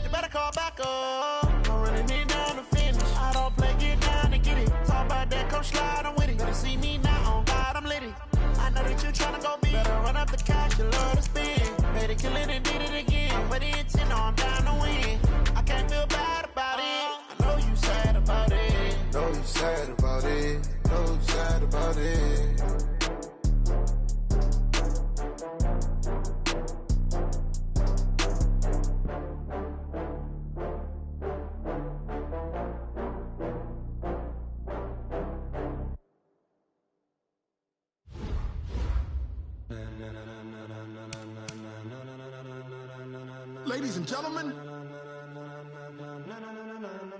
You better call back up. I'm running it down to finish. I don't play, get down and get it. Talk about that, come slide, I'm with it. Better see me now, on God, I'm litty. I know that you tryna go big. Better run up the cash, you love to spend. Better kill it and did it again. But the intent, no, I'm down to win. I can't feel bad about it. I know you sad about it. Know you sad about it. Know you sad about it. Ladies and gentlemen,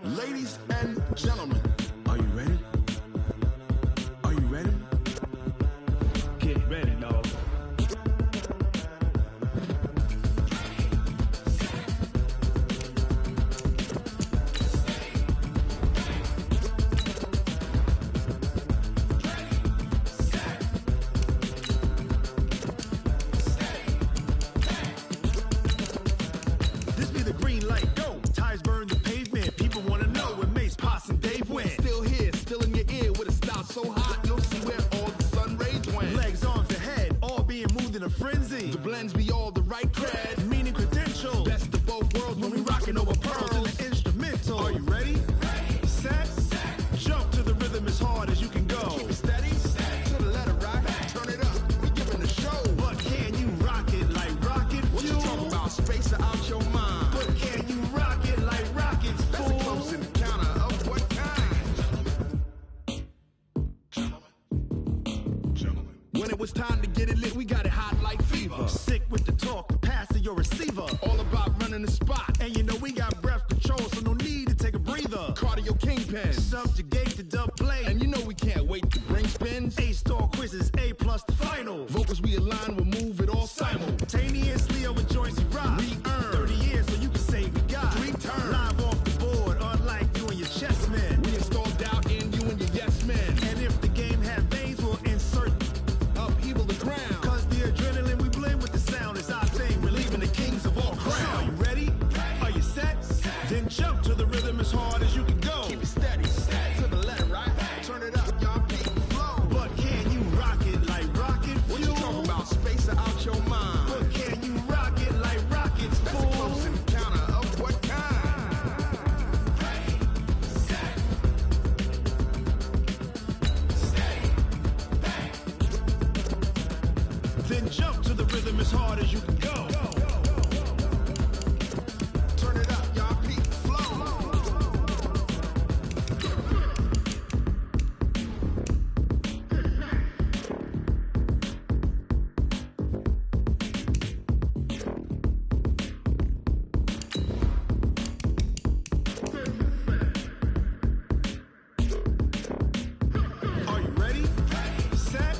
ladies and gentlemen, are you ready? Are you ready? Get ready, dog. The blends be all the right cred, meaning credentials. Best of both worlds when we rockin' over pearls in the instrumental. Are you ready? Set, jump to the rhythm as hard as you can go. Keep it steady, to the letter right. Turn it up, we giving the show. But can you rock it like rocket fuel? What you talking about? Space out your mind. But can you rock it like rockets, fool? That's a close encounter of what kind? Gentlemen. When it was time to get it lit, we got it hot like fever. Sick with the talk, the pass to your receiver. All about running the spot. And you know we got breath control, so no need to take a breather. Cardio kingpin, subjugate the dub play. And you know we can't wait to bring spins. A-star quizzes, A+ the final. Vocals we align, we'll move it all simultaneously over joints and rock. We earn 30 years, so you can say we got 3 turns. Live off the board, unlike you and your chess men. We installed doubt in you and your yes men. And if the game had veins, we'll insert upheaval the ground. Cause the adrenaline we blend with the sound is our thing. Relieving the kings of all crowns. So are you ready? Are you set? Then jump to the rhythm as hard as you can go. Keep it steady, to the left, right. Turn it up, y'all keep flow. But can you rock it like rocket fuel? What you talking about? Space out your mind. But can you rock it like rockets, fool? That's a close encounter of what kind? Then jump to the rhythm as hard as you can go. Turn it up, y'all peak flow. Are you ready? Set,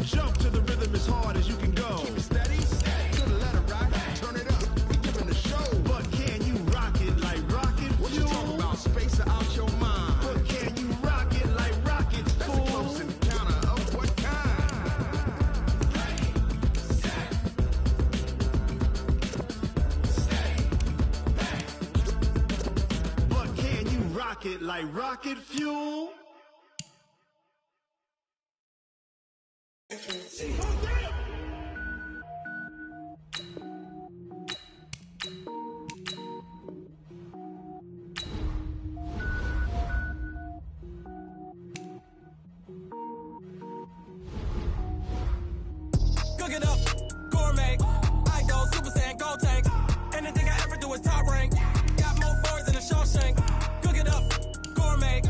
jump to the rhythm as hard as you can go. Keep it steady, to the letter right. Turn it up, we giving the show. But can you rock it like rocket fuel? What you talking about? Space out your mind. But can you rock it like rockets, fool? That's a close encounter of what kind? But can you rock it like rocket fuel? Cook it up, gourmet. I go Super Saiyan, Gold Tank. Anything I ever do is top rank. Got more boys than a Shawshank. Cook it up, gourmet.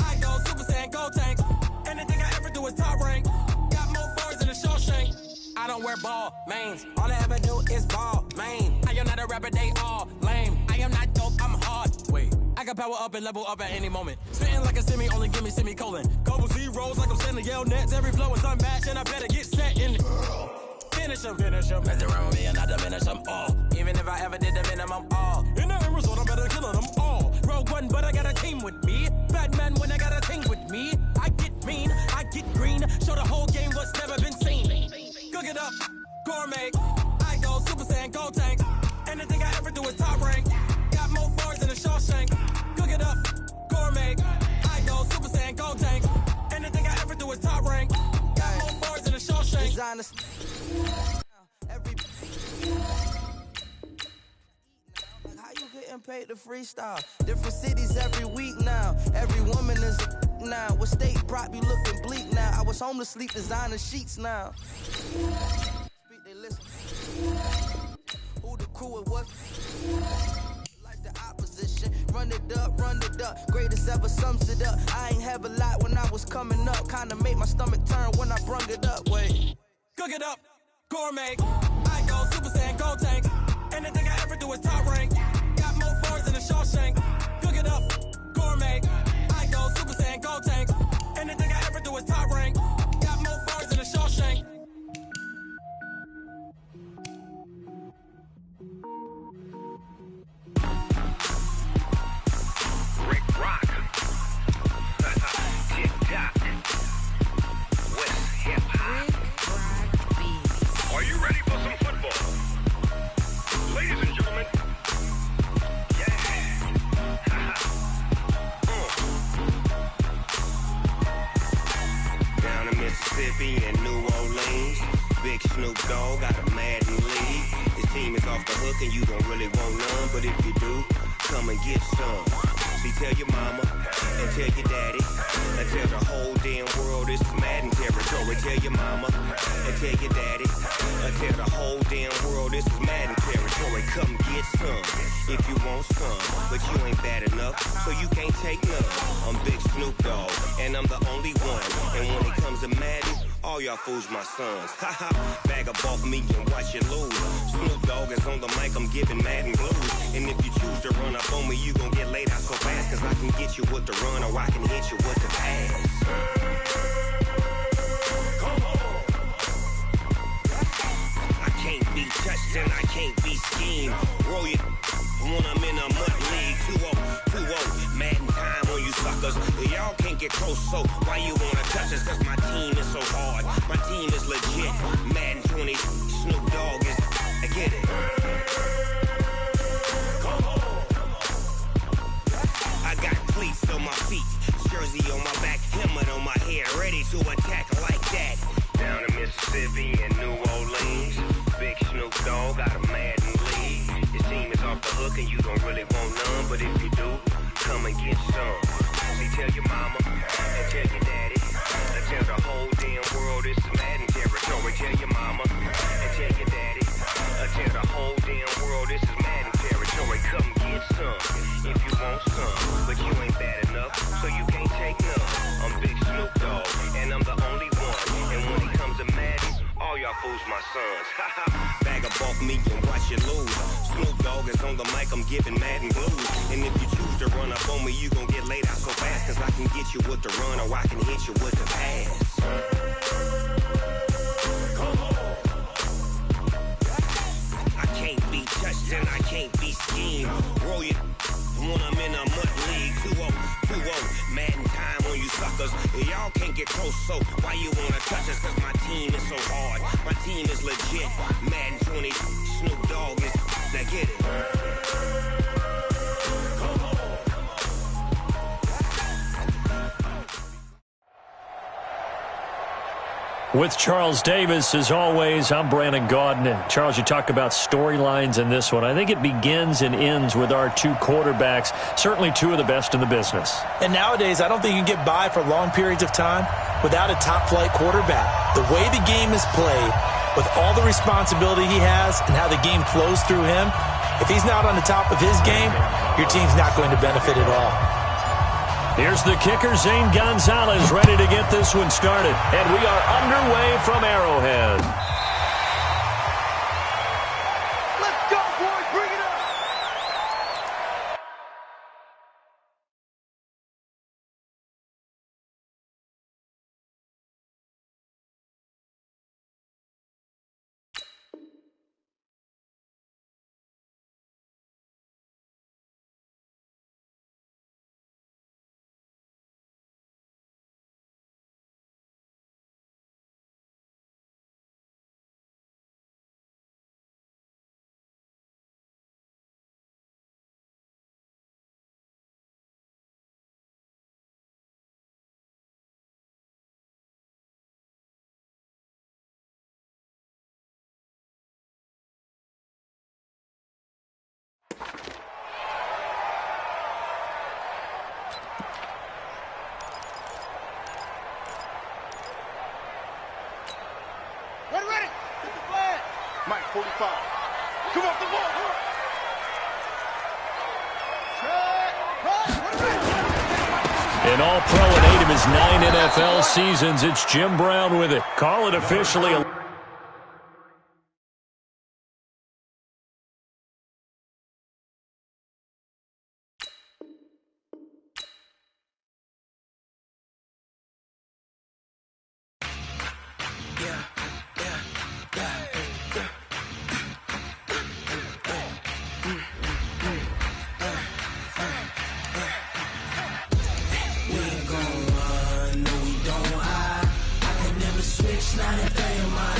I go Super Saiyan, Gold Tank. Anything I ever do is top rank. Got more boys than a Shawshank. I don't wear ball mains. All I ever do is ball main. I am not a rapper, they all lame. I am not dope, I'm hard. Wait, I can power up and level up at any moment. Spitting like a semi, only give me semicolon. Couple zeros like I'm sending yell nets. Every flow is unmatched and I better get set in. Finish him. Mess around with me and I diminish them all. Even if I ever did the minimum all. In the end result, I'm better killing them all. Rogue One, but I got a team with me. Batman when I got a team with me. I get mean, I get green. Show the whole game what's never been seen. Cook it up, gourmet. I go Super Saiyan, Gold Tank. Anything I ever do is top rank. Got more bars than a Shawshank. Cook it up, gourmet. I go Super Saiyan, Gold Tank. Anything I ever do is top rank. Got more bars than a Shawshank. Designers. Every how you getting paid to freestyle? Different cities every week now. Every woman is a now. What state prop you looking bleak now? I was home to sleep, designer sheets now. Speak, they listen. Who the crew it was? Like the opposition. Run it up. Greatest ever sums it up. I ain't have a lot when I was coming up. Kinda made my stomach turn when I brung it up. Wait. Cook it up, gourmet. I go Super Saiyan, Gold Tank. Anything I ever do is top rank. Got more bars than a Shawshank. Cook it up, gourmet. I go Super Saiyan, Gold Tank. Anything I ever do is top rank. Got more bars than a Shawshank. Rick Rock. Tick-tock. West hip-hop. Are you ready for some off the hook and you don't really want none. But if you do, come and get some. See, tell your mama and tell your daddy and tell the whole damn world this is Madden territory. Tell your mama and tell your daddy and tell the whole damn world this is Madden territory. Come get some if you want some, but you ain't bad enough, so you can't take none. I'm Big Snoop Dogg, and I'm the only one. And when it comes to Madden, all y'all fools my sons. Haha, bag up off me and watch you lose. Snoop Dogg is on the mic, I'm giving Madden blues. And if you choose to run up on me, you gon' get laid out so fast, cause I can get you with the run or I can hit you with the pass. I can't be touched and I can't be schemed. Roll you when I'm in a mud league. 2-0, Madden time on you suckers. Y'all can't get close, so why you wanna touch us? Cause my team is so hard, my team is legit. Madden 20, Snoop Dogg is, I get it. I got cleats on my feet, jersey on my back, helmet on my head, ready to attack like that. Down in Mississippi and New Orleans, Big Snoop Dogg got a Madden league. Your team is off the hook and you don't really want none, but if you do, come and get some. See, tell your mama and tell your daddy and tell the whole damn world this is Madden territory. Tell your mama and tell your daddy and tell the whole damn world this is Madden territory. Come get some if you want some, but you ain't bad enough, so you can't take none. I'm Big Snoop Dogg, and I'm the only one. And when it comes to Madden, all y'all fools my sons. Bag up off me and watch you lose. Snoop Dogg is on the mic, I'm giving Madden blues. And if you choose to run up on me, you gon' get laid out so fast, cause I can get you with the run or I can hit you with the pass. I can't be touched and I can't be schemed. Roll you when I'm in a mud league. 2-0, Madden time on you suckers. Y'all can't get close, so why you wanna touch us? Cause my team is so hard, my team is legit. Madden 20, Snoop Dogg is, now get it. With Charles Davis, as always, I'm Brandon Gaudin. Charles, you talk about storylines in this one. I think it begins and ends with our two quarterbacks, certainly two of the best in the business. And nowadays, I don't think you can get by for long periods of time without a top-flight quarterback. The way the game is played, with all the responsibility he has and how the game flows through him, if he's not on the top of his game, your team's not going to benefit at all. Here's the kicker, Zane Gonzalez, ready to get this one started. And we are underway from Arrowhead. Let's go, boys. Bring it up. Ready. Hit the flag. Mike, 45. Come off the ball. An all-pro in 8 of his 9 NFL seasons, it's Jim Brown with it. Call it officially. Not a thing of mine.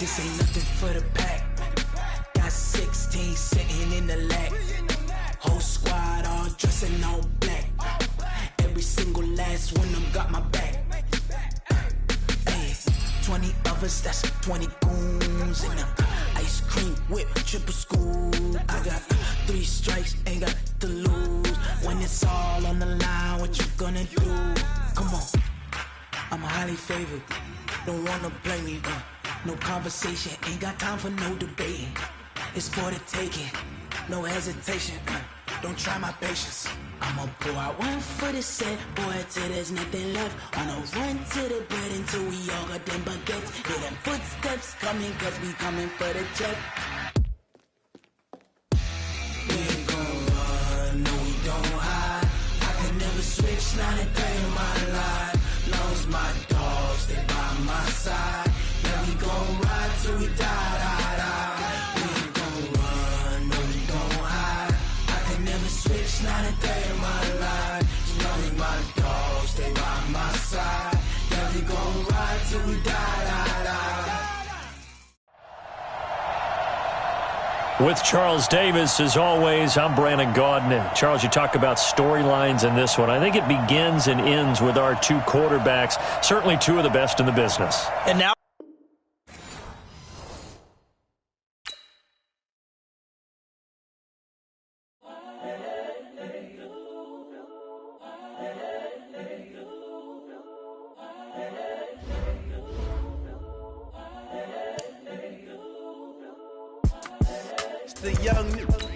This ain't nothing for the pack. Got 16 sitting in the lap. Whole squad all dressing all black. Every single last one of them got my back. Hey, 20 of us, that's 20 goons in the ice cream whip, triple school. I got 3 strikes, ain't got to lose. When it's all on the line, what you gonna do? Come on, I'm highly favored. Don't wanna play me, no conversation, ain't got time for no debating. It's for the taking, no hesitation, don't try my patience. I'ma pour out one for the set, boy, till there's nothing left. On a run to the bread until we all got them baguettes. Hear them footsteps coming, cause we coming for the check. We ain't gon' run, no we don't hide. I can never switch, not a day in my life. Long as my dogs, they by my side. Yeah, we gon' ride till we die. We ain't gon' run, no we don't hide. I can never switch, not a day in my life. As long as my dogs, stay by my side. Yeah, we gon' ride till we die. With Charles Davis, as always, I'm Brandon Gaudin. Charles, you talk about storylines in this one. I think it begins and ends with our 2 quarterbacks, certainly 2 of the best in the business. And now The young,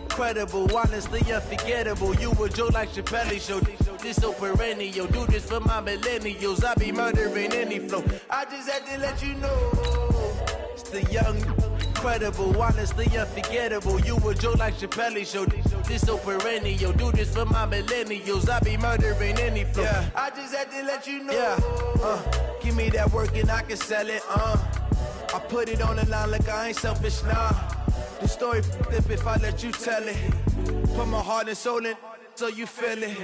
incredible, honestly unforgettable. You a Joe like Chappelle show. This so perennial. Do this for my millennials. I be murdering any flow. I just had to let you know. It's the young, incredible, honestly unforgettable. You a Joe like Chappelle show. This so perennial. Do this for my millennials. I be murdering any flow. Yeah. I just had to let you know. Yeah. Give me that work and I can sell it. I put it on the line like I ain't selfish, nah. The story flip if I let you tell it. Put my heart and soul in so you feel it.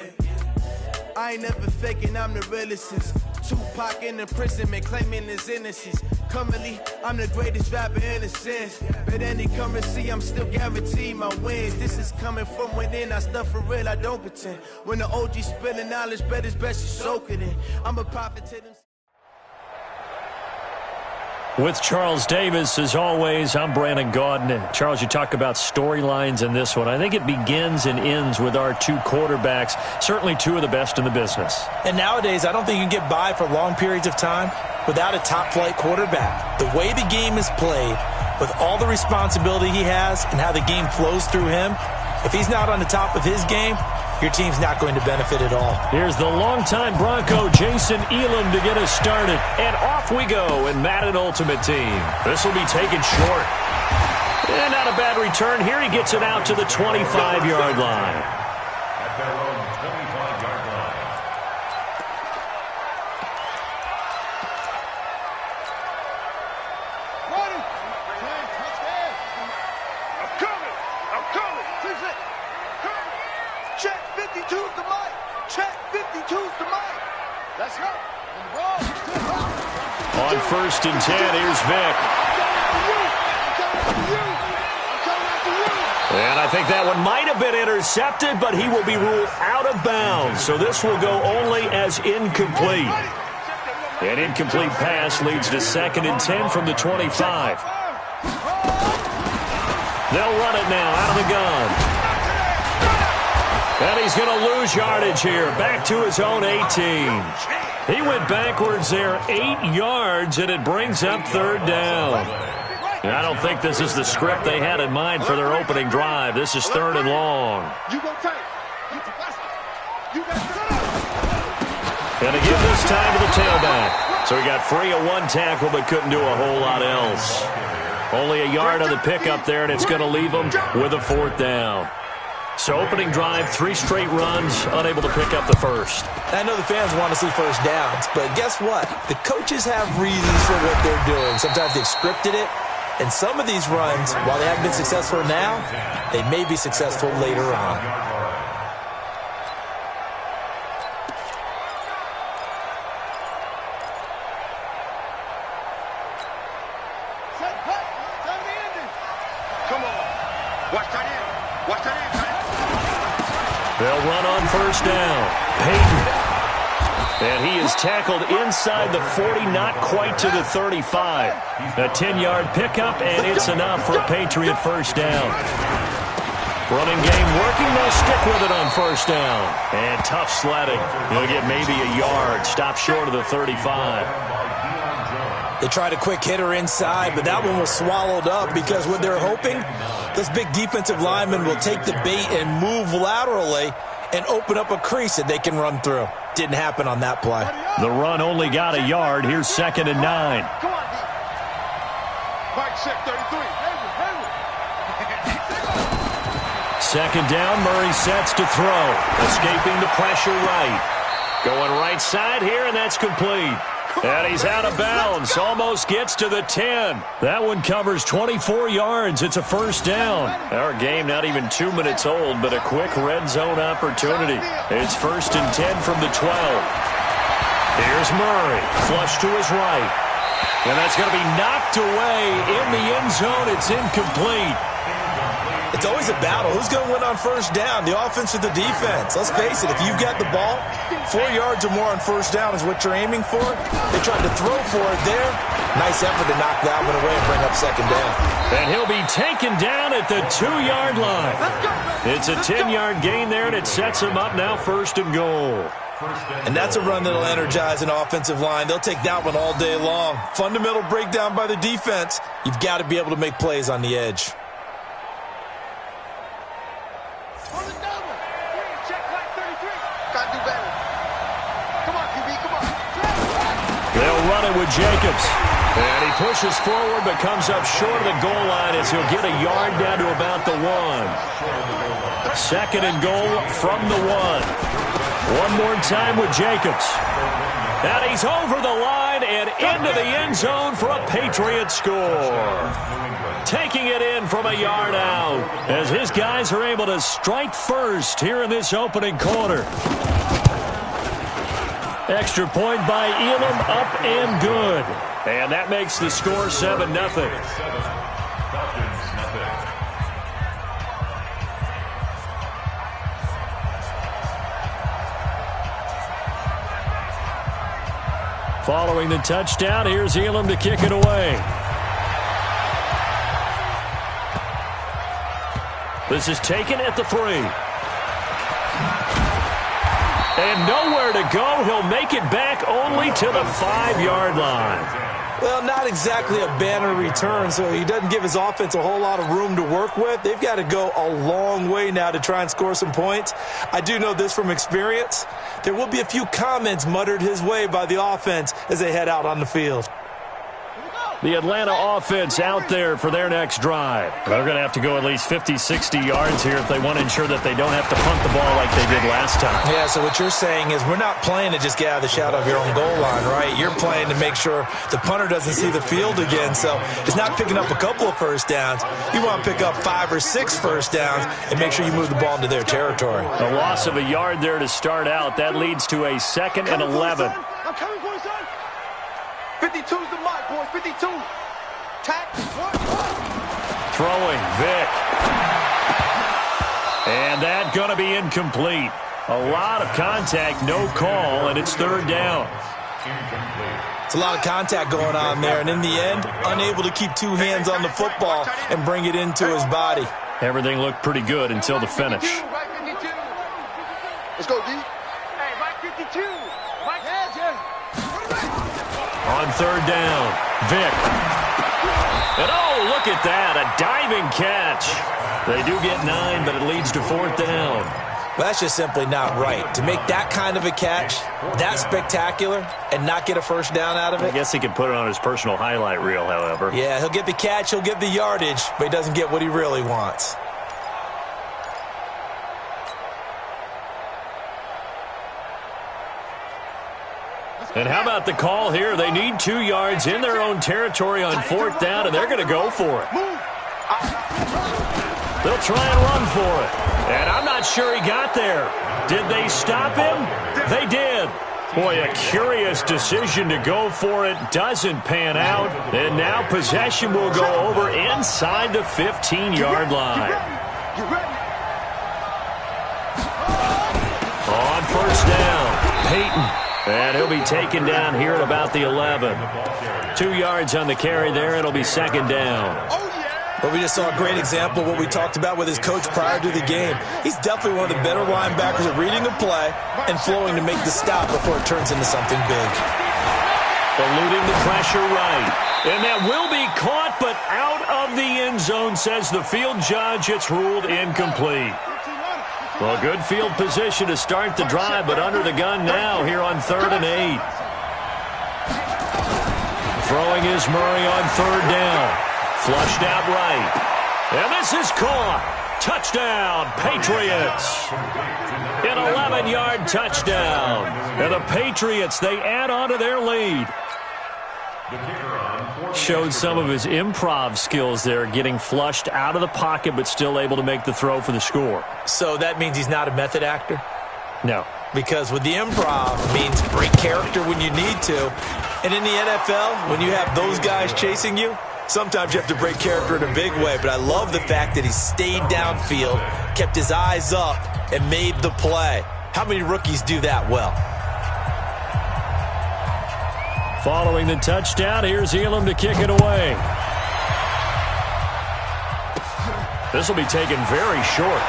I ain't never faking, I'm the realest since Tupac in imprisonment, claiming his innocence. Currently, I'm the greatest rapper in a sense. But any currency, I'm still guaranteed my wins. This is coming from within, I stuff for real, I don't pretend. When the OG spilling knowledge, bet it's best you soak it in. I'm a prophet to them. With Charles Davis, as always, I'm Brandon Gaudin. Charles, you talk about storylines in this one. I think it begins and ends with our 2 quarterbacks, certainly 2 of the best in the business. And nowadays, I don't think you can get by for long periods of time without a top-flight quarterback. The way the game is played, with all the responsibility he has and how the game flows through him, if he's not on the top of his game, your team's not going to benefit at all. Here's the longtime Bronco, Jason Elam, to get us started. And off we go in Madden Ultimate Team. This will be taken short. And not a bad return here. He gets it out to the 25-yard line. At their own 25-yard line. I'm coming. Check 52's the mic. Check 52's the mic. Let's go. On 1st and 10, here's Vic. And I think that one might have been intercepted, but he will be ruled out of bounds. So this will go only as incomplete. An incomplete pass leads to 2nd and 10 from the 25. They'll run it now out of the gun. And he's going to lose yardage here. Back to his own 18. He went backwards there 8 yards, and it brings up 3rd down. And I don't think this is the script they had in mind for their opening drive. This is 3rd and long. And again this time to the tailback. So he got free of 1 tackle but couldn't do a whole lot else. Only a yard on the pickup there, and it's going to leave him with a 4th down. So opening drive, 3 straight runs, unable to pick up the first. I know the fans want to see first downs, but guess what? The coaches have reasons for what they're doing. Sometimes they've scripted it, and some of these runs, while they haven't been successful now, they may be successful later on. Set, They'll run on first down. Payton. And he is tackled inside the 40, not quite to the 35. A 10-yard pickup, and it's enough for a Patriot first down. Running game working. They'll stick with it on first down. And tough sledding. He'll get maybe a yard. Stop short of the 35. They tried a quick hitter inside, but that one was swallowed up because what they're hoping, this big defensive lineman will take the bait and move laterally and open up a crease that they can run through. Didn't happen on that play. The run only got a yard. Here's 2nd and 9. Come on, D. Mike, check 33. 2nd down, Murray sets to throw. Escaping the pressure right. Going right side here, and that's complete. And he's out of bounds. Almost gets to the 10. That one covers 24 yards. It's a first down. Our game not even 2 minutes old, but a quick red zone opportunity. It's 1st and 10 from the 12. Here's Murray. Flush to his right. And that's going to be knocked away in the end zone. It's incomplete. It's always a battle. Who's going to win on first down, the offense or the defense? Let's face it, if you've got the ball, 4 yards or more on first down is what you're aiming for. They tried to throw for it there. Nice effort to knock that one away and bring up 2nd down. And he'll be taken down at the 2-yard line. It's a 10-yard gain there, and it sets him up now 1st and goal. And that's a run that'll energize an offensive line. They'll take that one all day long. Fundamental breakdown by the defense. You've got to be able to make plays on the edge. They'll run it with Jacobs. And he pushes forward but comes up short of the goal line as he'll get a yard down to about the 1. 2nd and goal from the 1. One more time with Jacobs. And he's over the line and into the end zone for a Patriot score. Taking it in from a yard out as his guys are able to strike first here in this opening quarter. Extra point by Elam, up and good. And that makes the score 7-0. Following the touchdown, here's Elam to kick it away. This is taken at the 3. And nowhere to go. He'll make it back only to the 5-yard line. Well, not exactly a banner return, so he doesn't give his offense a whole lot of room to work with. They've got to go a long way now to try and score some points. I do know this from experience. There will be a few comments muttered his way by the offense as they head out on the field. The Atlanta offense out there for their next drive. They're going to have to go at least 50, 60 yards here if they want to ensure that they don't have to punt the ball like they did last time. Yeah, so what you're saying is we're not playing to just get out of the shadow of your own goal line, right? You're playing to make sure the punter doesn't see the field again. So it's not picking up a couple of first downs. You want to pick up 5 or 6 first downs and make sure you move the ball into their territory. A loss of a yard there to start out. That leads to a 2nd and 11. I'm coming for you, son. 52's the mark, boys. 52. Tack. Throwing, Vick. And that going to be incomplete. A lot of contact, no call, and it's 3rd down. It's a lot of contact going on there, and in the end, unable to keep 2 hands on the football and bring it into his body. Everything looked pretty good until the finish. Let's go, D. Hey, Mike 52. Mike, yeah. On 3rd down, Vick. And oh, look at that, a diving catch. They do get 9, but it leads to 4th down. Well, that's just simply not right. To make that kind of a catch, that spectacular, and not get a first down out of it. I guess he could put it on his personal highlight reel, however. Yeah, he'll get the catch, he'll get the yardage, but he doesn't get what he really wants. And how about the call here? They need 2 yards in their own territory on 4th down, and they're going to go for it. They'll try and run for it. And I'm not sure he got there. Did they stop him? They did. Boy, a curious decision to go for it. Doesn't pan out. And now possession will go over inside the 15-yard line. You ready? On first down, Peyton. And he'll be taken down here at about the 11. 2 yards on the carry there. It'll be second down. Well, we just saw a great example of what we talked about with his coach prior to the game. He's definitely one of the better linebackers at reading a play and flowing to make the stop before it turns into something big. Eluding the pressure right. And that will be caught, but out of the end zone, says the field judge. It's ruled incomplete. Well, good field position to start the drive, but under the gun now here on 3rd and 8. Throwing is Murray on 3rd down. Flushed out right. And this is caught. Touchdown, Patriots. An 11-yard touchdown. And the Patriots, they add on to their lead. Showed some of his improv skills there, getting flushed out of the pocket but still able to make the throw for the score. So that means he's not a method actor? No. Because with the improv, it means break character when you need to. And in the NFL, when you have those guys chasing you, sometimes you have to break character in a big way. But I love the fact that he stayed downfield, kept his eyes up, and made the play. How many rookies do that well? Following the touchdown, here's Elam to kick it away. This will be taken very short.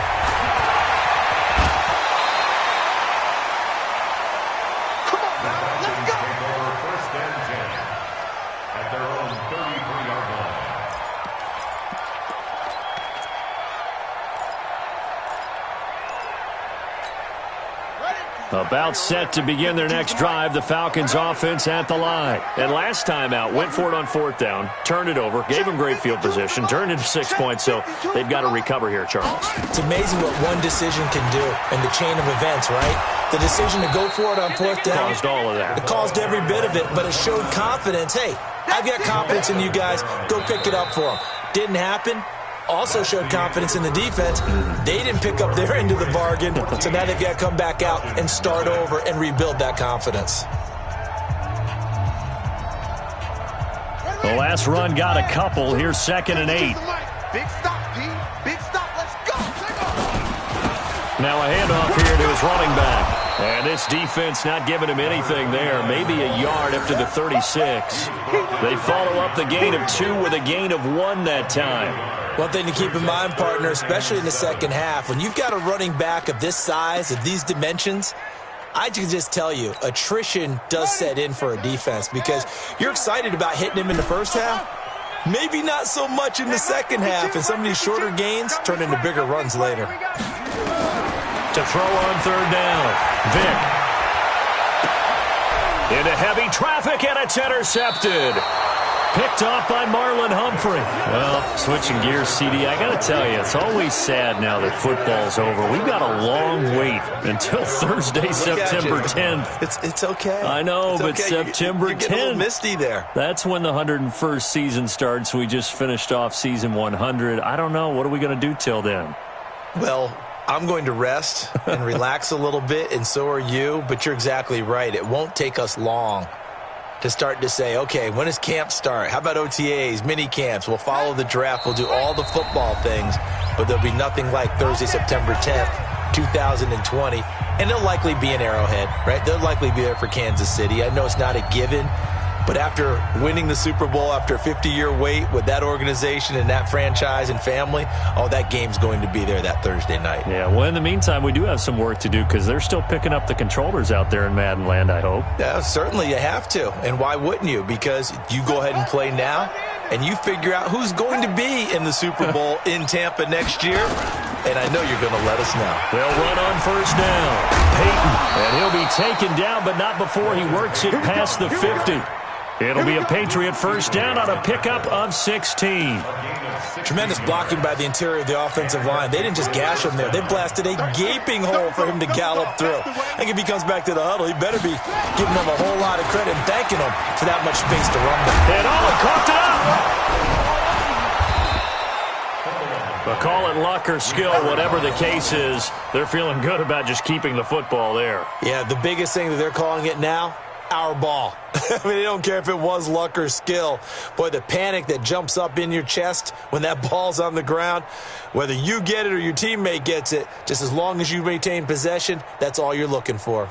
About set to begin their next drive, the Falcons offense at the line. And last time out, went for it on 4th down, turned it over, gave them great field position, turned into 6 points, so they've got to recover here, Charles. It's amazing what one decision can do in the chain of events, right? The decision to go for it on 4th down. Caused all of that. It caused every bit of it, but it showed confidence. Hey, I've got confidence in you guys. Go pick it up for them. Didn't happen. Also showed confidence in the defense. They didn't pick up their end of the bargain, so now they've got to come back out and start over and rebuild that confidence. The last run got a couple. Here's 2nd and 8. Big stop, P. Big stop. Let's go. Now a handoff here to his running back. And this defense not giving him anything there. Maybe a yard after the 36. They follow up the gain of 2 with a gain of 1 that time. One thing to keep in mind, partner, especially in the second half, when you've got a running back of this size, of these dimensions, I can just tell you, attrition does set in for a defense because you're excited about hitting him in the first half. Maybe not so much in the second half, and some of these shorter gains turn into bigger runs later. To throw on 3rd down, Vick. Into heavy traffic, and it's intercepted. Picked off by Marlon Humphrey. Well, switching gears, CD, I got to tell you, it's always sad now that football's over. We've got a long wait until Thursday, September 10th. It's okay. I know, it's but okay. September 10th. You're getting a little misty there. That's when the 101st season starts. We just finished off season 100. I don't know. What are we going to do till then? Well, I'm going to rest and relax a little bit, and so are you. But you're exactly right. It won't take us long to start to say, okay, when does camp start? How about OTAs, mini camps? We'll follow the draft. We'll do all the football things, but there'll be nothing like Thursday, September 10th, 2020. And they'll likely be in Arrowhead, right? They'll likely be there for Kansas City. I know it's not a given, but after winning the Super Bowl, after a 50-year wait with that organization and that franchise and family, oh, that game's going to be there that Thursday night. Yeah, well, in the meantime, we do have some work to do because they're still picking up the controllers out there in Madden land, I hope. Yeah, certainly you have to. And why wouldn't you? Because you go ahead and play now, and you figure out who's going to be in the Super Bowl in Tampa next year. And I know you're going to let us know. They'll run on first down. Peyton, and he'll be taken down, but not before he works it past the 50. It'll be a Patriot first down on a pickup of 16. Tremendous blocking by the interior of the offensive line. They didn't just gash him there. They blasted a gaping hole for him to gallop through. I think if he comes back to the huddle, he better be giving them a whole lot of credit and thanking them for that much space to run them. And Allen caught it up. But call it luck or skill, whatever the case is, they're feeling good about just keeping the football there. Yeah, the biggest thing that they're calling it now, our ball. I mean, I don't care if it was luck or skill. Boy, the panic that jumps up in your chest when that ball's on the ground, whether you get it or your teammate gets it, just as long as you maintain possession, that's all you're looking for.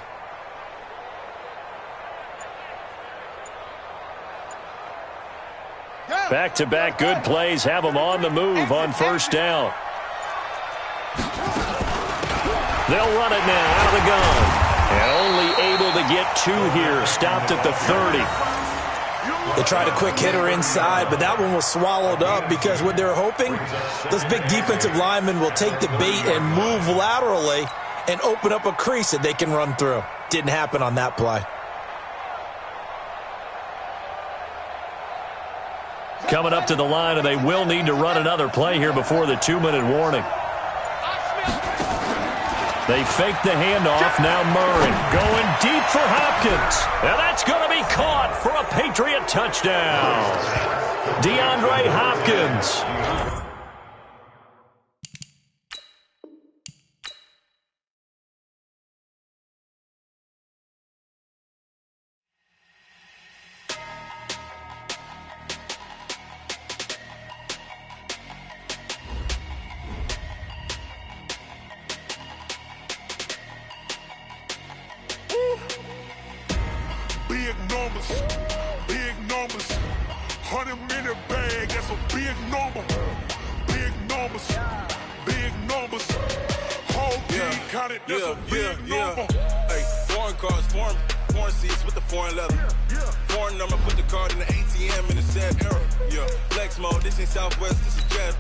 Back-to-back good plays have them on the move on first down. They'll run it now out of the gun. And only able to get 2 here. Stopped at the 30. They tried a quick hitter inside, but that one was swallowed up because what they're hoping, those big defensive linemen will take the bait and move laterally and open up a crease that they can run through. Didn't happen on that play. Coming up to the line, and they will need to run another play here before the 2-minute warning. They fake the handoff. Now Murray going deep for Hopkins. And that's going to be caught for a Patriot touchdown. DeAndre Hopkins. Big numbers, 100-minute bag, that's a big number. Big numbers, whole team counted, that's a big number. Hey, foreign cars, foreign seats with the foreign leather. Foreign number, put the card in the ATM in the sad era. Yeah, flex mode, this ain't Southwest, this is Jet.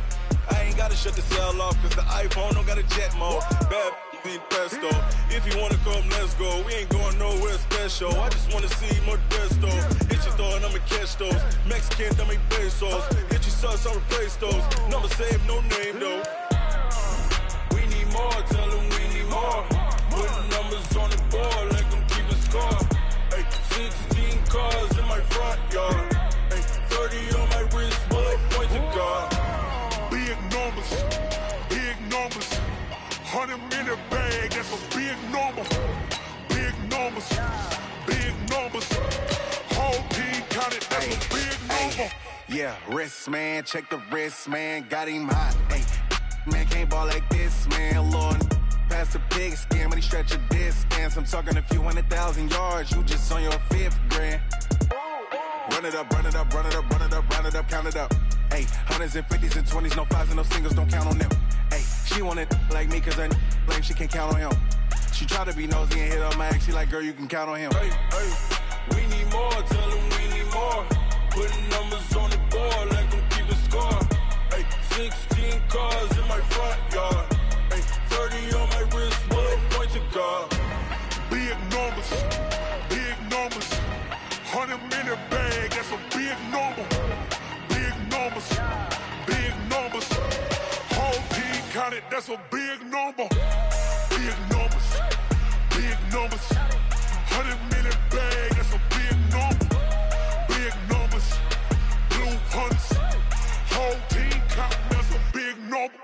I ain't gotta shut the cell off, cause the iPhone don't got a jet mode. Bad pesto. If you wanna come, let's go. We ain't going nowhere special. I just wanna see Modesto. Hit your thought, I'ma catch those. Mexican, I'ma make pesos. Hit your sus, I'll replace those. Number save, no name though. We need more, tell them we need more. Putting numbers on the board, let them keep a score. Hey, 16 cars in my front yard. Hey, 30 on my wrist, bullet point to God. Big numbers, 100-minute bag, that's a big number. Big numbers, whole team counted, that's a big number. Yeah, wrist man, check the wrist man, got him hot. Ay, man can't ball like this, man. Lord, past the pig skin when he stretch a distance. I'm talking a few 100,000 yards, you just on your 5th grand. Run it up, count it up. Ay, hundreds and 50s and 20s, no 5s and no singles, don't count on them. Ay, she want it like me cause her blame, she can't count on him. She try to be nosy and hit up my ex, she like, girl, you can count on him. Hey, we need more, tell them we need more. Putting numbers on the board, let them keep a score. Hey, 16 cars in my front yard. Hey, 30 on my wrist, bullet point to God. Big numbers, 100-minute bag, that's a big number. Big numbers, whole team counted, that's a big number. Big numbers, 100-minute bag, that's a big number. Big numbers, blue hunts, whole team counting, that's a big number.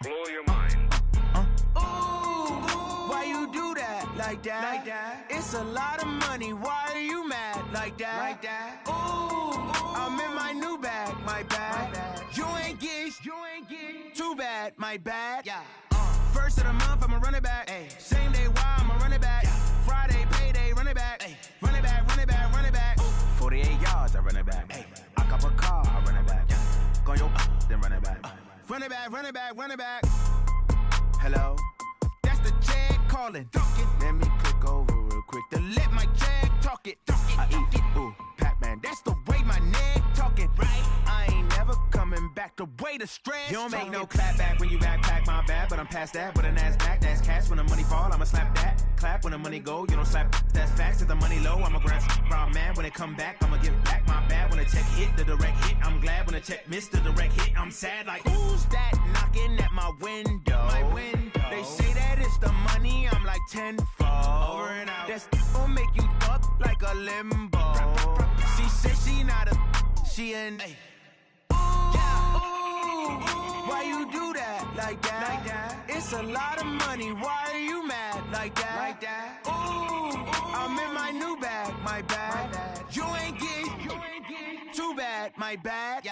Blow your mind. Why you do that? Like that? It's a lot of money. Why are you mad? Like that? Ooh, I'm in my new bag. My bad. You ain't get too bad. My bad. Yeah. First of the month, I'ma run it back. Ay. Same day, why I'ma run it back. Friday, payday, run it back. Ay. Run it back. 48 yards, I run it back. Ay. I cop a car, I run it back. Go your then run it back. Run it back. Hello? That's the check calling. Let me click over real quick to let my check talk it. I eat it, ooh, Pac-Man. That's the way my neck talking. Right? I ain't never coming back the way the stress. You don't make no clap back when you backpack my bad, but I'm past that with a NASDAQ. That's cash when the money fall, I'ma slap that. Clap when the money go, you don't slap. That's facts. If the money low, I'ma grab raw man. When it come back, I'ma give back my bad. When the check hit, the direct hit. I'm glad when the check missed the direct hit. I'm sad like, who's that knocking at my window? They say that it's the money, I'm like tenfold. Over and out. That's gonna make you up. like a limbo. She said she not a, she an. Why you do that like that? It's a lot of money. Why are you mad like that? Ooh, I'm in my new bag, my bad. You ain't get too bad, my bad.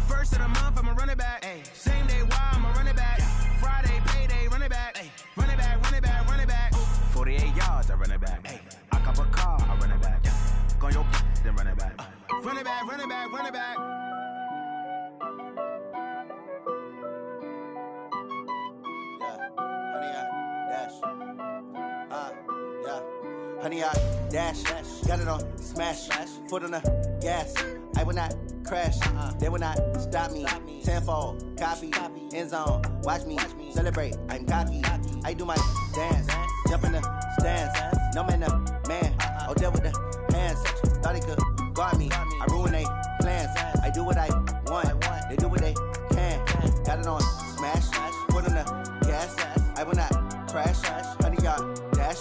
First of the month, I'ma run it back. Same day, why I'ma run it back. Friday, payday, run it back. Run it back, run it back, run it back. 48 yards, I run it back. I cop a car, I run it back. Go your then run it back. Run it back, run it back, run it back. Honey, I dash, got it on smash, foot on the gas. I will not crash, they will not stop me. Tenfold, copy, end zone, watch me celebrate. I'm cocky, I do my dance, jump in the stands. No man, man, oh there with the hands. Thought he could guard me, I ruin they plans. I do what I want, they do what they can. Got it on smash, foot on the gas. I will not crash, honey, y'all dash,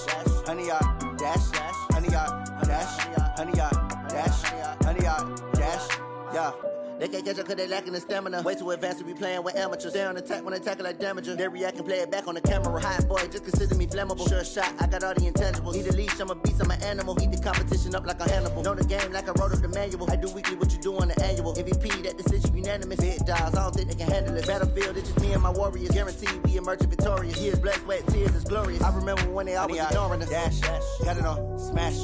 honey, y'all dash, honey, y'all dash, honey, y'all dash, honey, y'all dash, yeah. They can't catch up cause they lacking the stamina. Way too advanced to be playing with amateurs. Stay on attack when I tackle like damager. They react and play it back on the camera. Hot boy, just consider me flammable. Sure shot, I got all the intangibles. Need a leash, I'm a beast, I'm an animal. Eat the competition up like a Hannibal. Know the game like I wrote up the manual. I do weekly what you do on the annual. MVP, that decision unanimous. Big dogs, I don't think they can handle it. Battlefield, it's just me and my warriors. Guaranteed we emerge victorious. Years, blood, sweat, tears, it's glorious. I remember when they always ignoring us. Dash, got it on smash,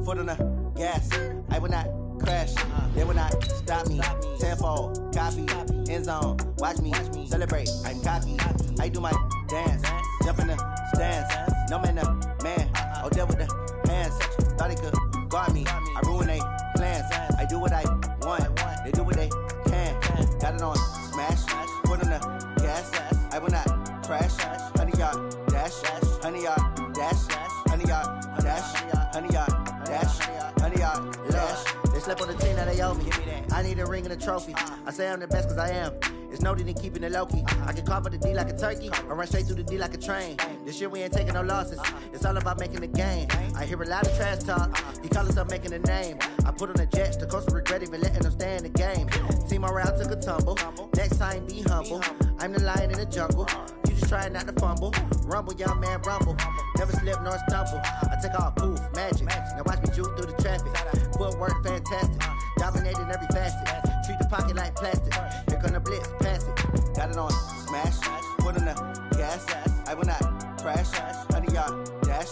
foot on the gas. I will not crash, they will not stop me. Tenfold, copy, end zone, watch me celebrate. I'm cocky, I do my dance, jump in the stands. No man, man, oh there with the hands. Thought he could guard me, I ruin they plans. I do what I want, they do what they can. Got it on smash, foot on the gas. I will not crash, honey, y'all dash, honey, y'all dash, honey, y'all dash, honey, y'all dash, honey, y'all dash. Slept on the team that they owe me. I need a ring and a trophy. I say I'm the best cause I am. It's no need in keeping it low-key. I can carve up the D like a turkey or run straight through the D like a train. This year we ain't taking no losses. It's all about making the game. I hear a lot of trash talk. He call himself making a name. I put on the Jets. The coach will regret even letting them stay in the game. Team morale took a tumble. Next time be humble. I'm the lion in the jungle. You just trying not to fumble. Rumble, young man, rumble. Never slip nor stumble. I take off, poof, magic. Now watch me juke through the traffic. Footwork fantastic. Dominating every facet. Treat the pocket like plastic. Here come the blitz, pass it. Got it on smash. Foot on the gas. I will not crash. Honey, y'all dash.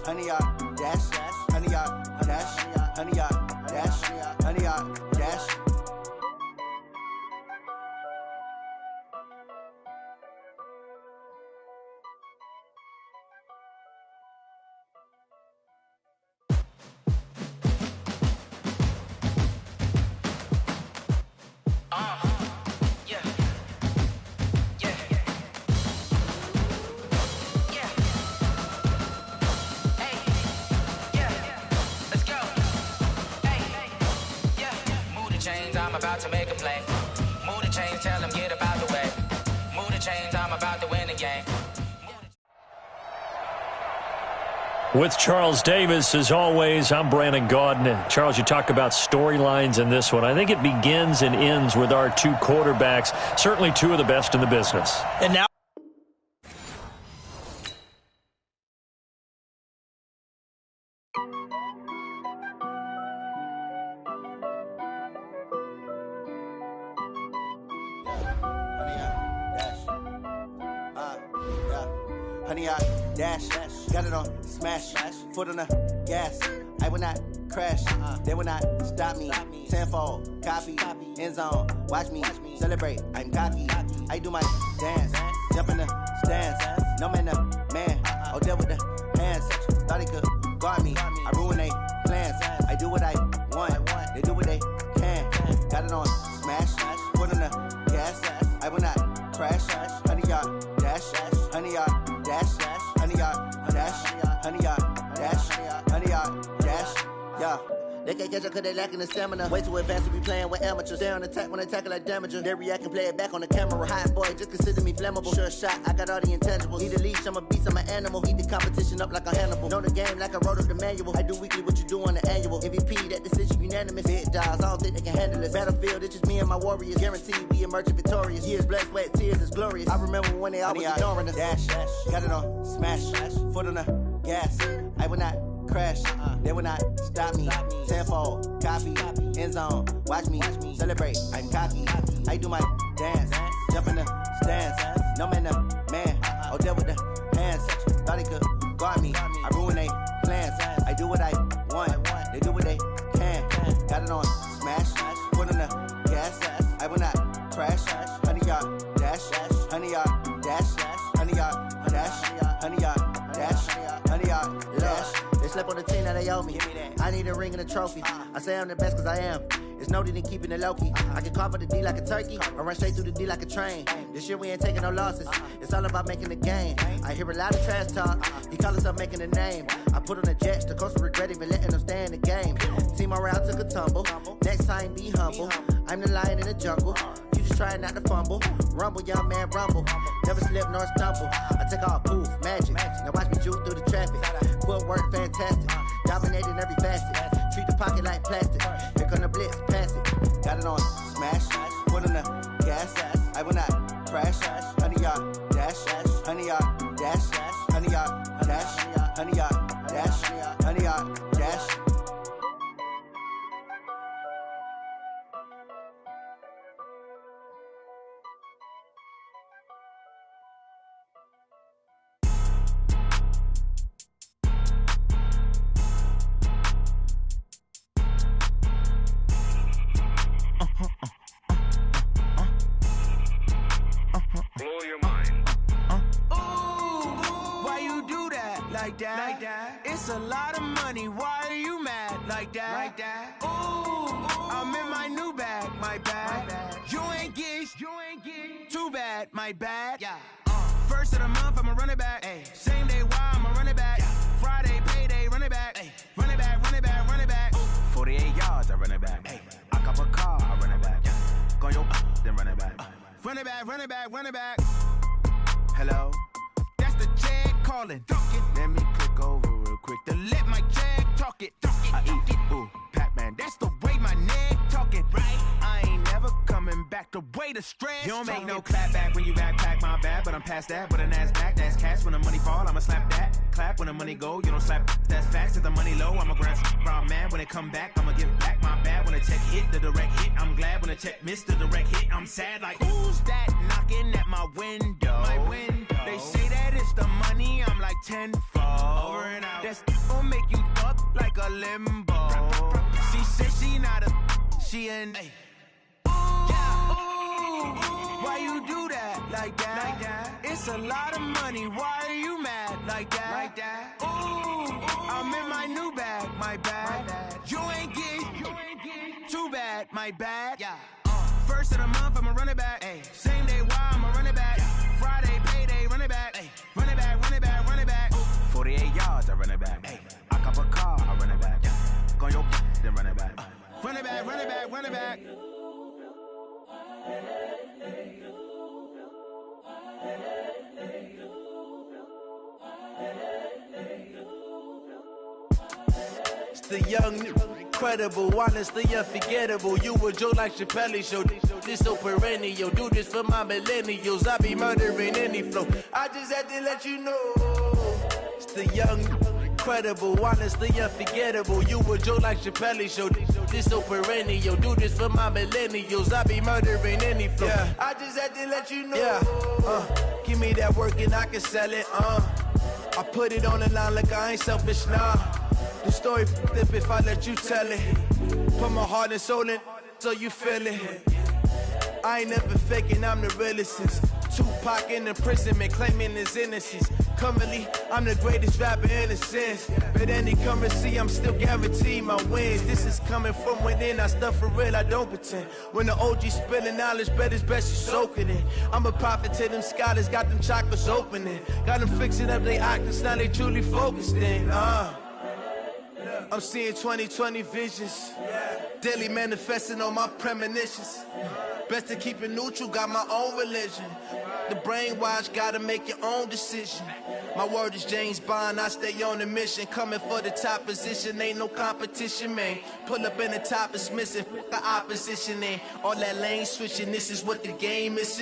Honey, y'all dash. Honey, y'all dash. Honey, y'all dash. Honey, y'all dash. I'm about to make a play. Move the chains, tell them get about the way. Move the chains, I'm about to win the game. With Charles Davis, as always, I'm Brandon Gaudin. Charles, you talk about storylines in this one. I think it begins and ends with our two quarterbacks, certainly two of the best in the business. And now Honey, I dash, got it on smash, foot on the gas. I will not crash, they will not stop me. Tenfold, copy, end zone, watch me celebrate. I'm cocky, I do my dance, jump in the stands. No man, man, oh there with the hands. Thought he could guard me, I ruin they plans. I do what I want, they do what they can. Got it on smash, foot on the gas. I will not crash, honey, y'all dash, honey, y'all dash, honey, y'all dash, honey, y'all dash, honey, y'all dash, yeah. They can't catch up cause they lacking the stamina. Way too advanced to be playing with amateurs. Stay on attack when attack like damager. They react and play it back on the camera. Hot boy, just consider me flammable. Sure shot, I got all the intangibles. Need a leash, I'm a beast, I'm an animal. Eat the competition up like a Hannibal. Know the game like I wrote up the manual. I do weekly what you do on the annual. MVP, that decision unanimous. Big dogs, I don't think they can handle this. Battlefield, it's just me and my warriors. Guaranteed we emerging victorious. Years, blood, sweat, tears is glorious. I remember when they always ignoring us. Dash, got it on, smash, foot on the gas. I will not crash, they will not stop me. Tenfold, copy, end zone, watch me celebrate. I'm cocky, I do my dance, jump in the stands. No man, the man, oh, deal with the hands. Thought he could guard me, I ruin they plans. I do what I want, they do what they can. Got it on, smash, foot on the gas. I will not crash, 100 yard dash, 100 yard dash, 100 yard dash, 100 yard dash, 100 yard dash. They slept on the team that they owe me. I need a ring and a trophy. I say I'm the best cause I am. It's no need in keeping it low-key. I can carve up the D like a turkey or run straight through the D like a train. This year we ain't taking no losses. It's all about making the game. I hear a lot of trash talk. He call himself making a name. I put on the Jets. The coach will regret even letting them stay in the game. Team morale took a tumble. Next time be humble. I'm the lion in the jungle. You just trying not to fumble. Rumble, young man, rumble. Never slip nor stumble. I take off, poof, magic. Now watch me juke through the traffic. Footwork fantastic. Dominating every facet. Treat the pocket like plastic. Here come the blitz, pass it. Got it on, smash. Foot on the gas. I will not crash. 100 yard dash. 100 yard dash. 100 yard dash. 100 yard dash. 100 yard dash. Blow your mind. Why you do that like that? It's a lot of money. Why are you mad like that? Ooh, I'm in my new bag, my bad. You ain't get too bad, my bad. First of the month, I'ma run it back. Same day, why I'ma run it back. Friday, payday, run it back. Run it back, run it back, run it back. 48 yards, I run it back. I cop a car, I run it back. Go your then run it back. Run it back, run it back, run it back. Hello? That's the jag calling. Let me click over real quick to let my jag talk it. I eat it, ooh, Pac-Man. That's the way my neck talking. Right? I ain't never coming back the way the stress. You don't make no clap back when you backpack, my bad. But I'm past that with a NASDAQ. That's cash when the money fall, I'ma slap that. Clap when the money go, you don't slap. That's facts. If the money low, I'ma grab brown man. When it come back, I'ma give back my bad. When the check hit, the direct hit, I'm glad. When the check missed the direct hit, I'm sad. Like, who's that knocking at my window? My window. They say that it's the money, I'm like tenfold. Over and out. That's gon' make you up like a limbo. She said she not a, she an. Why you do that like that? It's a lot of money. Why are you mad like that? Ooh, I'm in my new bag, my bad. You ain't get too bad, my bad. First of the month, I'ma run it back. Same day, why I'ma run it back. Friday, payday, run it back. Run it back, run it back, run it back. 48 yards, I run it back. I cop a car, I run it back. Go your then run it back. Run it back, run it back, run it back. It's the young, incredible, honestly unforgettable. You a Joe like Chappelle show. This so perennial. Do this for my millennials. I be murdering any flow. I just had to let you know. It's the young, incredible, honestly unforgettable. You a Joe like Chappelle show. This so perennial. Do this for my millennials. I be murdering any flow. Yeah. I just had to let you know. Yeah. Give me that work and I can sell it. I put it on the line like I ain't selfish, nah. The story flip if I let you tell it. Put my heart and soul in so you feel it. I ain't never faking, I'm the realest since Tupac in imprisonment, claiming his innocence. Currently, I'm the greatest rapper in a sense. But any currency, I'm still guaranteed my wins. This is coming from within, I stuff for real, I don't pretend. When the OG spilling knowledge, bet it's best you soak it in. I'm a prophet to them scholars, got them chakras opening. Got them fixing up their octaves, now they truly focused in. I'm seeing 20/20 visions. Daily manifesting on my premonitions. Best to keep it neutral, got my own religion. The brainwash, gotta make your own decision. My word is James Bond, I stay on a mission. Coming for the top position, ain't no competition, man. Pull up in the top, it's missing, the opposition in. All that lane switching, this is what the game is.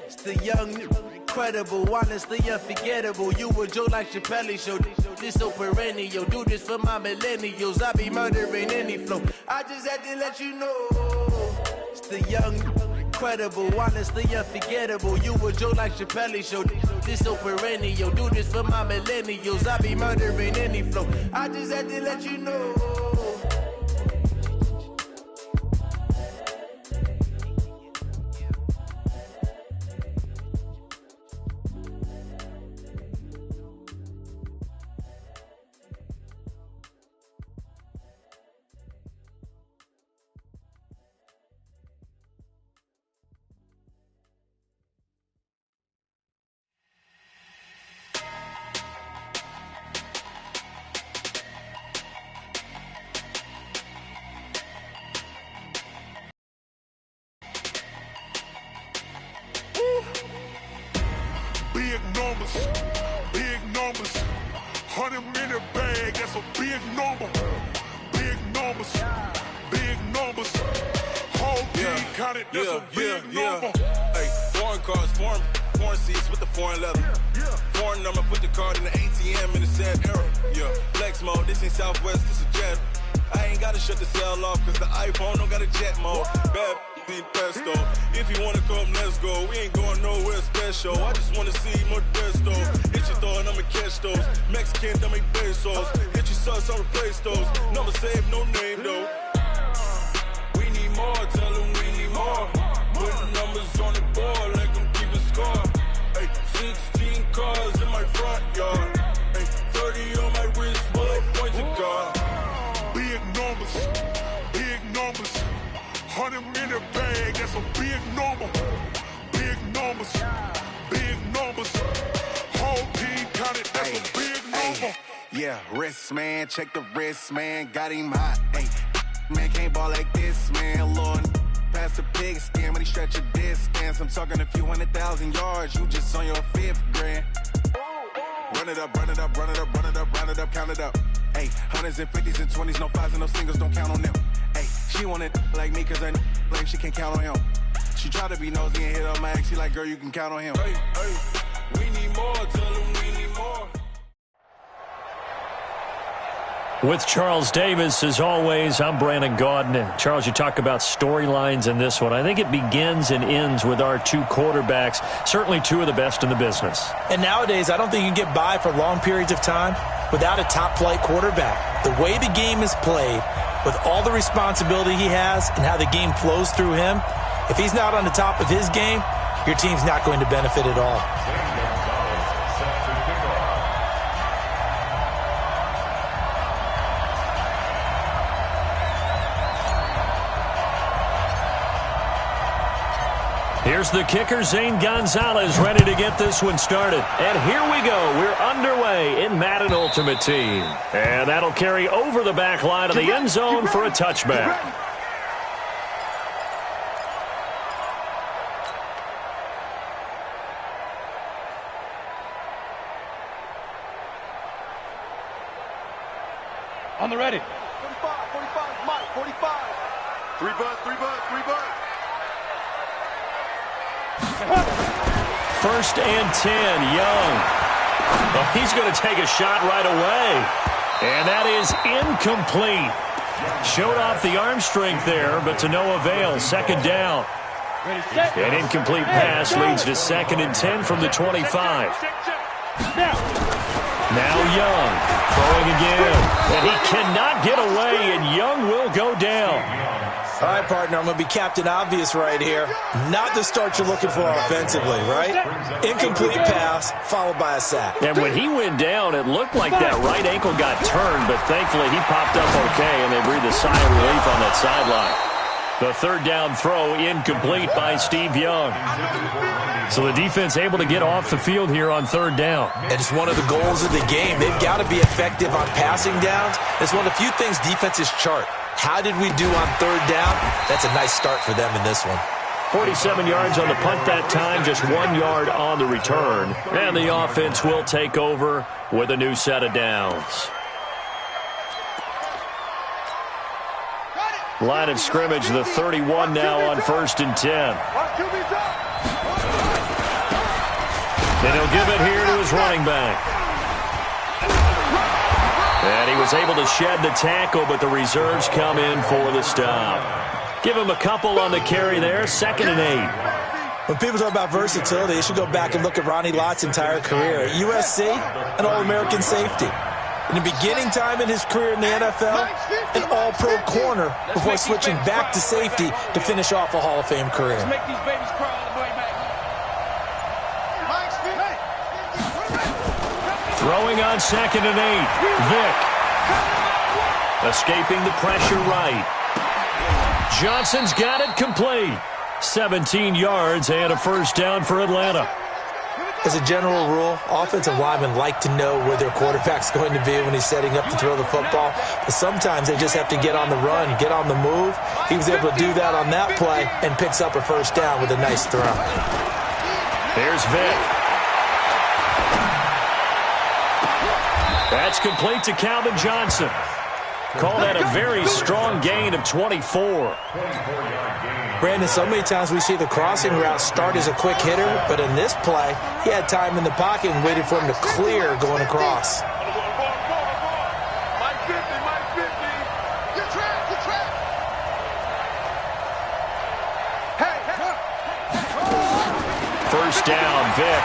It's the young, incredible, honestly unforgettable. You a joke like Chappelle show. This so perennial, do this for my millennials. I be murdering any flow. I just had to let you know. It's the young, incredible, honestly unforgettable. You a joke like Chappelle show. This so perennial, do this for my millennials. I be murdering any flow. I just had to let you know. Big numbers, big numbers. 100-minute bag, that's a big number. Big numbers, big numbers. Whole team counted, that's a big number. Hey, foreign cars, foreign seats with the foreign leather. Foreign number, put the card in the ATM in the sad era. Yeah, flex mode, this ain't Southwest, this is jet. I ain't gotta shut the cell off, cause the iPhone don't got a jet mode. Bad need pesto. If you wanna come, let's go. We ain't going nowhere special. I just wanna see Modesto. Hit your throw and I'ma catch those. Mexican, don't make pesos. Hit your sauce, I'll replace those. Number save, no name though. We need more, tell them we need more. Put numbers on the board, let them keep a score. Hey, 16 cars in my front yard. Hey, 30 on my wrist, bullet pointed car. Big numbers, big numbers. 100-minute bag, that's a big number. Big numbers, big numbers. Whole team counted, that's a big number. Yeah, wrist man, check the wrist man, got him hot. Hey, man can't ball like this, man. Lord, past the pig skin when he stretch a distance. I'm talking a few 100,000 yards, you just on your 5th grand. Run it up, run it up, run it up, run it up, round it up, count it up. Hey, hundreds and 50s and 20s, no 5s and no singles, don't count on them. Hey, she want it like me cause I like she can't count on him. She try to be nosy and hit up my ex, she like, girl, you can count on him. Hey, hey, we need more, tell them we need more. With Charles Davis, as always, I'm Brandon Gaudin. Charles, you talk about storylines in this one. I think it begins and ends with our two quarterbacks, certainly two of the best in the business. And nowadays, I don't think you can get by for long periods of time without a top-flight quarterback. The way the game is played, with all the responsibility he has and how the game flows through him, if he's not on the top of his game, your team's not going to benefit at all. Here's the kicker, Zane Gonzalez, ready to get this one started. And here we go. We're underway in Madden Ultimate Team. And that'll carry over the back line of the end zone for a touchback. On the ready. 45, 45, Mike, 45. 3 buzz, 3 buzz, 3 buzz. First and 10, Young. Well, he's going to take a shot right away. And that is incomplete. Showed off the arm strength there, but to no avail. Second down. An incomplete pass leads to 2nd and 10 from the 25. Now Young throwing again. And he cannot get away, and Young will go down. All right, partner, I'm going to be Captain Obvious right here. Not the start you're looking for offensively, right? Incomplete pass, followed by a sack. And when he went down, it looked like that right ankle got turned, but thankfully he popped up okay, and they breathed a sigh of relief on that sideline. The third down throw incomplete by Steve Young. So the defense able to get off the field here on third down. And it's one of the goals of the game. They've got to be effective on passing downs. It's one of the few things defenses chart. How did we do on third down? That's a nice start for them in this one. 47 yards on the punt that time, just 1 yard on the return. And the offense will take over with a new set of downs. Line of scrimmage, the 31 now on 1st and 10. And he'll give it here to his running back. And he was able to shed the tackle, but the reserves come in for the stop. Give him a couple on the carry there, 2nd and 8. When people talk about versatility, you should go back and look at Ronnie Lott's entire career. At USC, an All-American safety. In the beginning time in his career in the NFL, an all-pro corner before switching back to safety to finish off a Hall of Fame career. Throwing on 2nd and 8. Vick. Escaping the pressure right. Johnson's got it complete. 17 yards and a first down for Atlanta. As a general rule, offensive linemen like to know where their quarterback's going to be when he's setting up to throw the football. But sometimes they just have to get on the run, get on the move. He was able to do that on that play and picks up a first down with a nice throw. There's Vick. That's complete to Calvin Johnson. Call that a very strong gain of 24. Brandon, so many times we see the crossing route start as a quick hitter, but in this play, he had time in the pocket and waited for him to clear going across. First down, Vick.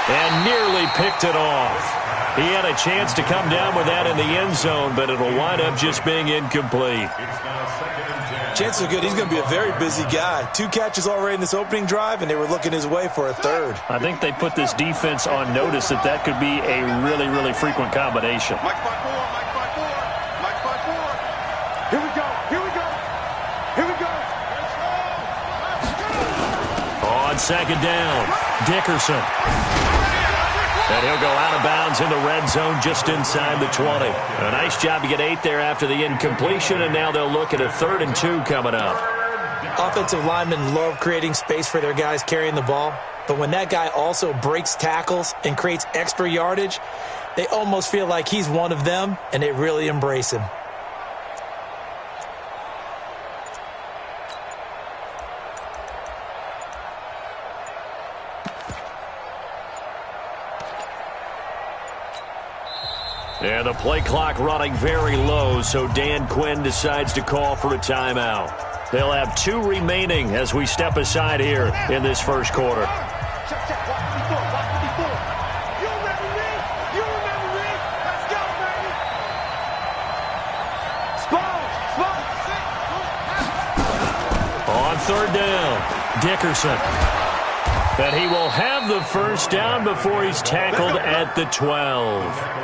And nearly picked it off. He had a chance to come down with that in the end zone, but it'll wind up just being incomplete. Chances are good. He's going to be a very busy guy. 2 catches already in this opening drive, and they were looking his way for a third. I think they put this defense on notice that could be a really, really frequent combination. Mike 5-4, Mike 5-4, Mike 5-4. Here we go, here we go, here we go. On 2nd down, Dickerson. And he'll go out of bounds in the red zone just inside the 20. A nice job to get 8 there after the incompletion, and now they'll look at a 3rd and 2 coming up. Offensive linemen love creating space for their guys carrying the ball, but when that guy also breaks tackles and creates extra yardage, they almost feel like he's one of them, and they really embrace him. And the play clock running very low, so Dan Quinn decides to call for a timeout. They'll have 2 remaining as we step aside here in this first quarter. On 3rd down, Dickerson. And he will have the first down before he's tackled at the 12.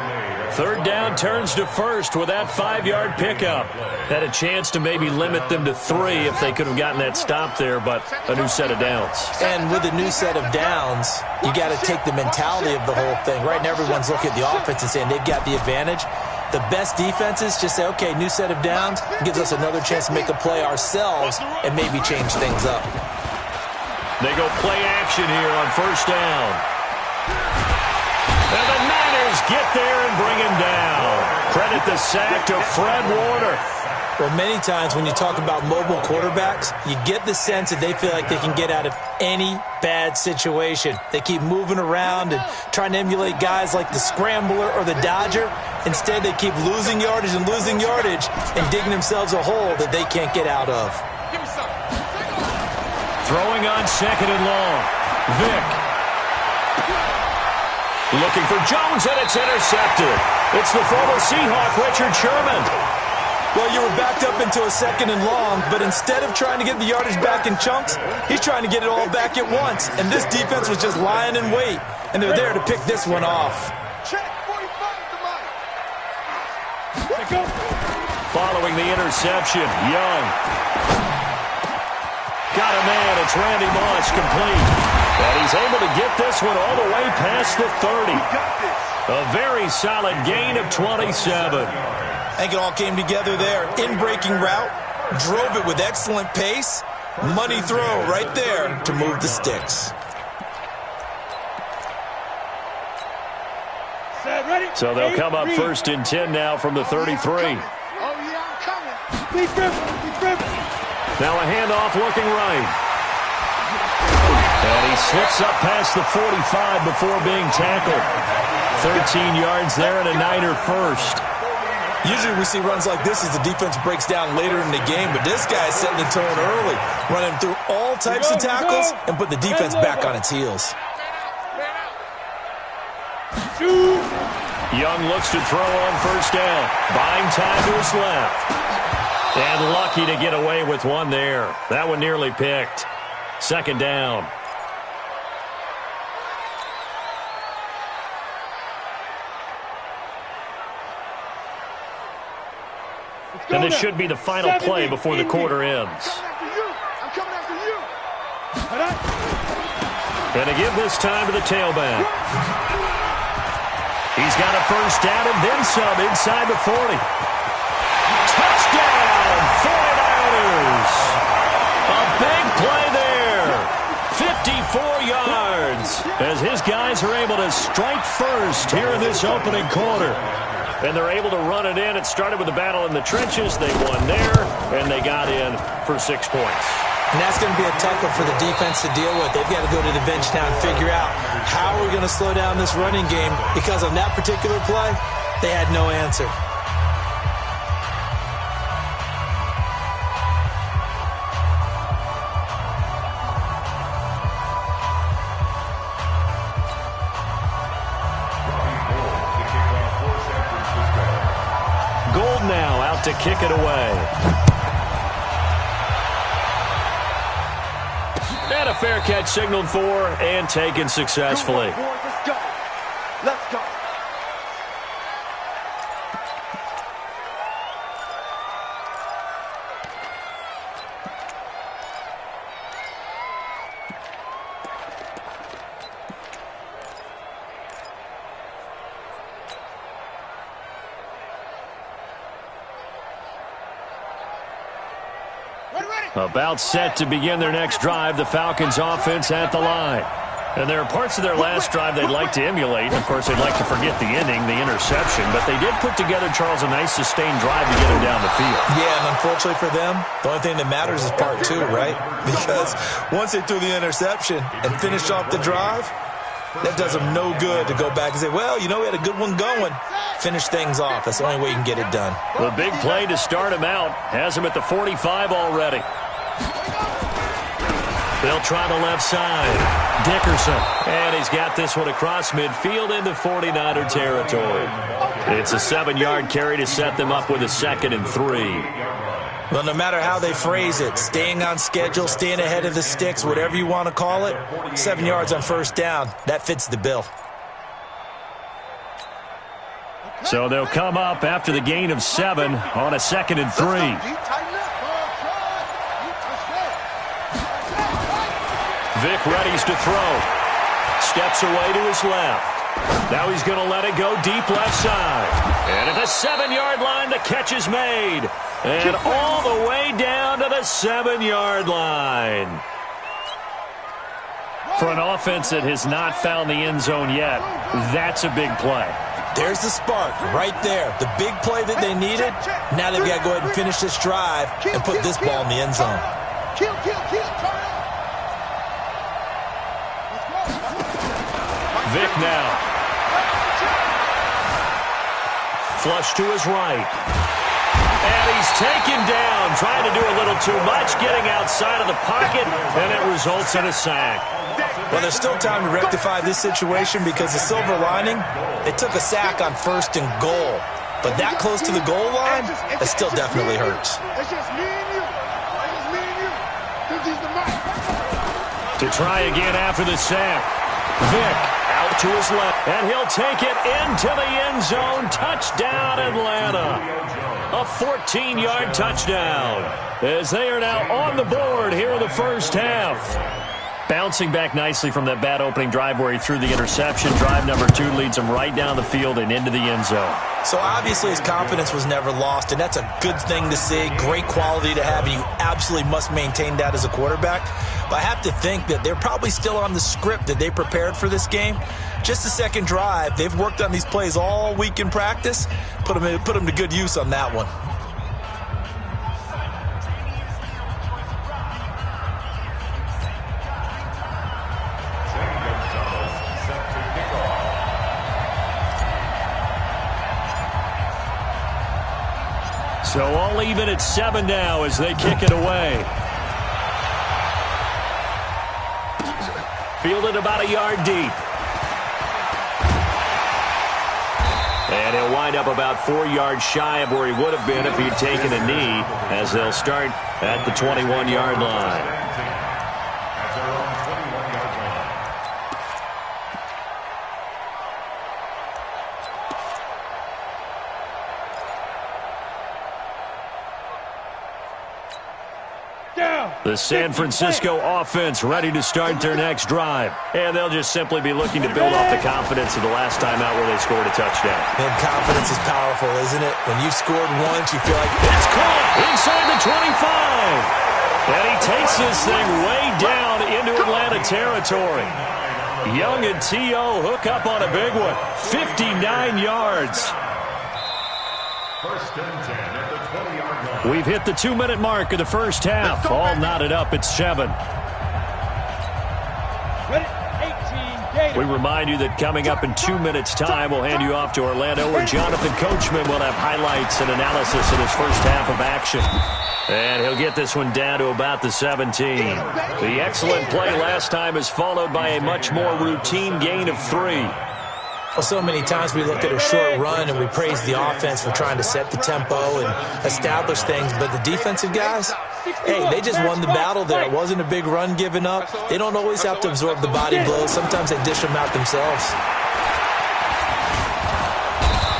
3rd down turns to 1st with that 5-yard pickup. Had a chance to maybe limit them to 3 if they could have gotten that stop there, but a new set of downs. And with a new set of downs, you got to take the mentality of the whole thing. Right now, everyone's looking at the offense and saying they've got the advantage. The best defenses just say, okay, new set of downs, gives us another chance to make a play ourselves and maybe change things up. They go play action here on 1st down. And the Niners get there and bring him down. Credit the sack to Fred Warner. Well, many times when you talk about mobile quarterbacks, you get the sense that they feel like they can get out of any bad situation. They keep moving around and trying to emulate guys like the Scrambler or the Dodger. Instead, they keep losing yardage and digging themselves a hole that they can't get out of. Throwing on 2nd and long. Vick. Looking for Jones, and it's intercepted. It's the former Seahawk, Richard Sherman. Well, you were backed up into a 2nd and long, but instead of trying to get the yardage back in chunks, he's trying to get it all back at once. And this defense was just lying in wait, and they're there to pick this one off. Check 45 to Mike. Following the interception, Young. Got a man. It's Randy Moss, complete. And he's able to get this one all the way past the 30. A very solid gain of 27. I think it all came together there. In-breaking route, drove it with excellent pace. Money throw right there to move the sticks. So they'll come up 1st and 10 now from the 33. Now a handoff looking right. And he slips up past the 45 before being tackled. 13 yards there and a Niner first. Usually we see runs like this as the defense breaks down later in the game, but this guy is setting the tone early, running through all types of tackles and put the defense back on its heels. Young looks to throw on 1st down. Buying time to his left. And lucky to get away with one there. That one nearly picked. 2nd down. And this should be the final play before the quarter ends. And to give this time to the tailback. He's got a 1st down and then some inside the 40. Touchdown, 49ers. A big play there. 54 yards as his guys are able to strike first here in this opening quarter. And they're able to run it in. It started with a battle in the trenches. They won there, and they got in for 6 points. And that's going to be a tough one for the defense to deal with. They've got to go to the bench now and figure out how we're going to slow down this running game, because on that particular play, they had no answer. Gold now out to kick it away. And a fair catch signaled for and taken successfully. Let's go. Let's go. About set to begin their next drive, the Falcons offense at the line. And there are parts of their last drive they'd like to emulate. Of course, they'd like to forget the ending, the interception. But they did put together, Charles, a nice sustained drive to get them down the field. Yeah, and unfortunately for them, the only thing that matters is part 2, right? Because once they threw the interception and finished off the drive, that does them no good to go back and say, well, you know, we had a good one going. Finish things off. That's the only way you can get it done. The big play to start him out has him at the 45 already. They'll try the left side. Dickerson. And he's got this one across midfield into 49er territory. It's a 7-yard carry to set them up with a 2nd and 3. Well, no matter how they phrase it, staying on schedule, staying ahead of the sticks, whatever you want to call it, 7 yards on 1st down, that fits the bill. So they'll come up after the gain of 7 on a 2nd and 3. Vic readies to throw. Steps away to his left. Now he's going to let it go deep left side. And at the 7-yard line, the catch is made. And all the way down to the 7-yard line. For an offense that has not found the end zone yet, that's a big play. There's the spark right there. The big play that they needed. Now they've got to go ahead and finish this drive and put this ball in the end zone. Vic now. Flush to his right. And he's taken down, trying to do a little too much, getting outside of the pocket, and it results in a sack. Well, there's still time to rectify this situation because the silver lining, it took a sack on 1st and goal. But that close to the goal line, it still definitely hurts. It's just me and you. It's just me and you. He's the mic. To try again after the sack. Vic out to his left, and he'll take it into the end zone. Touchdown, Atlanta. a 14-yard touchdown, as they are now on the board here in the first half. Bouncing back nicely from that bad opening drive where he threw the interception. Drive number 2 leads him right down the field and into the end zone. So obviously his confidence was never lost, and that's a good thing to see. Great quality to have, and you absolutely must maintain that as a quarterback. But I have to think that they're probably still on the script that they prepared for this game. Just the second drive, they've worked on these plays all week in practice. Put them to good use on that one. So all even at 7 now as they kick it away. Fielded about a yard deep. And he'll wind up about 4 yards shy of where he would have been if he'd taken a knee, as they'll start at the 21-yard line. The San Francisco offense ready to start their next drive. And they'll just simply be looking to build off the confidence of the last time out where they scored a touchdown. And confidence is powerful, isn't it? When you've scored once, you feel like... It's caught inside the 25. And he takes this thing way down into Atlanta territory. Young and T.O. hook up on a big one. 59 yards. First and 10 at the 20-yard line. We've hit the 2-minute mark of the first half. All knotted up at 7. We remind you that coming up in 2 minutes' time, we'll hand you off to Orlando, where Jonathan Coachman will have highlights and analysis of his first half of action. And he'll get this one down to about the 17. The excellent play last time is followed by a much more routine gain of 3. Well, so many times we look at a short run and we praise the offense for trying to set the tempo and establish things, but the defensive guys, hey, they just won the battle there. It wasn't a big run given up. They don't always have to absorb the body blows. Sometimes they dish them out themselves.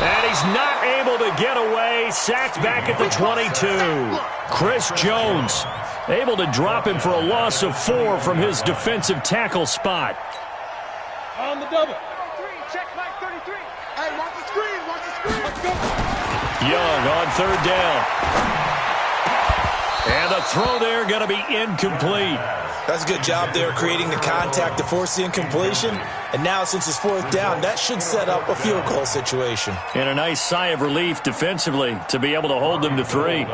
And he's not able to get away. Sacked back at the 22. Chris Jones able to drop him for a loss of 4 from his defensive tackle spot. On the double. Check Mike 33. Hey, watch the screen. Watch the screen. Let's go. Young on 3rd down. And the throw there going to be incomplete. That's a good job there creating the contact to force the incompletion. And now since it's 4th down, that should set up a field goal situation. And a nice sigh of relief defensively to be able to hold them to 3.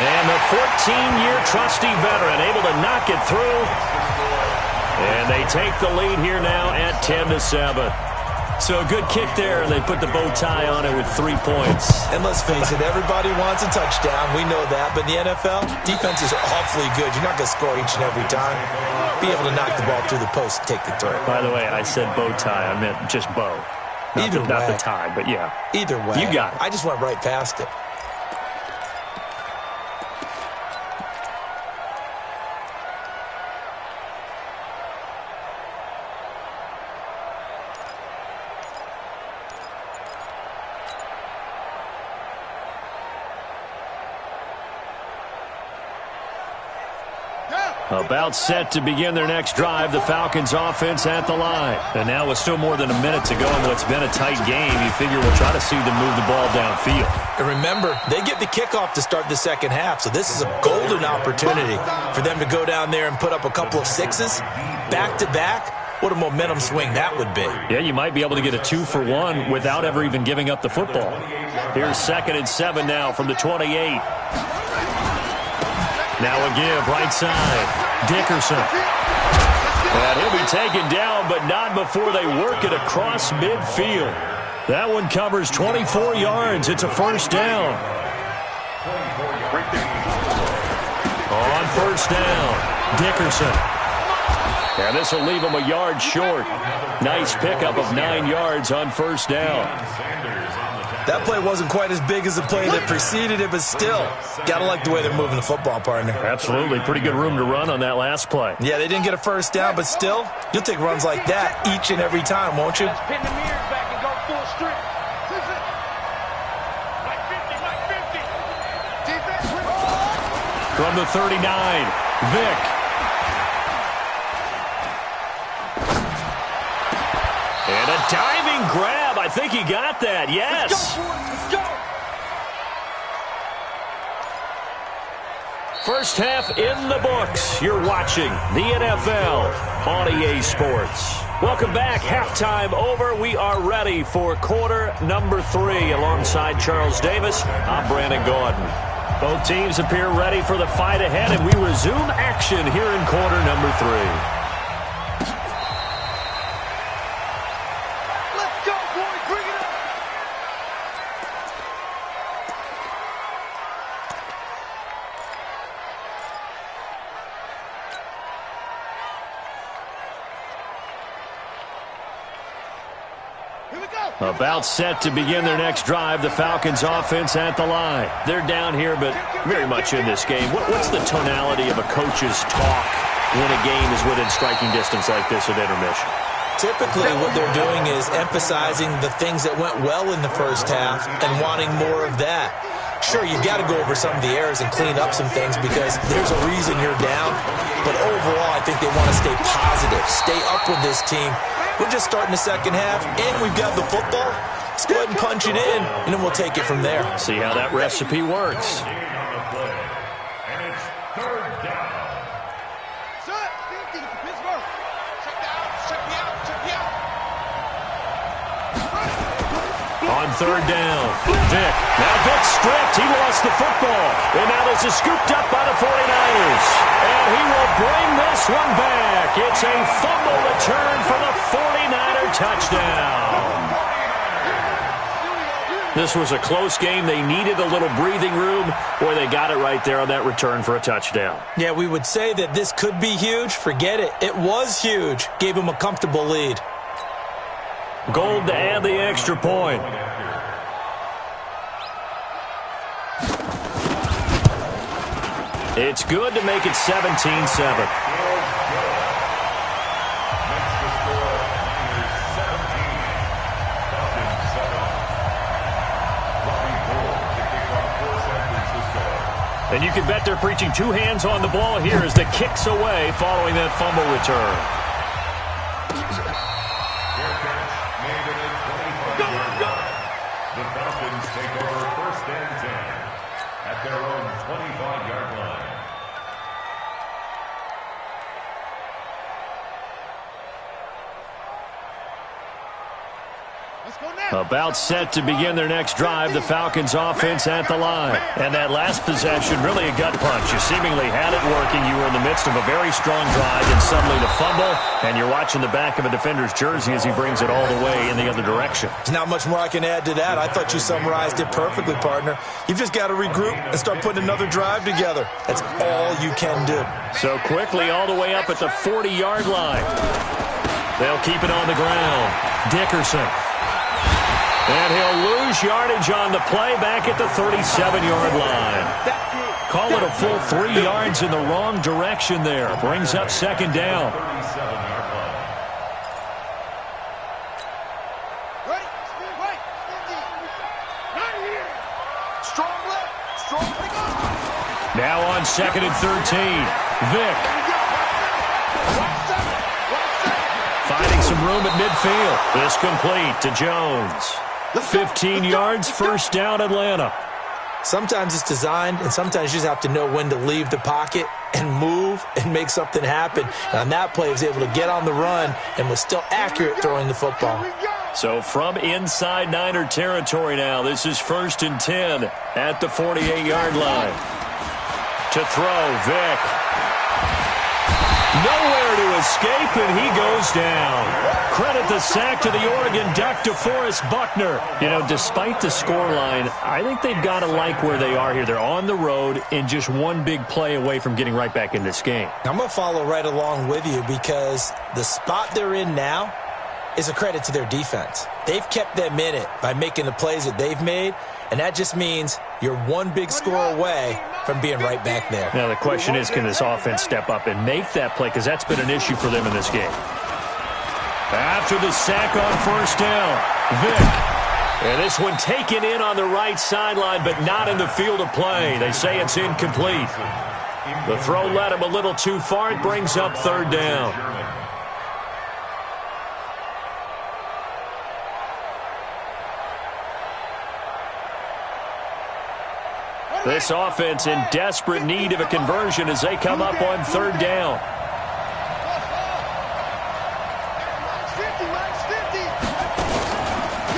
And the 14-year trusty veteran able to knock it through. And they take the lead here now at 10-7. So a good kick there, and they put the bow tie on it with 3 points. And let's face it, everybody wants a touchdown. We know that. But in the NFL, defenses are awfully good. You're not going to score each and every time. Be able to knock the ball through the post and take the throw. By the way, I said bow tie. I meant just bow. Not the tie, but yeah. Either way. You got it. I just went right past it. About set to begin their next drive, the Falcons offense at the line. And now with still more than a minute to go in what's been a tight game, you figure we'll try to see them move the ball downfield. And remember, they get the kickoff to start the second half, so this is a golden opportunity for them to go down there and put up a couple of 6s back-to-back. What a momentum swing that would be. Yeah, you might be able to get a 2-for-1 without ever even giving up the football. Here's 2nd and 7 now from the 28. Now a give right side. Dickerson. And he'll be taken down, but not before they work it across midfield. That one covers 24 yards. It's a 1st down. On 1st down, Dickerson. And this will leave him a yard short. Nice pickup of 9 yards on 1st down. That play wasn't quite as big as the play that preceded it, but still, gotta like the way they're moving the football, partner. Absolutely. Pretty good room to run on that last play. Yeah, they didn't get a first down, but still, you'll take runs like that each and every time, won't you? Let's pin the mirrors back and go full strip. Like 50, like 50. Defense. From the 39, Vic. And a diving grab. I think he got that. Yes. Let's go, boys. Let's go. First half in the books. You're watching the NFL on EA Sports. Welcome back. Halftime over. We are ready for quarter number 3. Alongside Charles Davis, I'm Brandon Gordon. Both teams appear ready for the fight ahead, and we resume action here in quarter number 3. About set to begin their next drive. The Falcons offense at the line. They're down here, but very much in this game. What's the tonality of a coach's talk when a game is within striking distance like this at intermission? Typically, what they're doing is emphasizing the things that went well in the first half and wanting more of that. Sure, you've got to go over some of the errors and clean up some things because there's a reason you're down. But overall, I think they want to stay positive, stay up with this team. We're just starting the second half, and we've got the football. Let's go ahead and punch it in, and then we'll take it from there. See how that recipe works. And it's third down. Set. 50. Pittsburgh. Check me out. Check me out. Check me out. On third down, Vic. Now Vic stripped. He lost the football. And now this is scooped up by the 49ers. And he will bring this one back. It's a fumble return for the 49er touchdown. This was a close game. They needed a little breathing room, where they got it right there on that return for a touchdown. Yeah, we would say that this could be huge. Forget it. It was huge. Gave them a comfortable lead. Gold to add the extra point. It's good to make it 17-7. And you can bet they're preaching two hands on the ball here as the kick's away following that fumble return. The Falcons take over first and 10 at their own 25-yard line. About set to begin their next drive, the Falcons offense at the line. And that last possession, really a gut punch. You seemingly had it working. You were in the midst of a very strong drive, and suddenly the fumble, and you're watching the back of a defender's jersey as he brings it all the way in the other direction. There's not much more I can add to that. I thought you summarized it perfectly, partner. You've just got to regroup and start putting another drive together. That's all you can do. So quickly all the way up at the 40-yard line. They'll keep it on the ground. Dickerson. And he'll lose yardage on the play back at the 37-yard line. Call it a full 3 yards in the wrong direction there. Brings up second down. Now on second and 13. Vic. Finding some room at midfield. This complete to Jones. 15 yards, first down, Atlanta. Sometimes it's designed, and sometimes you just have to know when to leave the pocket and move and make something happen. And on that play, he was able to get on the run and was still accurate throwing the football. So from inside Niner territory now, this is first and 10 at the 48-yard line. To throw, Vic. Nowhere to escape, and he goes down. Credit the sack to the Oregon Duck, DeForest Buckner. You know, despite the scoreline, I think they've got to like where they are here. They're on the road and just one big play away from getting right back in this game. I'm going to follow right along with you because the spot they're in now, is a credit to their defense. They've kept them in it by making the plays that they've made, and that just means you're one big score away from being right back there. Now the question is, can this offense step up and make that play? Because that's been an issue for them in this game. After the sack on first down, Vick. And this one taken in on the right sideline, but not in the field of play. They say it's incomplete. The throw led him a little too far. It brings up third down. This offense in desperate need of a conversion as they come up on third down.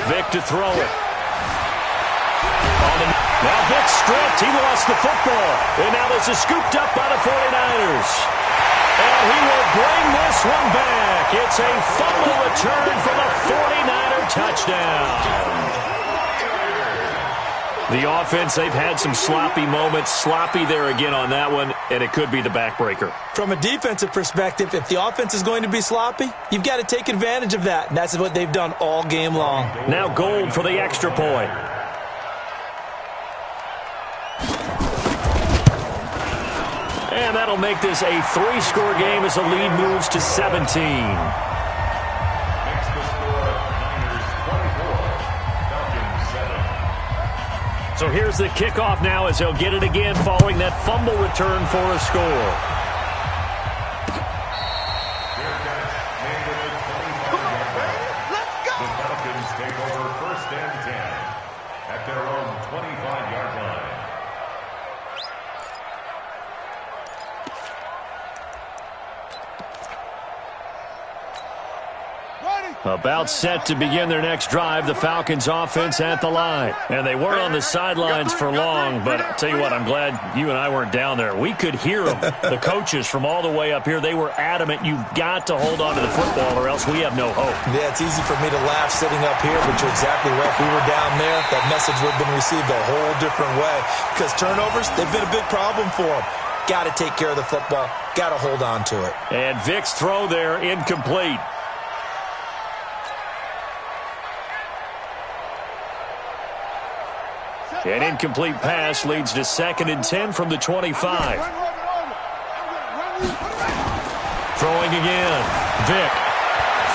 Vick to throw it. Now Vick stripped. He lost the football. And now this is scooped up by the 49ers. And he will bring this one back. It's a fumble return for the 49er touchdown. The offense, they've had some sloppy moments. Sloppy there again on that one, and it could be the backbreaker. From a defensive perspective, if the offense is going to be sloppy, you've got to take advantage of that, and that's what they've done all game long. Now Gold for the extra point. And that'll make this a 3-score game as the lead moves to 17. So here's the kickoff now as they'll get it again following that fumble return for a score. The Falcons take over first and 10 at their own 25-yard line. About set to begin their next drive, the Falcons offense at the line. And they weren't on the sidelines for long, but I'll tell you what, I'm glad you and I weren't down there. We could hear them, the coaches from all the way up here. They were adamant, you've got to hold on to the football or else we have no hope. Yeah, it's easy for me to laugh sitting up here, but you're exactly right. If we were down there, that message would have been received a whole different way. Because turnovers, they've been a big problem for them. Got to take care of the football. Got to hold on to it. And Vick's throw there, incomplete. An incomplete pass leads to 2nd and 10 from the 25. Throwing again. Vick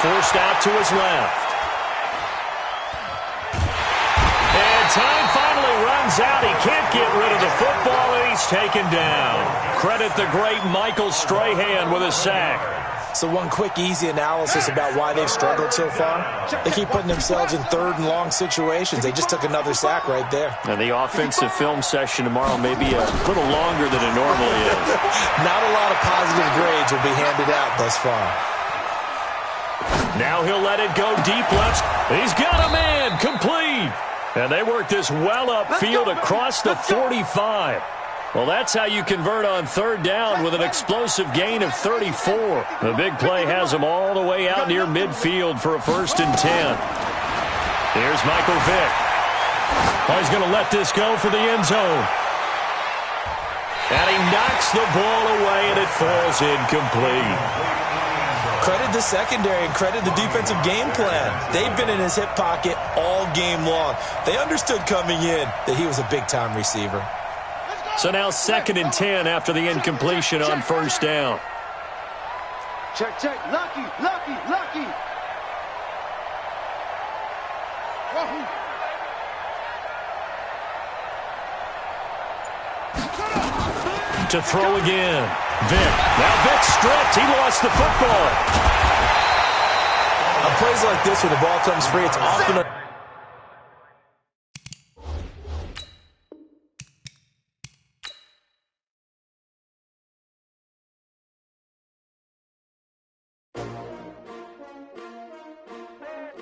forced out to his left. And time finally runs out. He can't get rid of the football, and he's taken down. Credit the great Michael Strahan with a sack. So one quick, easy analysis about why they've struggled so far. They keep putting themselves in 3rd and long situations. They just took another sack right there. And the offensive film session tomorrow may be a little longer than it normally is. Not a lot of positive grades will be handed out thus far. Now he'll let it go deep left. He's got a man, complete. And they work this well upfield across the 45. Well, that's how you convert on 3rd down with an explosive gain of 34. The big play has them all the way out near midfield for a 1st and 10. Here's Michael Vick. Oh, he's going to let this go for the end zone. And he knocks the ball away, and it falls incomplete. Credit the secondary and credit the defensive game plan. They've been in his hip pocket all game long. They understood coming in that he was a big-time receiver. So now 2nd and 10 after the incompletion on 1st down. Check, check. Lucky, lucky, lucky. To throw again. Vick. Now Vick stripped. He lost the football. On plays like this where the ball comes free, it's often a...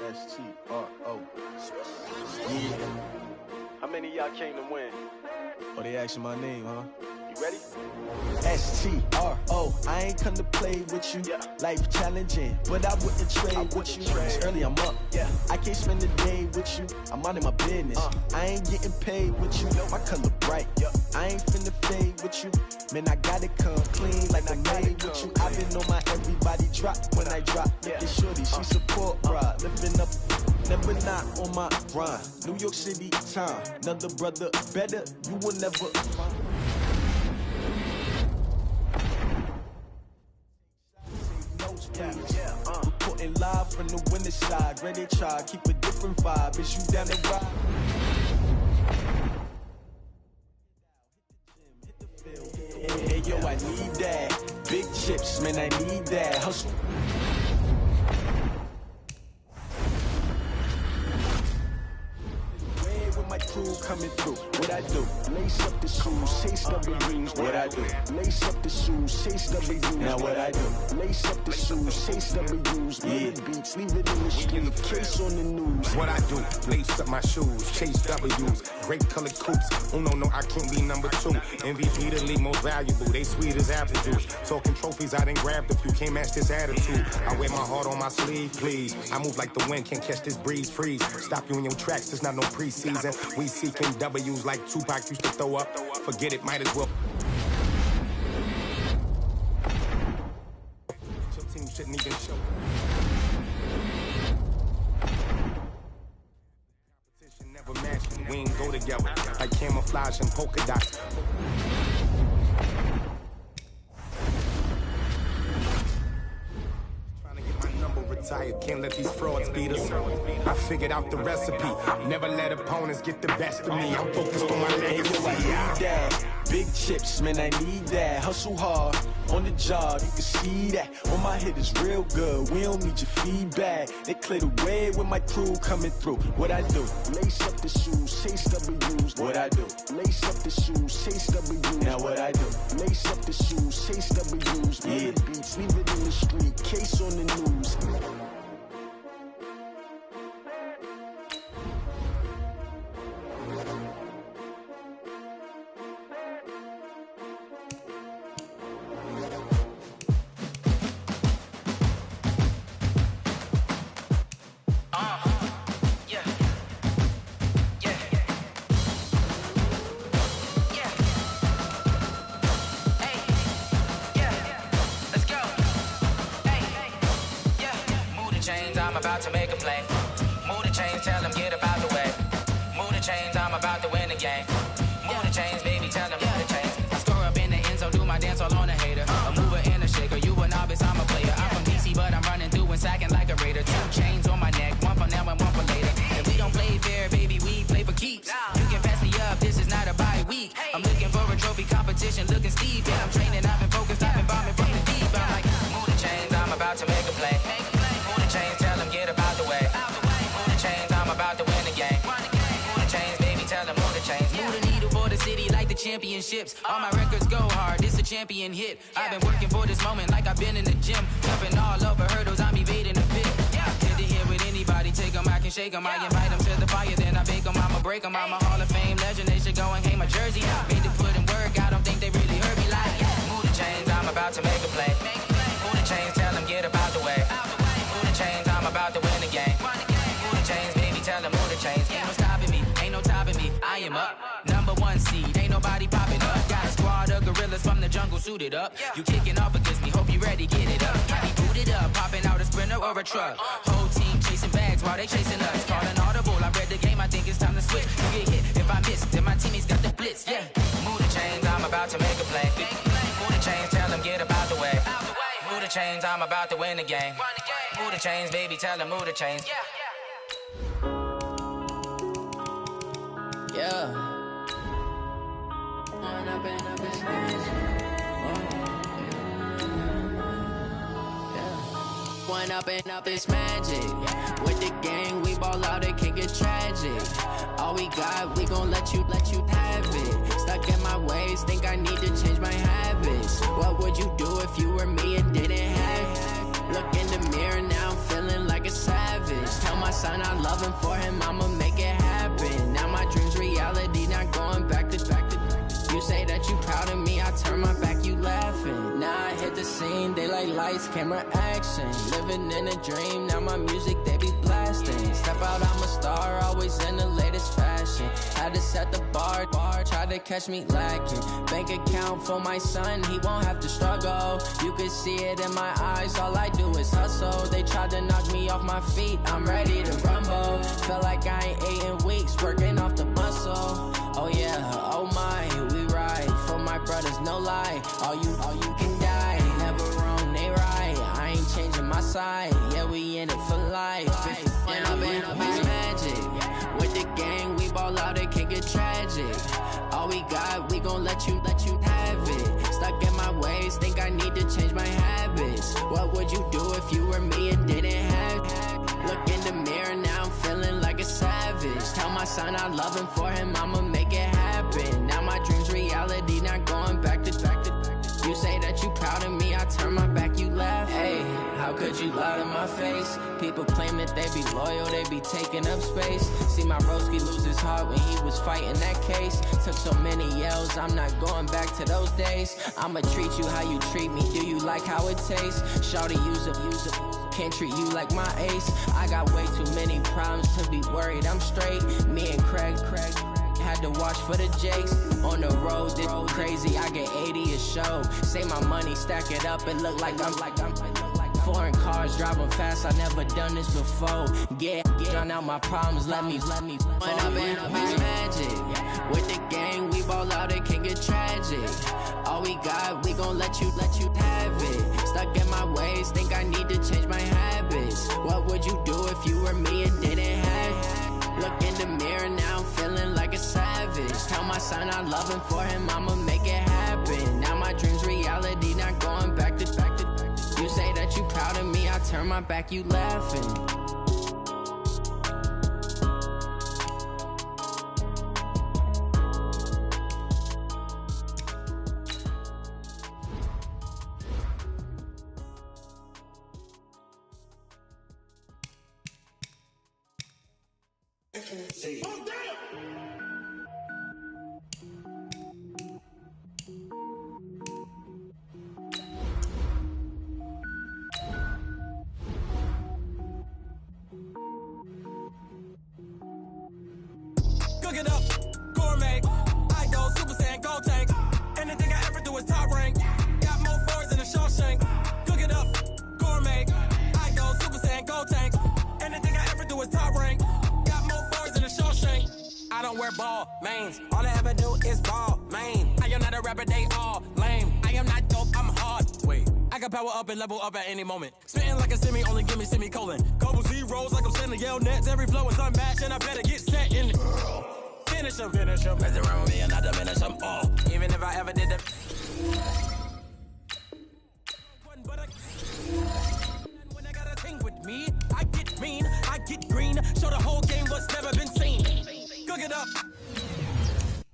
S-T-R-O. Yeah. How many of y'all came to win? Oh, they asking my name, huh? You ready? STRO, I ain't come to play with you. Life challenging, but I wouldn't trade with you. It's early, I'm up. I can't spend the day with you. I'm minding my business. I ain't getting paid with you. My color bright. I ain't finna fade with you. Man, I got it come clean like I made with you. I been on my everybody drop when I drop. Look at shorty, she support ride. Living up, never not on my grind. New York City time. Another brother better, you will never find. Reporting live from the winter side. Ready to try, keep a different vibe. Is you down the ride? Hey yo, I need that. Big chips, man, I need that. Hustle. With my crew coming through, what I do? Lace up the shoes, chase W's. What I do? Lace up the shoes, chase W's. Now what I do? Lace up the shoes, chase W's. Mid beats, leave it in the street, case on the news. What I do? Lace up my shoes, chase W's. Great colored coops. Oh no, I can't be number 2. MVP the league most valuable. They sweet as apple juice. Talking trophies, I done grabbed a few. Can't match this attitude. I wear my heart on my sleeve, please. I move like the wind, can't catch this breeze. Freeze. Stop you in your tracks. There's not no preseason. We seeking W's like Tupac used to throw up. Forget it, might as well. Your team shouldn't even show. Competition never matched. We ain't go together like camouflage and polka dots. Retired, can't let these frauds beat us. I figured out the recipe. Never let opponents get the best of me. I'm focused on my legacy. I need that. Big chips, man, I need that. Hustle hard on the job, you can see that. On my hit is real good. We don't need your feedback. They clear the way with my crew coming through. What I do? Lace up the shoes, chase W's. What I do? Lace up the shoes, chase W's. Now what I do? Lace up the shoes, chase W's. Mid beats, leave it in the street, case on the news. I'm about to make a play. Move the chains, tell them get up out the way. Move the chains, I'm about to win the game. Move the chains, baby, tell them move the chains. I score up in the end zone, do my dance all on a hater. A mover and a shaker, you a novice, I'm a player. I'm from DC, but I'm running through and sacking like a raider. 2 chains on my neck, one for now and one for later. If we don't play fair, baby, we play for keeps. You can pass me up, this is not a bye week. I'm looking for a trophy competition, looking steep. Yeah, I'm training, I've been focused, I've been bombing from the deep. I'm like, move the chains, I'm about to make a play. Move the chains, tell them get up out the way. Move the chains, I'm about to win the game. Move the chains, baby, tell them move the chains. Move the needle for the city like the championships. All my records go hard, this a champion hit. I've been working for this moment like I've been in the gym. Jumping all over hurdles, I'm evading the pit. Hit to hit with anybody, take them, I can shake them. I invite them to the fire, then I bake them, I'ma break them. I'm a Hall of Fame legend, they should go and hang my jersey. Made to put in work, I don't think they really heard me like, move the chains, I'm about to make a play. Move the chains, tell them get up out the way. Move the chains, I'm about to win the game. Move the chains, baby, tell them move the chains. Ain't no stopping me, ain't no topping me, I am up. #1 seed, ain't nobody popping up. Got a squad of gorillas from the jungle suited up. You kicking off against me, hope you ready, get it up. Might be booted up, popping out a Sprinter or a truck. Whole team chasing bags while they chasing us. Calling audible, I read the game, I think it's time to switch. You get hit, if I miss, then my teammates got the blitz, yeah. Move the chains, I'm about to make a play. Move the chains, tell them get up out the way. Move the chains, I'm about to win the game. Move the chains, baby, tell them move the chains. Yeah. One up and up is magic. With the gang, we ball out, it can get tragic. All we got, we gon' let you have it. Stuck in my ways, think I need to change my habits. What would you do if you were me and didn't have it? Look in the mirror, now I'm feeling like a savage. Tell my son I love him, for him I'ma make it happen. Now my dream's reality, not going back to. You say that you proud of me, I lights, camera, action. Living in a dream, now my music they be blasting. Step out, I'm a star, always in the latest fashion. Had to set the bar, try to catch me lacking. Bank account for my son, he won't have to struggle. You can see it in my eyes, all I do is hustle. They tried to knock me off my feet, I'm ready to rumble. Felt like I ain't ate in weeks, working off the muscle. Oh yeah, oh my, we ride for my brothers, no lie. All you can die, never wrong, they right. I ain't changing my side, yeah, we in it for life. When I've been magic, with the gang, we ball out, it can get tragic. All we got, we gon' let you have it. Stuck in my ways, think I need to change my habits. What would you do if you were me and didn't have it? Look in the mirror, now I'm feeling like a savage. Tell my son I love him, for him I'ma make it happen. Now my dream's reality, not going back to. You say that you proud of me, I turn my back, you laugh. Hey, how could you lie to my face? People claim that they be loyal, they be taking up space. See my broski lose his heart when he was fighting that case. Took so many yells, I'm not going back to those days. I'ma treat you how you treat me, do you like how it tastes? Shawty, use it. Can't treat you like my ace. I got way too many problems to be worried, I'm straight. Me and Craig had to watch for the Jakes. On the road, this crazy, I get 80 a show. Say my money, stack it up, it look like I'm foreign cars, driving fast, I never done this before. Drown out my problems, let me When I've been magic, with the gang, we ball out, it can get tragic. All we got, we gon' let you have it. Stuck in my ways, think I need to change my habits. What would you do if you were me and didn't have it? Look in the mirror, now I'm feeling like a savage. Tell my son I love him, for him I'ma make it happen. Now my dream's reality, not going back to. You say that you proud of me, I turn my back, you laughing. Cook it up, gourmet. I go Super Saiyan, gold tank. Anything I ever do is top rank. Got more boards than a Shawshank. Cook it up, gourmet. I go Super Saiyan, gold tank. Anything I ever do is top rank. Got more boards than a Shawshank. I don't wear ball mains. All I ever do is ball main. I am not a rapper, they all lame. I am not dope, I'm hard. Wait, I can power up and level up at any moment. Spitting like a semi, only give me semicolon. Couple zeros like I'm sending yell nets. Every flow is unmatched and I better get set in. Finish them. Mess around with me and I diminish them all. Even if I ever did the. When I got a thing with me, I get mean, I get green. Show the whole game what's never been seen. Cook it up.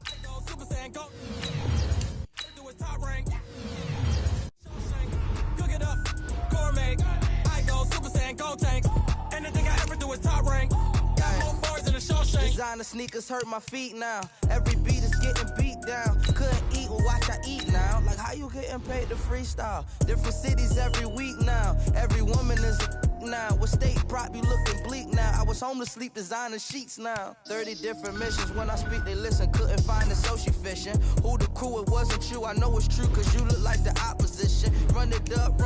I go Super Saiyan, go. Do his top rank. Cook it up, gourmet. I go Super Saiyan, gold tank. Anything I ever do is top rank. Got more bars than a Shawshank. Designer sneakers hurt my feet now. Every beat is getting beat down. Couldn't eat, well watch I eat now. Like how you getting paid to freestyle? Different cities every week now. Every woman is a now. With state prop, you looking bleak now. I was home to sleep, designing sheets now. 30 different missions. When I speak, they listen. Couldn't find it, so she fishing. Who the crew? It wasn't you. I know it's true, cause you look like the opposition. Run it up.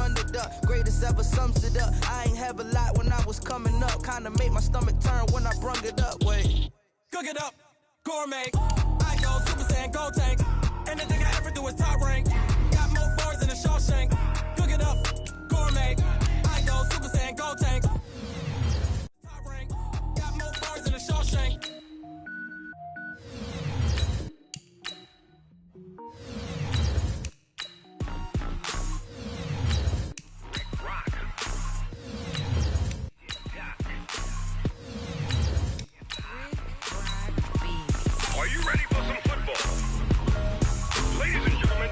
Greatest ever sums it up. I ain't have a lot when I was coming up. Kinda made my stomach turn when I brung it up. Wait. Cook it up, gourmet. I go Super Saiyan, gold tank. Anything I ever do is top rank. Got more bars than a Shawshank. Cook it up, gourmet. I go Super Saiyan, gold tank. Top rank. Got more bars than a Shawshank. Are you ready for some football? Ladies and gentlemen,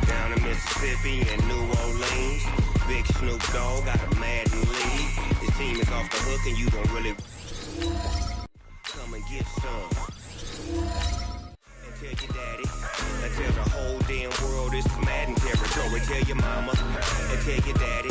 Down in Mississippi and New Orleans, Big Snoop Dogg got a Madden lead. His team is off the hook and you don't really come and get some. And tell your daddy, and tell the whole damn world this is Madden territory. Tell your mama, and tell your daddy.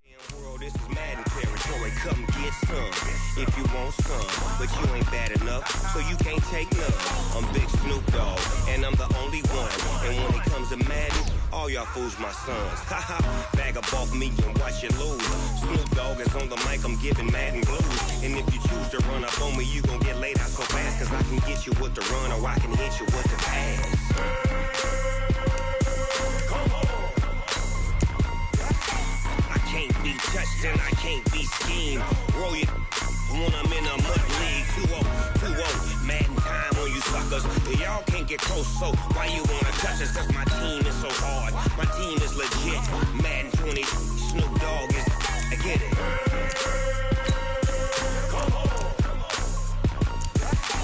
Damn world, this is Madden territory. Come get some if you want some, but you ain't bad enough, so you can't take none. I'm Big Snoop Dogg, and I'm the only one. And when it comes to Madden, all y'all fools my sons. Haha, bag up off me and watch you lose. Snoop Dogg is on the mic, I'm giving Madden blues. And if you choose to run up on me, you gon' get laid out so fast, cause I can get you with the run or I can hit you with the pass. I can't be touched and I can't be schemed. Roll you when I'm in a mud league. 2-0, Madden time on you suckers. Y'all can't get close, so why you wanna touch us? Cause my team is so hard, my team is legit. Madden 20, Snoop Dogg is, I get it.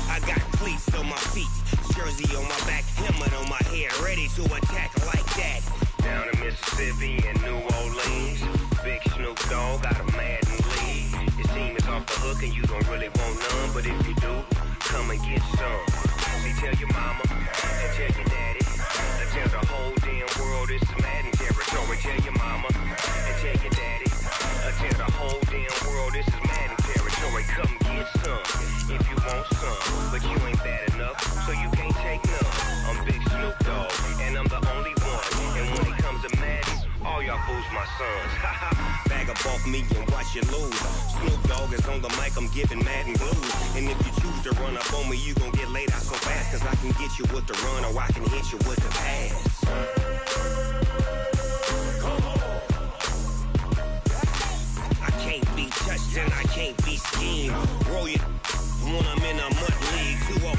I got cleats on my feet, jersey on my back, helmet on my head, ready to attack like that. Down in Mississippi and New Orleans, Big Snoop Dogg got a Madden league. Your team is off the hook and you don't really want none, but if you do, come and get some. See, tell your mama and tell your daddy, and tell the whole damn world it's Madden territory. Tell your mama and tell your daddy, and tell the whole damn world this is Madden territory. Come get some if you want some, but you ain't bad enough, so you can't take none. I'm Big Snoop Dogg, and I'm the only one. And when it comes to Madden, all y'all fools my sons. Bag up off me and watch you lose. Snoop Dogg is on the mic, I'm giving Madden blues. And if you choose to run up on me, you gon' get laid out so fast, cause I can get you with the run or I can hit you with the pass. I can't be touched and I can't be schemed. Roll you when I'm in a mud league. 2-0,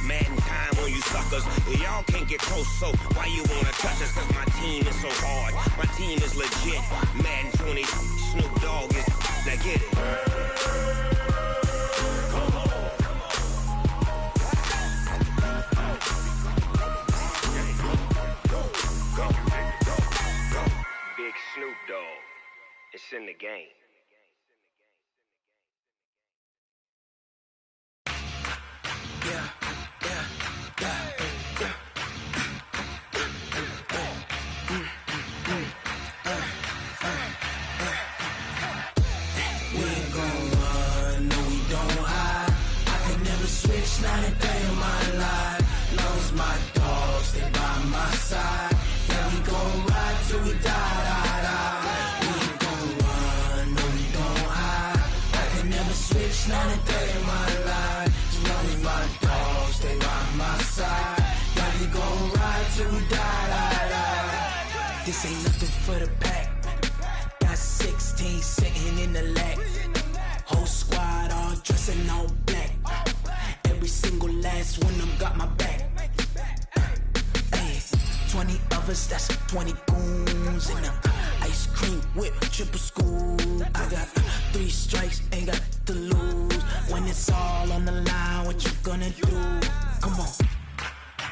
Madden time on you suckers. Y'all can't get close, so why you wanna touch us? Cause my team is so hard, my team is legit. Madden 20, Snoop Dogg is, now get it. Big Snoop Dogg, it's in the game. Switch, not a day in my life. Long as my dogs, they by my side. Yeah, we gon' ride till we die. We ain't gon' run, no, we don't hide. I can never switch, not a day in my life. As long as my dogs, they by my side. Yeah, we gon' ride till we die. This ain't nothing for the pack. Got 16 sitting in the lap. Whole squad all dressing all black. Every single last one of them got my back. Hey, 20 of us, that's 20 goons. And ice cream whip, triple scoop. I got 3 strikes, ain't got to lose. When it's all on the line, what you gonna do? Come on,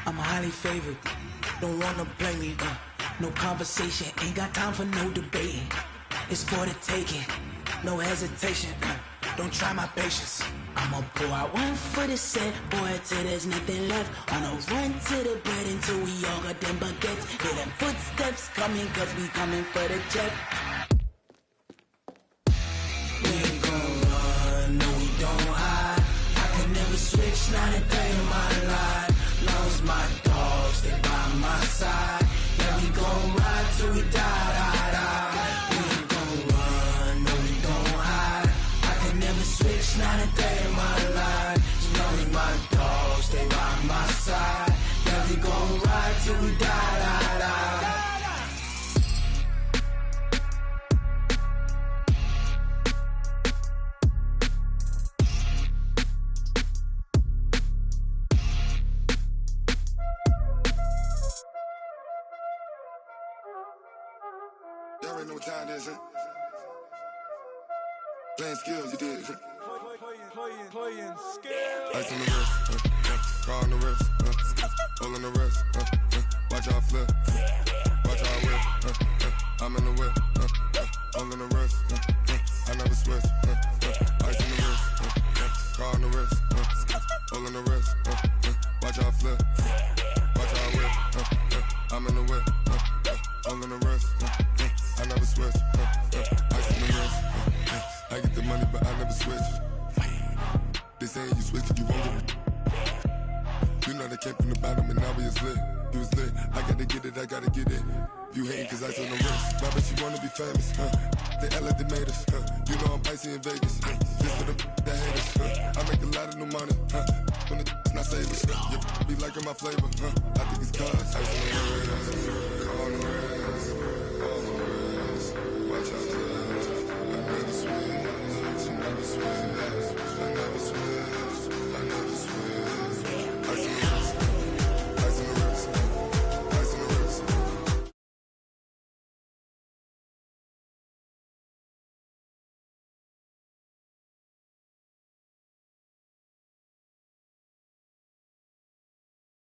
I'm highly favored. Don't wanna blame me, no conversation, ain't got time for no debating. It's for the taking, no hesitation. Don't try my patience. I'ma pour out one for the set, boy, till there's nothing left. On a run to the bread until we all got them baguettes. Hear them footsteps coming, cause we coming for the check. We ain't gon' run, no, we don't hide. I can never switch, not a day in my life. Long as my dogs, they by my side. Yeah, we gon' ride till we die. We ain't gon' run, no, we don't hide. I can never switch, not a day in my life. As long as my dogs, they by my side. Yeah, we gon' ride till we die. Y'all already know what time it is, huh? Playing skills, you did, huh? Playing skills. Ice on the wrist, car on the wrist, hole in the wrist, watch y'all flip, watch y'all whip, I'm in the whip, hole in the wrist, I never switch, ice on the wrist, car on the wrist, hole switch. Ice on the wrist. I get the money, but I never switch. They saying you switch, you won't get it. You know they came from the bottom and now we is lit. You was lit, I gotta get it, I gotta get it. You hating cause ice on the wrist. My bitch, you wanna be famous, They act like they made us, You know I'm icy in Vegas, This for the that hate us, I make a lot of new money, When it's not savers, You be liking my flavor, I think it's cause ice on the wrist, on the wrist, on the wrist.